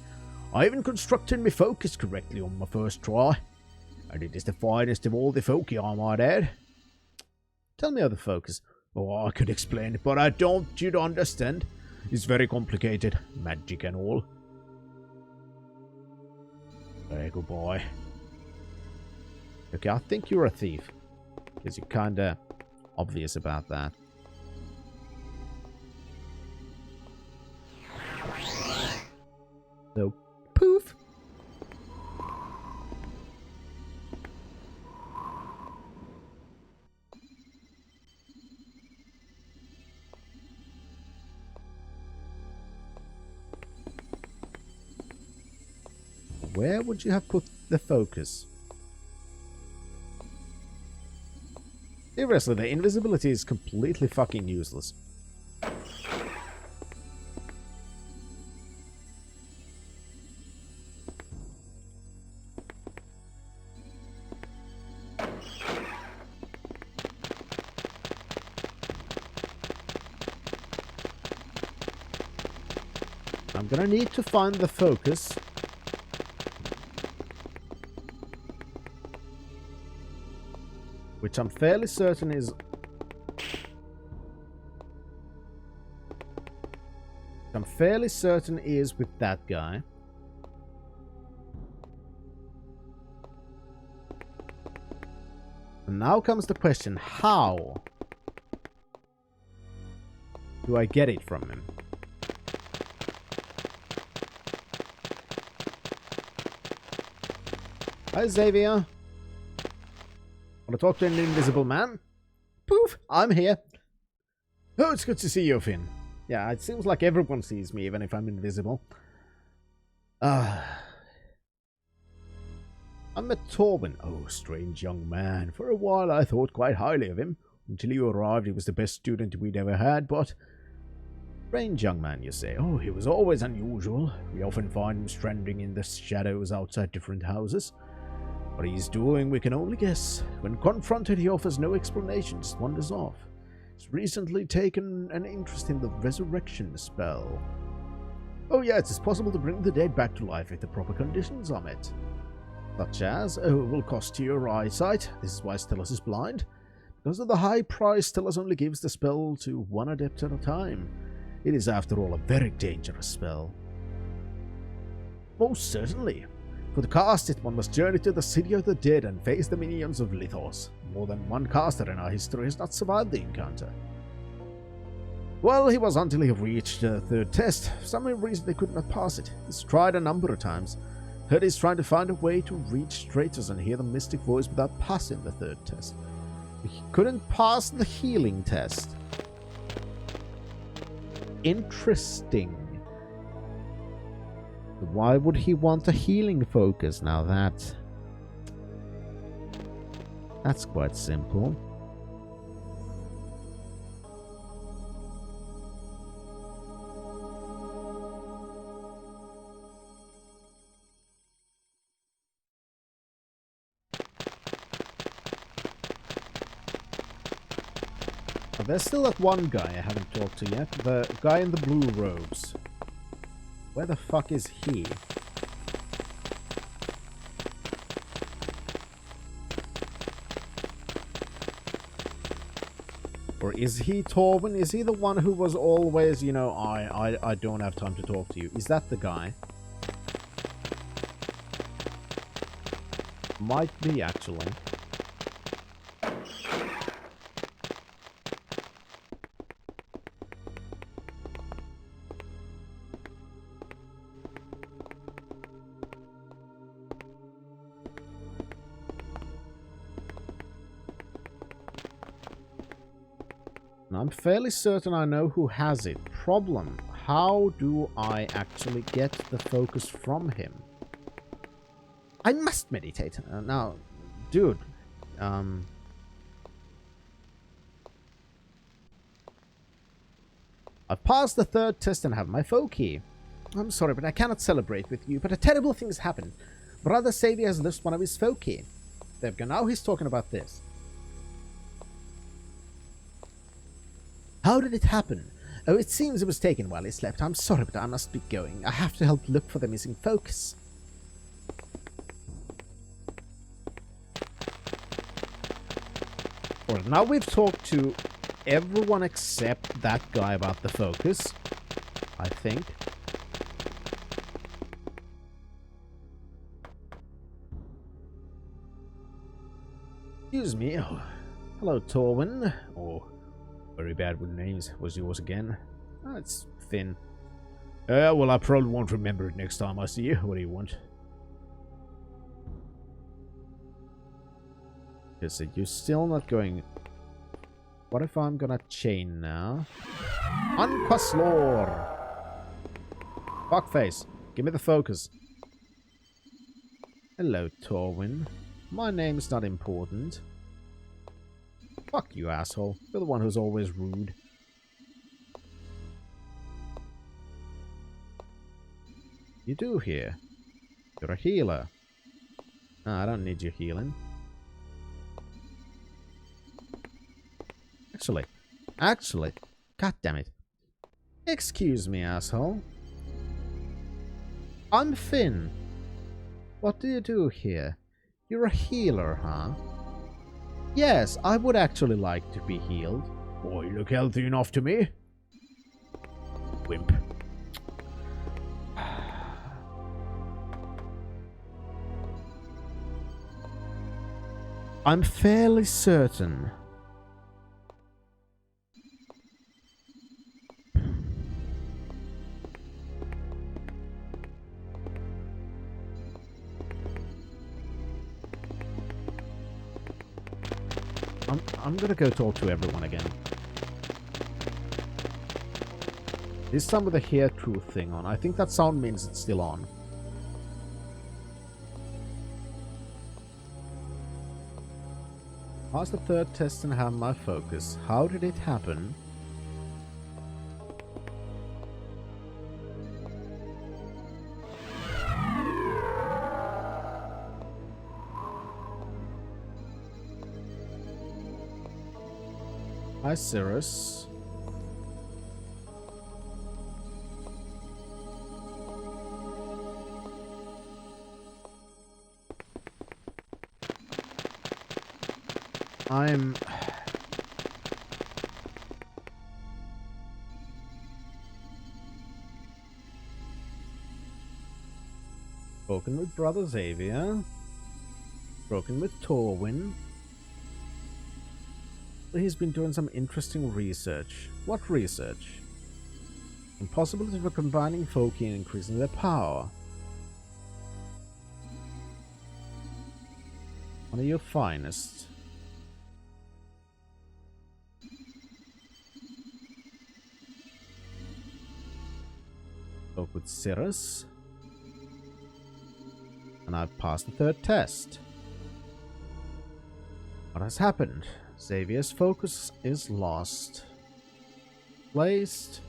I even constructed my focus correctly on my first try. And it is the finest of all the focus, I might add. Tell me of the focus. Oh, I could explain it, but I don't you'd understand. It's very complicated, magic and all. Hey, good boy. Okay, I think you're a thief. Because you're kinda obvious about that. So, poof! Where would you have put the focus? Seriously, the invisibility is completely fucking useless. I'm gonna need to find the focus. Which I'm fairly certain is... with that guy. And now comes the question, how do I get it from him? Hi, Xavier. Want to talk to an invisible man? Poof, I'm here. Oh, it's good to see you, Finn. Yeah, it seems like everyone sees me, even if I'm invisible. I met Torben. Oh, strange young man. For a while I thought quite highly of him. Until you arrived, he was the best student we'd ever had, but... Strange young man, you say? Oh, he was always unusual. We often find him stranding in the shadows outside different houses. What he's doing, we can only guess. When confronted, he offers no explanation, just wanders off. He's recently taken an interest in the resurrection spell. Oh yes, it's possible to bring the dead back to life if the proper conditions are met. Such as, oh, it will cost you your eyesight. This is why Stellus is blind. Because of the high price, Stellus only gives the spell to one adept at a time. It is, after all, a very dangerous spell. Most certainly. For to cast it, one must journey to the city of the dead and face the minions of Lithos. More than one caster in our history has not survived the encounter. Well, he was until he reached the third test. For some reason they could not pass it. He's tried a number of times. Heard he's trying to find a way to reach traitors and hear the mystic voice without passing the third test. He couldn't pass the healing test. Interesting. Why would he want a healing focus? Now that's quite simple. There's still that one guy I haven't talked to yet. The guy in the blue robes. Where the fuck is he? Or is he Torben? Is he the one who was always, you know, I don't have time to talk to you? Is that the guy? Might be, actually. I'm fairly certain I know who has it. Problem, how do I actually get the focus from him? I must meditate. Now, dude, I've passed the third test and have my focus. I'm sorry, but I cannot celebrate with you, but a terrible thing has happened. Brother Xavier has lost one of his focus. There we go, now he's talking about this. How did it happen? Oh, it seems it was taken while he slept. I'm sorry, but I must be going. I have to help look for the missing focus. Well, now we've talked to everyone except that guy about the focus, I think. Excuse me. Oh, hello, Torben. Oh. Very bad with names. Was yours again? Oh, it's Finn. Well, I probably won't remember it next time I see you. What do you want? Is it you're still not going... What if I'm gonna chain now? Unquaslor! Fuckface. Give me the focus. Hello, Torwin. My name's not important. Fuck you, asshole. You're the one who's always rude. You do here. You're a healer. No, I don't need your healing. Actually, god damn it. Excuse me, asshole. I'm Finn. What do you do here? You're a healer, huh? Yes, I would actually like to be healed. Oh, you look healthy enough to me. Wimp. I'm fairly certain. I'm gonna go talk to everyone again. This time with the hair truth thing on. I think that sound means it's still on. Pass the third test and have my focus. How did it happen? Hi, Cirrus. I'm... Spoken with Brother Xavier. Spoken with Torwin. He's been doing some interesting research. What research? Impossibility for combining Foki and increasing their power. One of your finest. Spoke with Cirrus. And I've passed the third test. What has happened? Xavier's focus is lost. Placed.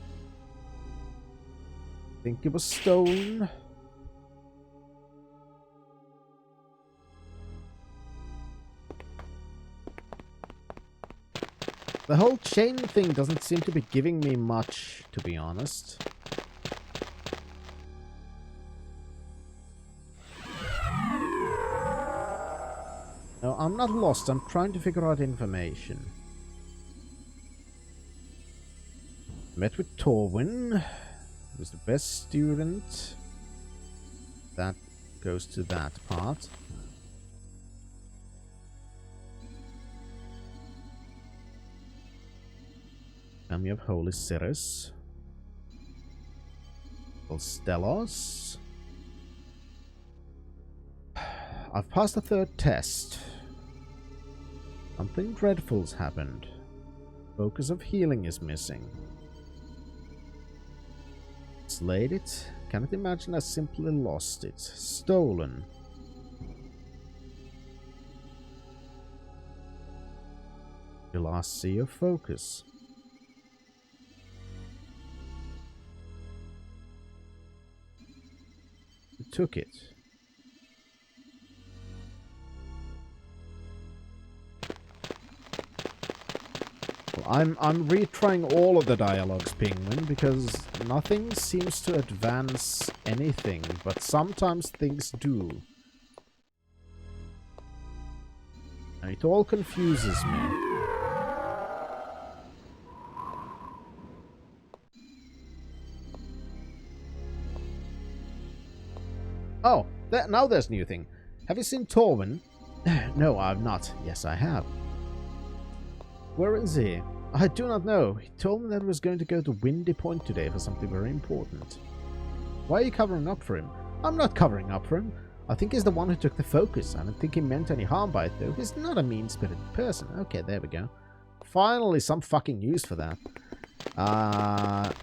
Think it was stolen. The whole chain thing doesn't seem to be giving me much, to be honest. No, I'm not lost. I'm trying to figure out information. Met with Torwin. He was the best student. That goes to that part. And we have Holy Cirrus. Stellos. I've passed the third test. Something dreadful's happened. Focus of healing is missing. Slayed it. Cannot imagine I simply lost it. Stolen. You last see your focus. You took it. I'm retrying all of the dialogues, Penguin, because nothing seems to advance anything, but sometimes things do. And it all confuses me. Oh, now there's a new thing. Have you seen Torwin? No, I've not. Yes, I have. Where is he? I do not know. He told me that he was going to go to Windy Point today for something very important. Why are you covering up for him? I'm not covering up for him. I think he's the one who took the focus. I don't think he meant any harm by it, though. He's not a mean-spirited person. Okay, there we go. Finally, some fucking news for that. Now,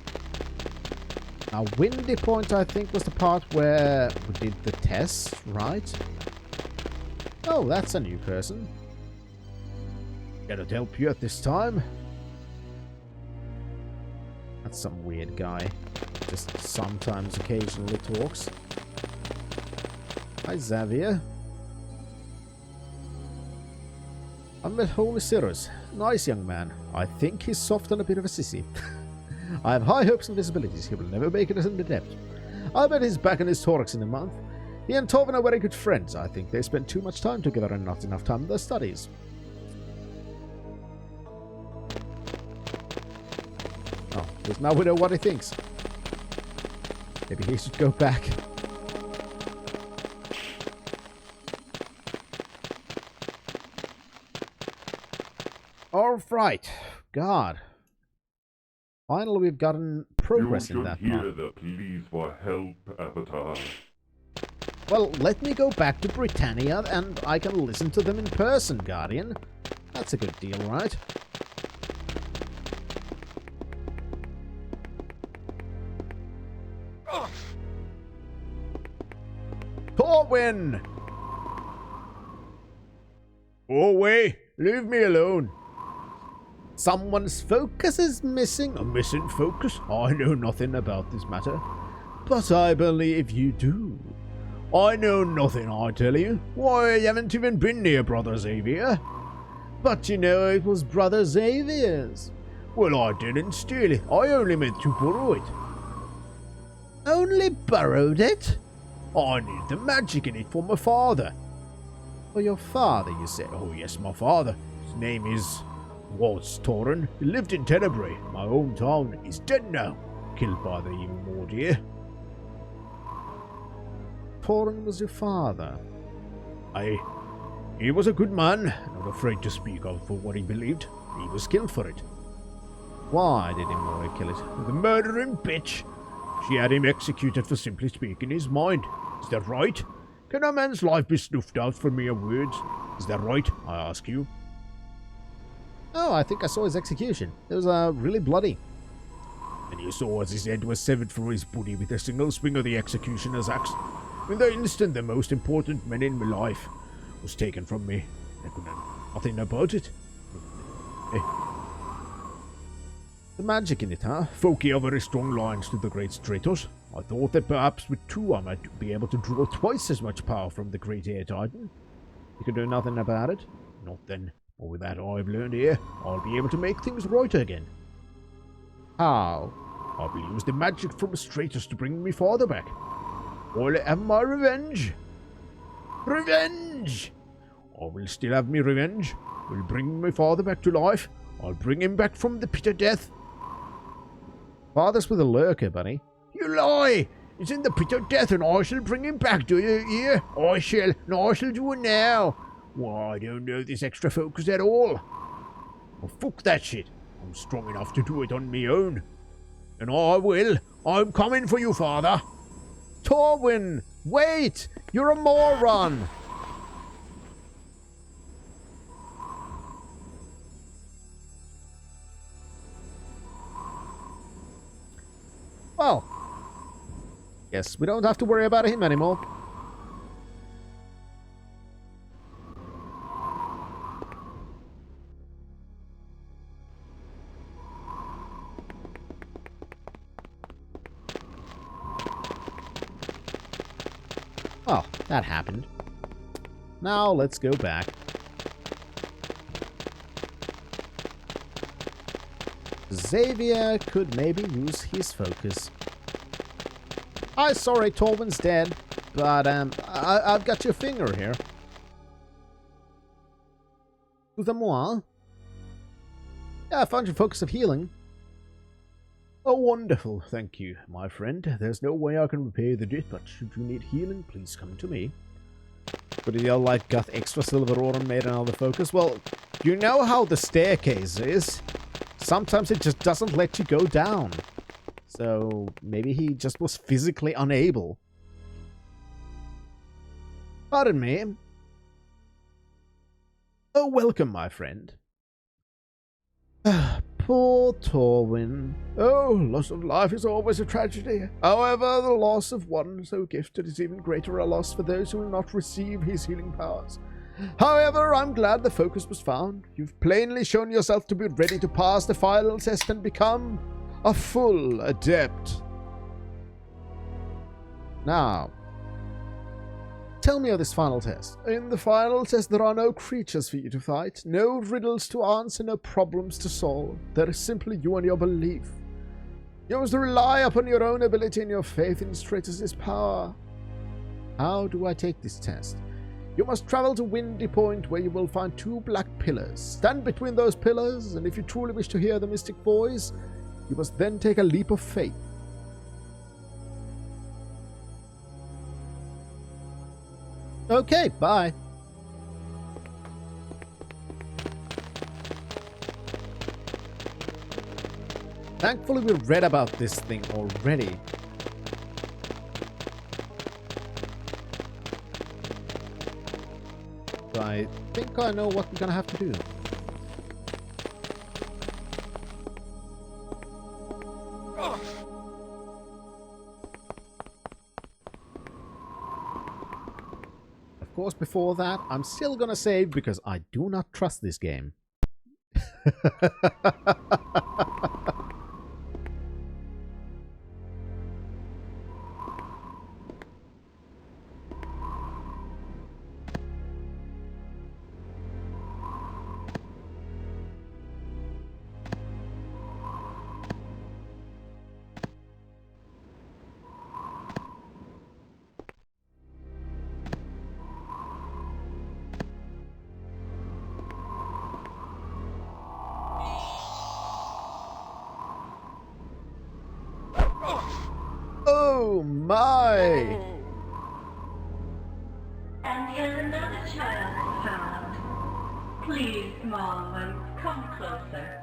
Windy Point, I think, was the part where we did the test, right? Oh, that's a new person. Cannot help you at this time. That's some weird guy. Just sometimes, occasionally talks. Hi, Xavier. I'm with Holy Cirrus. Nice young man. I think he's soft and a bit of a sissy. I have high hopes and visibilities. He will never make it in the depth. I bet he's back in his Torx in a month. He and Torvin are very good friends. I think they spend too much time together and not enough time in their studies. Oh, does now we know what he thinks. Maybe he should go back. Alright. God. Finally, we've gotten progress in that You should part. hear the pleas for help, Avatar. Well, let me go back to Britannia and I can listen to them in person, Guardian. That's a good deal, right? Torwin! Go away! Leave me alone! Someone's focus is missing. A missing focus? I know nothing about this matter. But I believe you do. I know nothing, I tell you. Why, you haven't even been near Brother Xavier. But you know it was Brother Xavier's. Well, I didn't steal it. I only meant to borrow it. Only borrowed it? I need the magic in it for my father. For your father, you say? Oh, yes, my father. His name is Waltz Torin. He lived in Tenebrae, my hometown. He's dead now. Killed by the evil Mordier. Torin was your father. Aye. He was a good man, not afraid to speak out for what he believed. He was killed for it. Why did Imori kill it? The murdering bitch! She had him executed for simply speaking his mind. Is that right? Can a man's life be snuffed out for mere words? Is that right, I ask you? Oh, I think I saw his execution. It was really bloody. And you saw as his head was severed from his body with a single swing of the executioner's axe. In the instant, the most important man in my life was taken from me. I could know nothing about it. The magic in it, huh? Folk have very strong lines to the great Stratos. I thought that perhaps with two I might be able to draw twice as much power from the great air titan. You can do nothing about it? Not then. But with that I've learned here, I'll be able to make things right again. How? I will use the magic from Stratos to bring me father back. I'll have my revenge. Revenge! I will still have me revenge. We'll bring my father back to life. I'll bring him back from the pit of death. Father's with a lurker, buddy. You lie! He's in the pit of death and I shall bring him back, do you hear? I shall, and I shall do it now. Why, I don't know this extra focus at all. Well, fuck that shit. I'm strong enough to do it on me own. And I will. I'm coming for you, father. Torwin, wait! You're a moron! Well, guess we don't have to worry about him anymore. Oh, that happened. Now let's go back. Xavier could maybe use his focus. I'm sorry, Torvin's dead, but I've got your finger here. Excusez-moi. Yeah, I found your focus of healing. Oh, wonderful, thank you, my friend. There's no way I can repay the debt, but should you need healing, please come to me. But you like got extra silver ore and made another focus? Well, you know how the staircase is. Sometimes it just doesn't let you go down. So maybe he just was physically unable. Pardon me. Oh, welcome, my friend. Poor Torwin. Oh, loss of life is always a tragedy. However, the loss of one so gifted is even greater a loss for those who will not receive his healing powers. However, I'm glad the focus was found. You've plainly shown yourself to be ready to pass the final test and become a full adept. Now, tell me of this final test. In the final test, there are no creatures for you to fight, no riddles to answer, no problems to solve. There is simply you and your belief. You must rely upon your own ability and your faith in Stratus' power. How do I take this test? You must travel to Windy Point, where you will find 2 black pillars. Stand between those pillars, and if you truly wish to hear the mystic voice, you must then take a leap of faith. Okay, bye. Thankfully, we read about this thing already. So I think I know what we're gonna have to do. Of course, before that, I'm still gonna save because I do not trust this game. Oh my! And yet another child found. Please, Mom, come closer.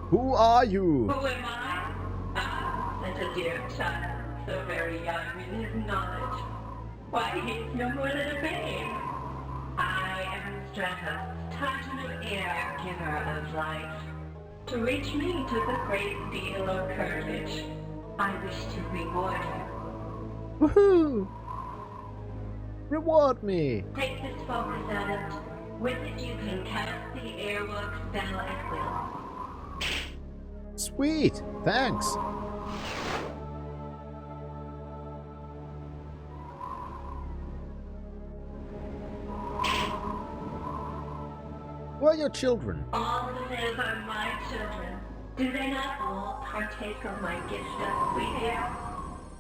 Who are you? Who am I? Ah, such a dear child, so very young in his knowledge. Why, he's no more than a babe. I am Stratos, Titan of Air, giver of life. To reach me took a great deal of courage. I wish to reward you. Woohoo! Reward me! Take this focus, Adept. With it you can cast the airwalk spell at will. Sweet! Thanks! Who are your children? All who live are my children. Do they not all partake of my gift of sweet air?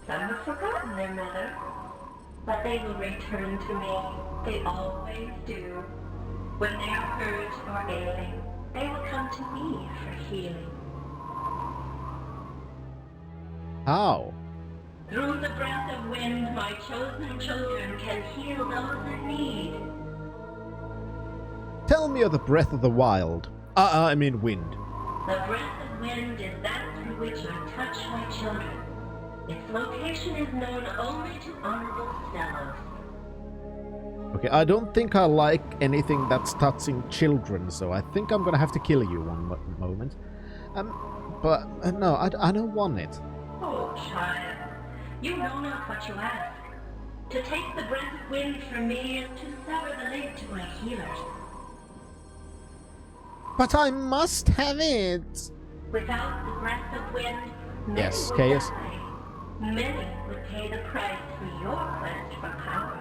Some have forgotten their mother, but they will return to me. They always do. When they are hurt or ailing, they will come to me for healing. How? Through the breath of wind, my chosen children can heal those in need. Tell me of the breath of the wild. I mean wind. The breath of wind is that through which I touch my children. Its location is known only to honorable fellows. Okay, I don't think I like anything that's touching children, so I think I'm gonna have to kill you one moment. No, I don't want it. Oh, child, you know not what you ask. To take the breath of wind from me is to sever the link to my healers. But I must have it! Without the breath of wind, many Yes, will Chaos. die. Many would pay the price for your quest for power.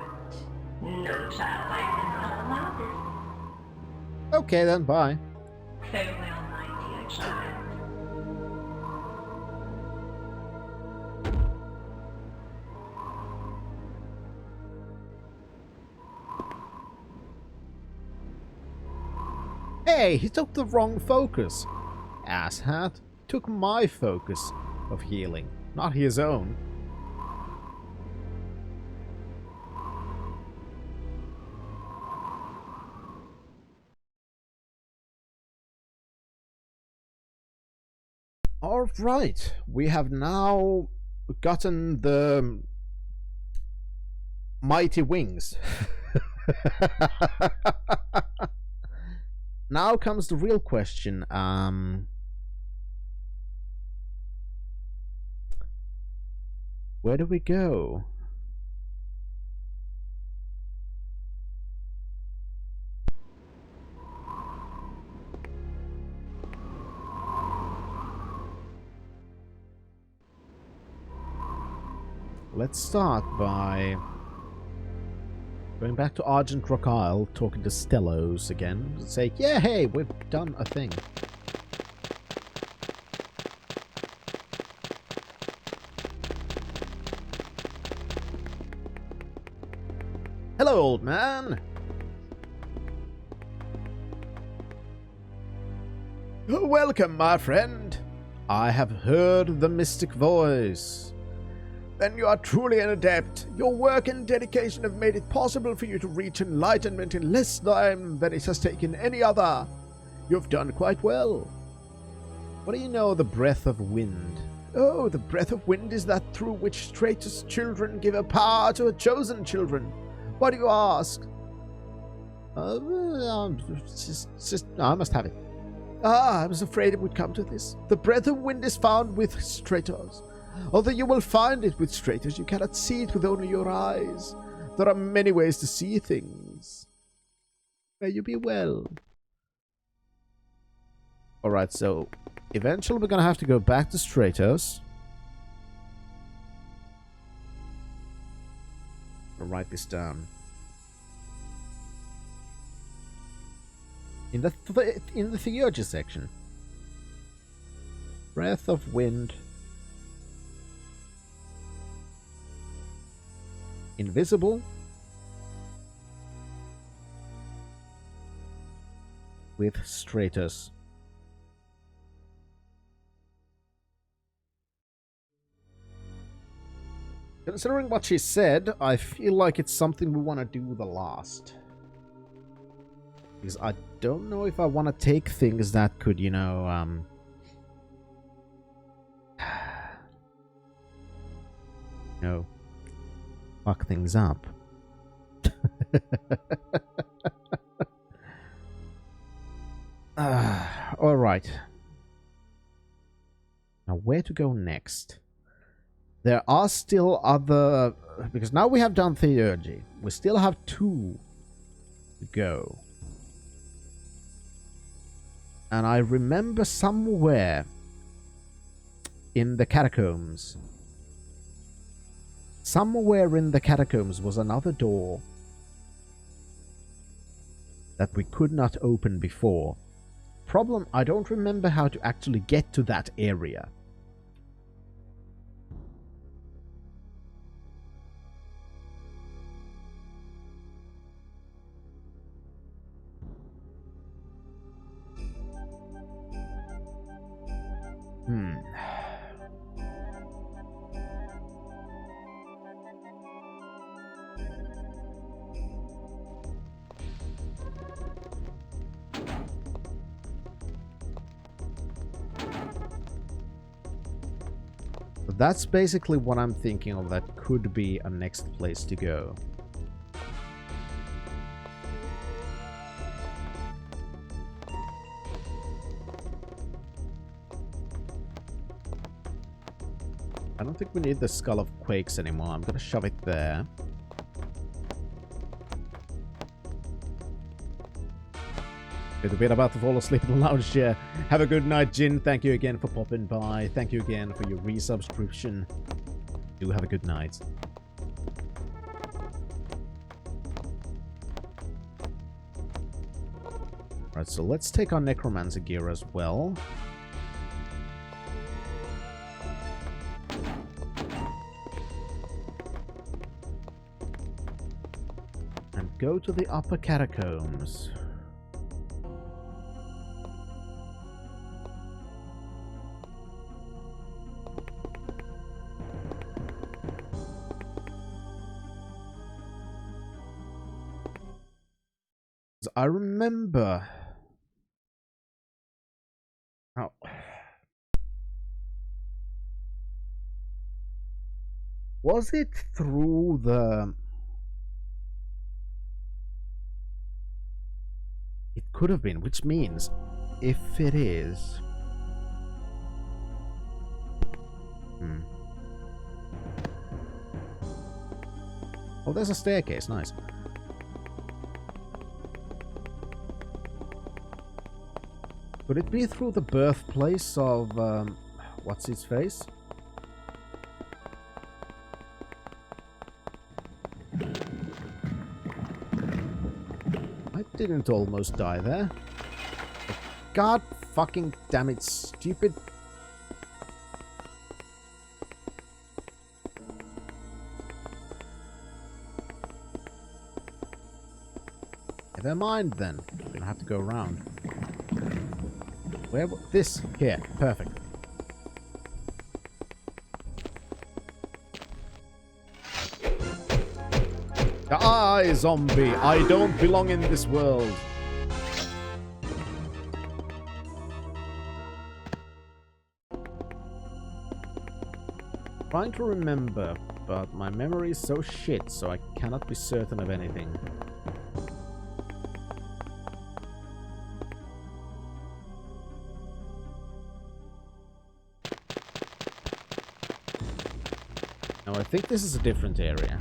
No child, I cannot allow this. Okay then, bye. Farewell, my dear child. Hey, he took the wrong focus. Asshat took my focus of healing, not his own. Alright, we have now gotten the mighty wings. Now comes the real question. Where do we go? Let's start by going back to Argent Rock Isle, talking to Stellos again, and say, yeah, hey, we've done a thing. Hello, old man. Welcome, my friend. I have heard the mystic voice. Then you are truly an adept. Your work and dedication have made it possible for you to reach enlightenment in less time than it has taken any other. You have done quite well. What do you know of the breath of wind? Oh, the breath of wind is that through which Stratus children give a power to a chosen children. Why do you ask? I must have it. Ah, I was afraid it would come to this. The breath of wind is found with Stratos. Although you will find it with Stratos, you cannot see it with only your eyes. There are many ways to see things. May you be well. Alright, so eventually we're gonna have to go back to Stratos. I'll write this down. In the theurgy section. Breath of wind. Invisible. With Stratus. Considering what she said, I feel like it's something we want to do the last. Because I don't know if I want to take things that could, you know, fuck things up. Alright. Now, where to go next? There are still other... Because now we have done theurgy. We still have 2 to go. And I remember somewhere in the catacombs. Somewhere in the catacombs was another door that we could not open before. Problem, I don't remember how to actually get to that area. That's basically what I'm thinking of that could be a next place to go. I don't think we need the Skull of Quakes anymore. I'm gonna shove it there. Little bit about to fall asleep in the lounge chair. Have a good night, Jin. Thank you again for popping by. Thank you again for your resubscription. Do have a good night. Alright, so let's take our Necromancer gear as well. And go to the upper catacombs. I remember... Oh. Was it through the... It could have been, which means, if it is... Oh, there's a staircase, nice. Could it be through the birthplace of, what's his face? I didn't almost die there. God fucking damn it, stupid. Never mind then. We're gonna have to go around. Where? This here. Perfect. Die, zombie! I don't belong in this world. Trying to remember, but my memory is so shit, so I cannot be certain of anything. No, I think this is a different area.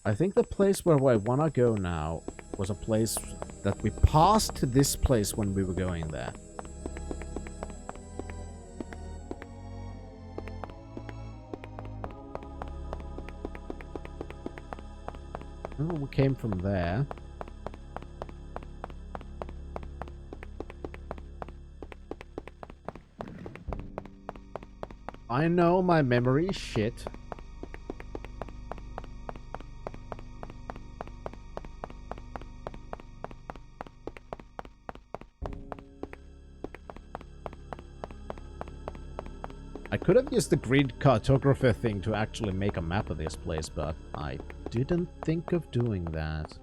I think the place where I want to go now was a place that we passed this place when we were going there. Oh, we came from there. I know my memory is shit. I could have used the grid cartographer thing to actually make a map of this place, but I didn't think of doing that.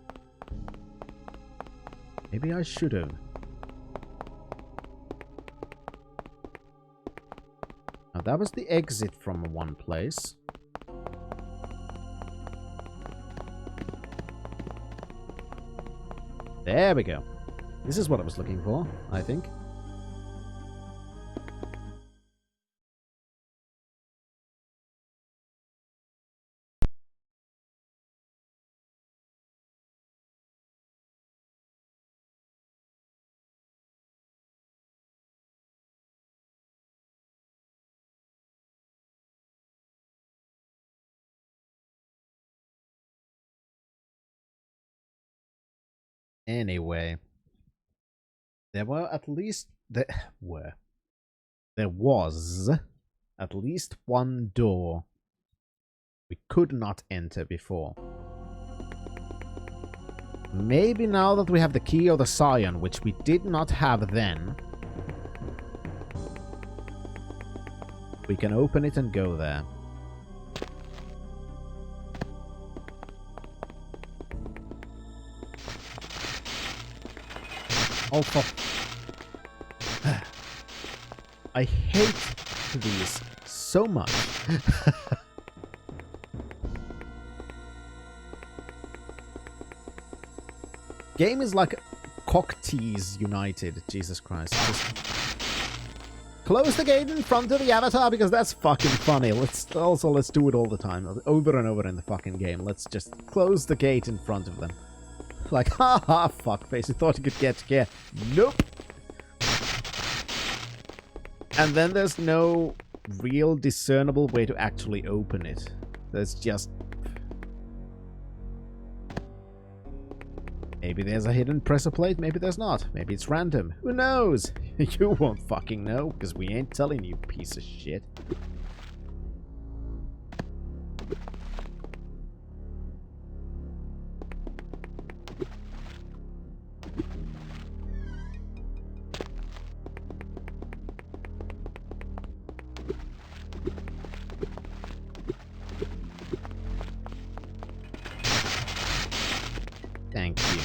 Maybe I should have. Now that was the exit from one place. There we go. This is what I was looking for, I think. Anyway, there was at least one door we could not enter before. Maybe now that we have the key of the Scion, which we did not have then, we can open it and go there. Oh, fuck. I hate these so much. Game is like cock tease united. Jesus Christ. Just close the gate in front of the avatar because that's fucking funny. Let's do it all the time. Over and over in the fucking game. Let's just close the gate in front of them. Like, haha, fuckface, you thought you could get here. Nope. And then there's no real discernible way to actually open it. There's just... Maybe there's a hidden pressure plate, maybe there's not. Maybe it's random. Who knows? You won't fucking know, because we ain't telling you, piece of shit. Thank you.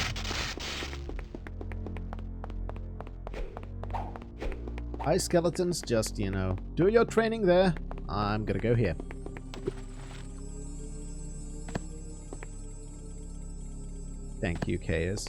Hi, skeletons. Just, you know, do your training there. I'm gonna go here. Thank you, Chaos.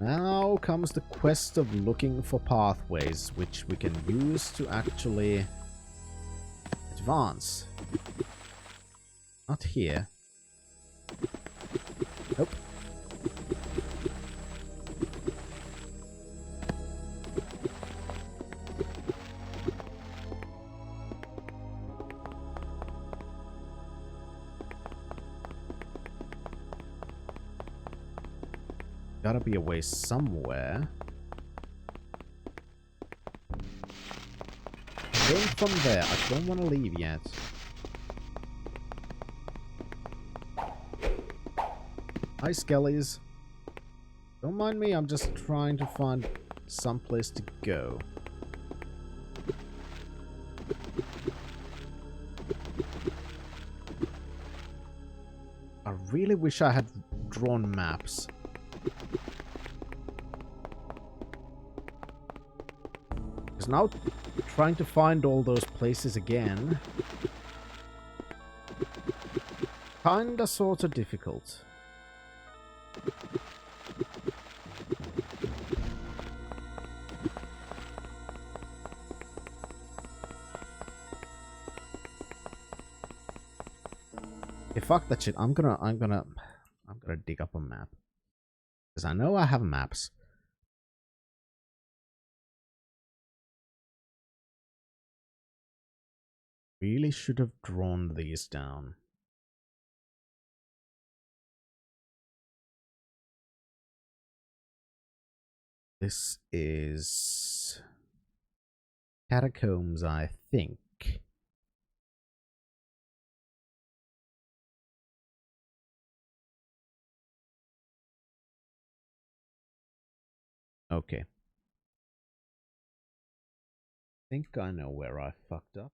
Now comes the quest of looking for pathways, which we can use to actually advance. Not here. Nope. Gotta be a way somewhere. Going from there. I don't want to leave yet. Hi, Skellies. Don't mind me, I'm just trying to find some place to go. I really wish I had drawn maps. Because now trying to find all those places again, kinda sorta difficult. Okay, fuck that shit. I'm gonna dig up a map. Because I know I have maps. Really should have drawn these down. This is catacombs, I think. Okay. I think I know where I fucked up.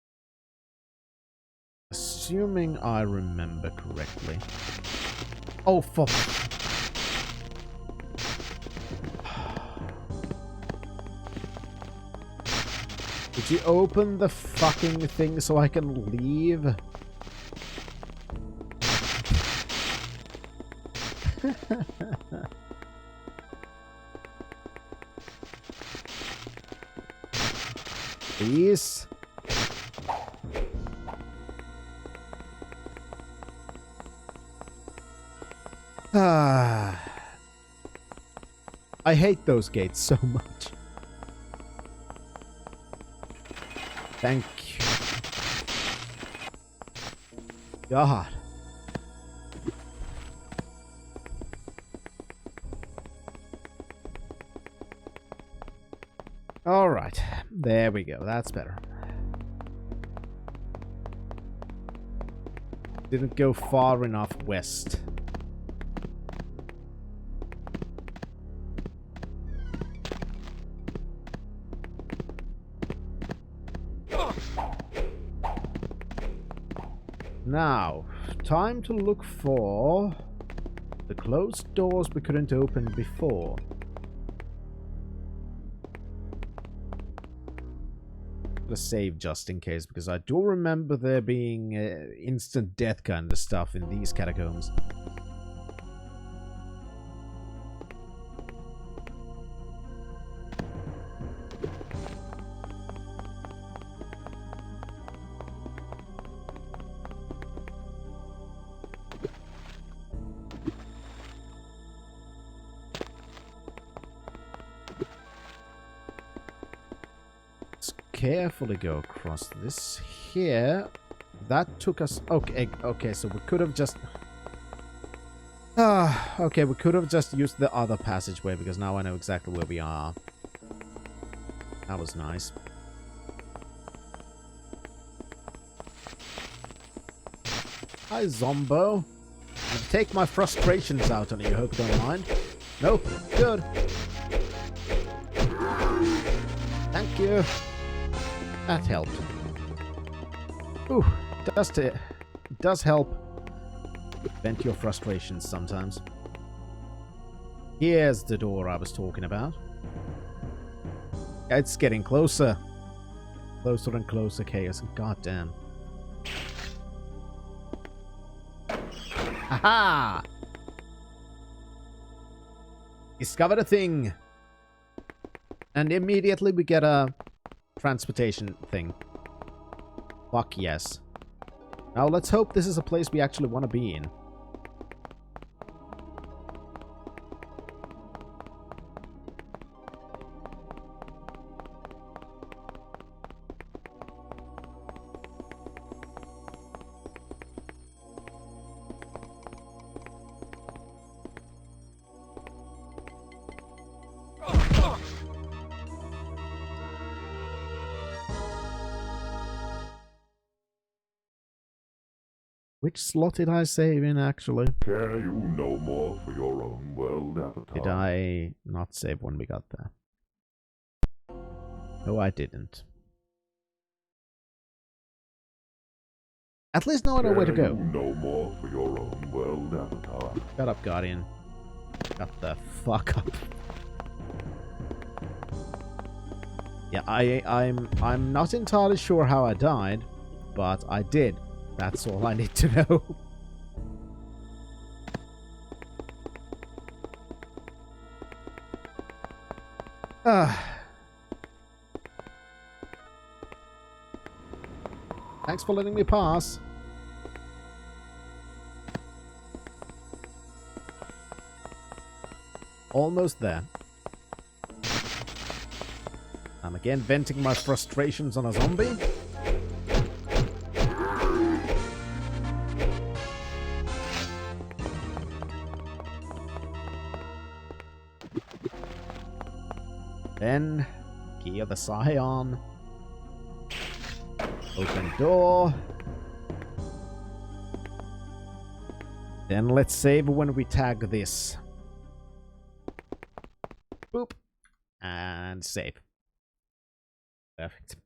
Assuming I remember correctly. Oh, fuck. Did you open the fucking thing so I can leave? Please? I hate those gates so much. Thank you. God. Alright. There we go. That's better. Didn't go far enough west. Now, time to look for the closed doors we couldn't open before. To save just in case, because I do remember there being instant death kind of stuff in these catacombs. Carefully go across this here. That took us... Okay, so we could have just... okay, we could have just used the other passageway, because now I know exactly where we are. That was nice. Hi, Zombo. I'll take my frustrations out on you, hope you don't mind. Nope, good. Thank you. That helped. Ooh, does help vent your frustrations sometimes. Here's the door I was talking about. It's getting closer. Closer and closer, Chaos. Goddamn. Aha! Discovered a thing. And immediately we get a transportation thing. Fuck yes. Now let's hope this is a place we actually want to be in. Which slot did I save in, actually? Care you no more for your own world, Avatar? Did I not save when we got there? No, I didn't. At least now I know where to go. Care you no more for your own world, Avatar? Shut up, Guardian. Shut the fuck up. Yeah, I'm not entirely sure how I died, but I did. That's all I need to know. Thanks for letting me pass. Almost there. I'm again venting my frustrations on a zombie. Then, key of the Scion. Open door. Then let's save when we tag this. Boop. And save. Perfect.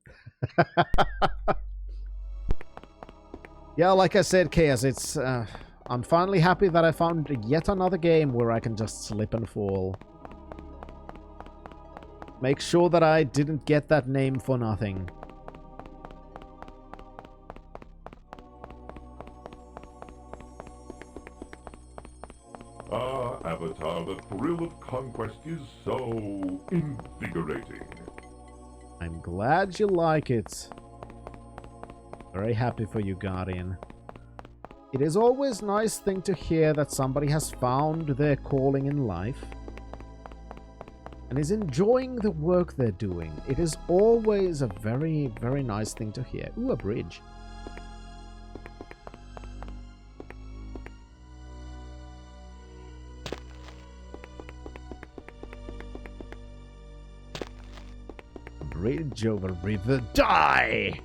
Yeah, like I said, Chaos, it's... I'm finally happy that I found yet another game where I can just slip and fall. Make sure that I didn't get that name for nothing. Ah, Avatar, the thrill of conquest is so invigorating. I'm glad you like it. Very happy for you, Guardian. It is always a nice thing to hear that somebody has found their calling in life and is enjoying the work they're doing. It is always a very, very nice thing to hear. Ooh, a bridge. Bridge over river. Die!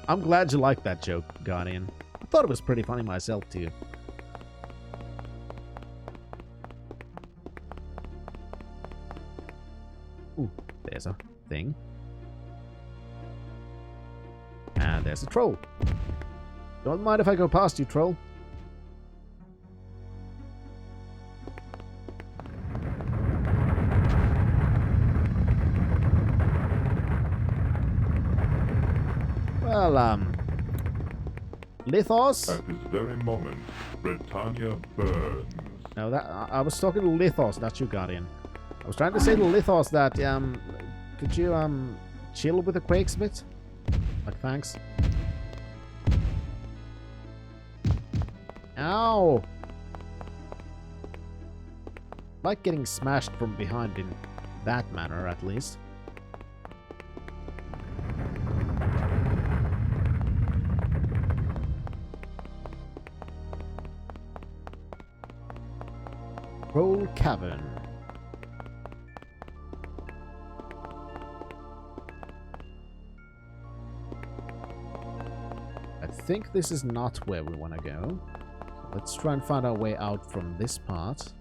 I'm glad you liked that joke, Guardian. I thought it was pretty funny myself, too. Ooh, there's a thing. And there's a troll. Don't mind if I go past you, troll. Well, Lithos? At this very moment, Britannia burns. No, that I was talking to Lithos, not you, Guardian. I was trying to say to Lithos that, could you, chill with the quakes a bit? Like, thanks. Ow! Like getting smashed from behind in that manner, at least. Troll Cavern. I think this is not where we want to go. So let's try and find our way out from this part.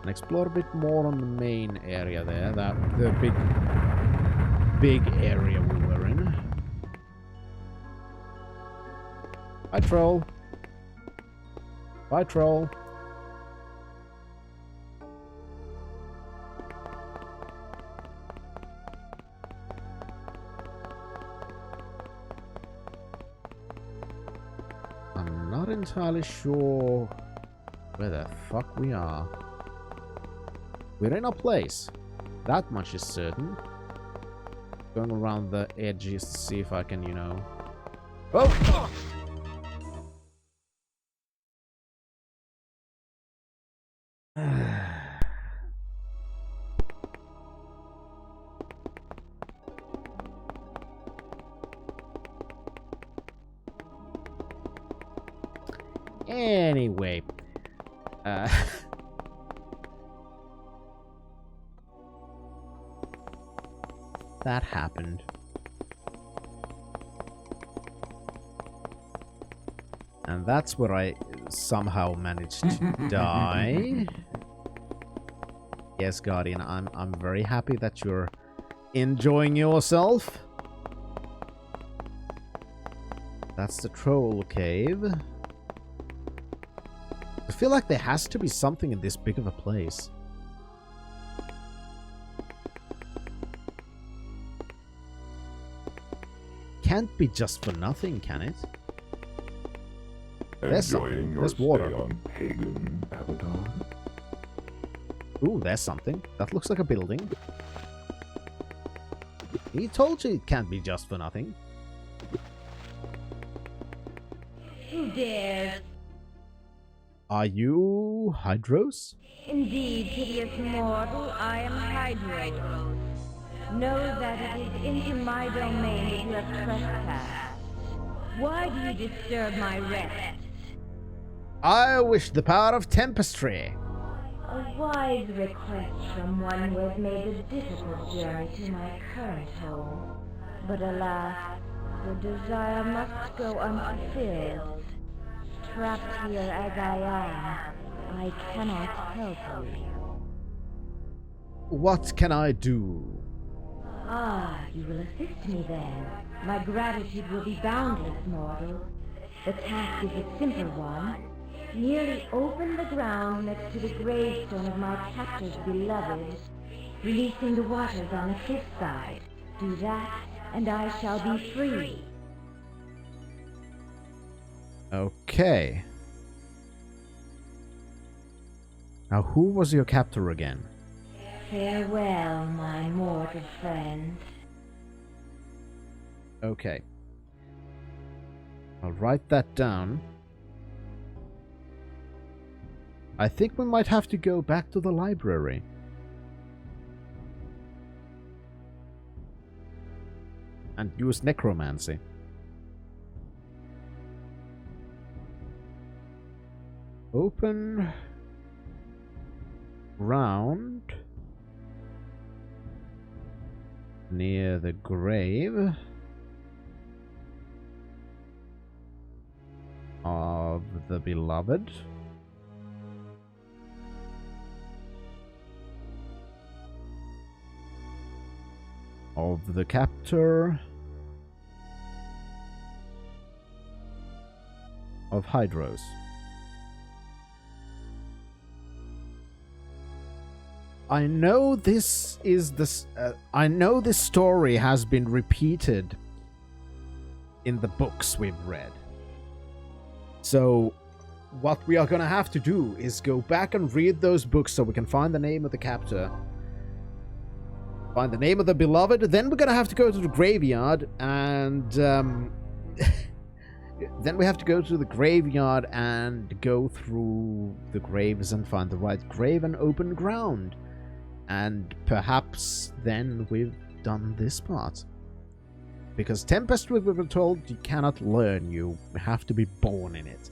And explore a bit more on the main area there. The big area we were in. Bye, troll. Bye, troll. Entirely sure where the fuck we are. We're in a place. That much is certain. Going around the edges to see if I can, you know... Oh! Anyway, that happened. And that's where I somehow managed to die. Yes, Guardian, I'm very happy that you're enjoying yourself. That's the troll cave. I feel like there has to be something in this big of a place. Can't be just for nothing, can it? Enjoying your There's stay water. on pagan, Avatar? Ooh, there's something. That looks like a building. He told you it can't be just for nothing. Who dares? Are you Hydros? Indeed, hideous mortal, I am Hydro. Know that it is into my domain that you have trespassed. Why do you disturb my rest? I wish the power of Tempestry. A wise request from one who has made the difficult journey to my current home. But alas, the desire must go unfulfilled. Trapped here as I am, I cannot help you. What can I do? Ah, you will assist me then. My gratitude will be boundless, mortal. The task is a simple one. Merely open the ground next to the gravestone of my captor's beloved, releasing the waters on the cliffside. Do that, and I shall be free. Okay. Now, who was your captor again? Farewell, my mortal friend. Okay. I'll write that down. I think we might have to go back to the library. And use necromancy. Open ground near the grave of the beloved. Of the captor of Hydros. I know this is this. I know this story has been repeated in the books we've read. So, what we are gonna have to do is go back and read those books so we can find the name of the captor. Find the name of the beloved, then we're gonna have to go to the graveyard and then we have to go to the graveyard and go through the graves and find the right grave and open ground. And perhaps then we've done this part. Because Tempestry, we were told, you cannot learn, you have to be born in it.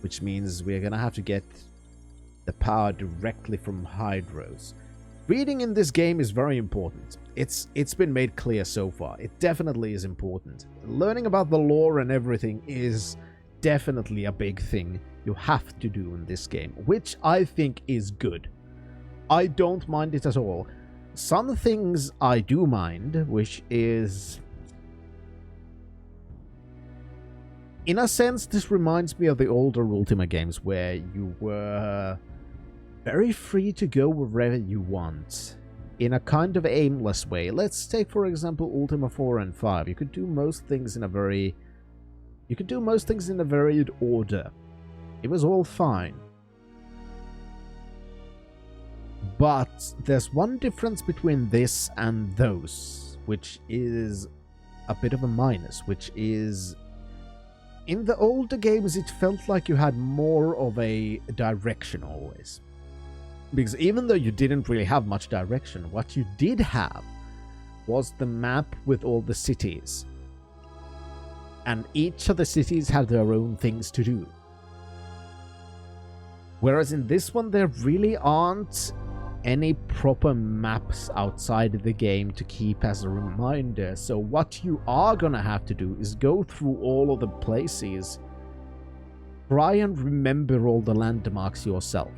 Which means we're gonna have to get the power directly from Hydros. Reading in this game is very important. It's been made clear so far. It definitely is important. Learning about the lore and everything is definitely a big thing you have to do in this game, which I think is good. I don't mind it at all. Some things I do mind, which is... in a sense, this reminds me of the older Ultima games where you were very free to go wherever you want in a kind of aimless way. Let's take, for example, Ultima 4 and 5. You could do most things in a very... varied order. It was all fine. But there's one difference between this and those, which is a bit of a minus, which is... in the older games, it felt like you had more of a direction always. Because even though you didn't really have much direction, what you did have was the map with all the cities. And each of the cities had their own things to do. Whereas in this one, there really aren't any proper maps outside of the game to keep as a reminder. So what you are gonna have to do is go through all of the places try and remember all the landmarks yourself.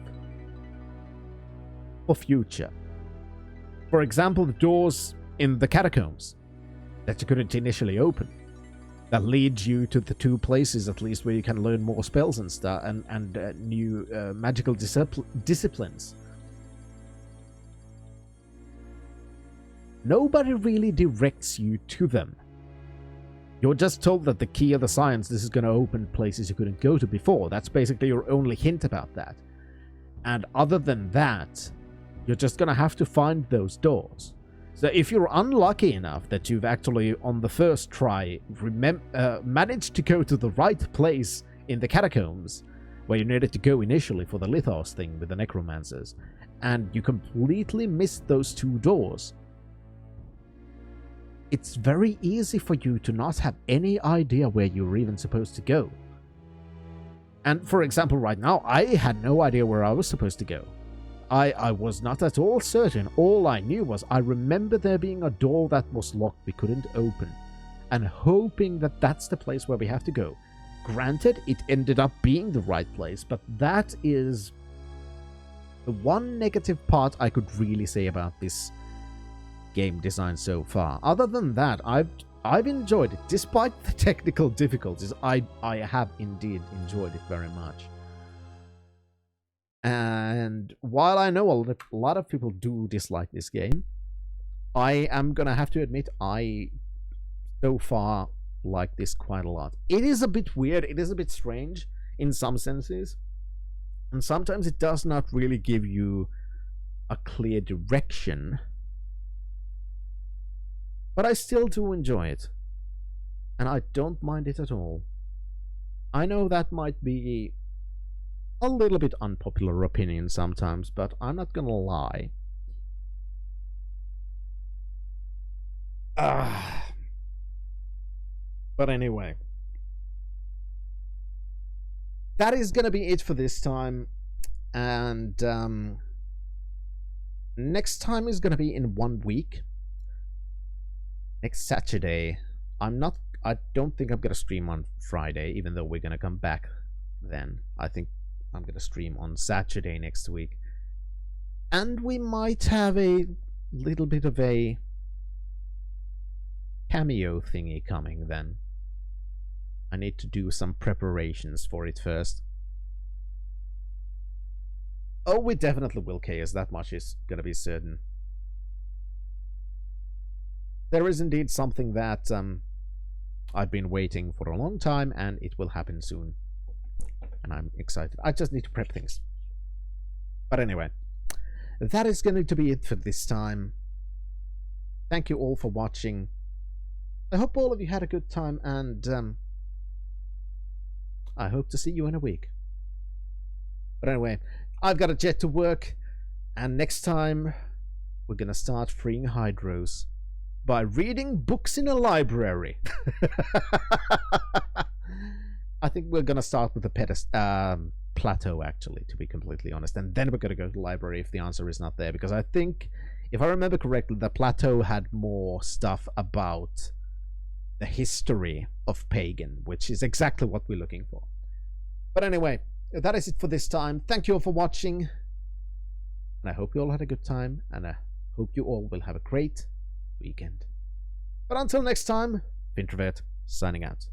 For future. For example, the doors in the catacombs that you couldn't initially open. That leads you to the 2 places at least where you can learn more spells and stuff and new magical disciplines. Nobody really directs you to them. You're just told that the key of the science, this is going to open places you couldn't go to before. That's basically your only hint about that. And other than that, you're just going to have to find those doors. So if you're unlucky enough that you've actually, on the first try, managed to go to the right place in the catacombs, where you needed to go initially for the Lithos thing with the necromancers, and you completely missed those 2 doors, it's very easy for you to not have any idea where you're even supposed to go. And for example, right now, I had no idea where I was supposed to go. I was not at all certain. All I knew was I remember there being a door that was locked we couldn't open, and hoping that that's the place where we have to go. Granted, it ended up being the right place, but that is the one negative part I could really say about this game design so far. Other than that, I've enjoyed it. Despite the technical difficulties, I have indeed enjoyed it very much. And while I know a lot of people do dislike this game, I am gonna have to admit I so far like this quite a lot. It is a bit weird, it is a bit strange in some senses, and sometimes it does not really give you a clear direction. But I still do enjoy it. And I don't mind it at all. I know that might be a little bit unpopular opinion sometimes, but I'm not gonna lie. But anyway. That is gonna be it for this time. And next time is gonna be in 1 week. Next Saturday. I don't think I'm gonna stream on Friday, even though we're gonna come back then. I think I'm gonna stream on Saturday next week. And we might have a little bit of a cameo thingy coming then. I need to do some preparations for it first. Oh, we definitely will chaos, that much is gonna be certain. There is indeed something that I've been waiting for a long time, and it will happen soon. And I'm excited. I just need to prep things. But anyway, that is going to be it for this time. Thank you all for watching. I hope all of you had a good time, and I hope to see you in a week. But anyway, I've got a jet to work, and next time we're going to start freeing Hydros by reading books in a library. I think we're going to start with the plateau, actually, to be completely honest. And then we're going to go to the library if the answer is not there. Because I think, if I remember correctly, the plateau had more stuff about the history of Pagan, which is exactly what we're looking for. But anyway, that is it for this time. Thank you all for watching. And I hope you all had a good time. And I hope you all will have a great weekend. But until next time, Introvert signing out.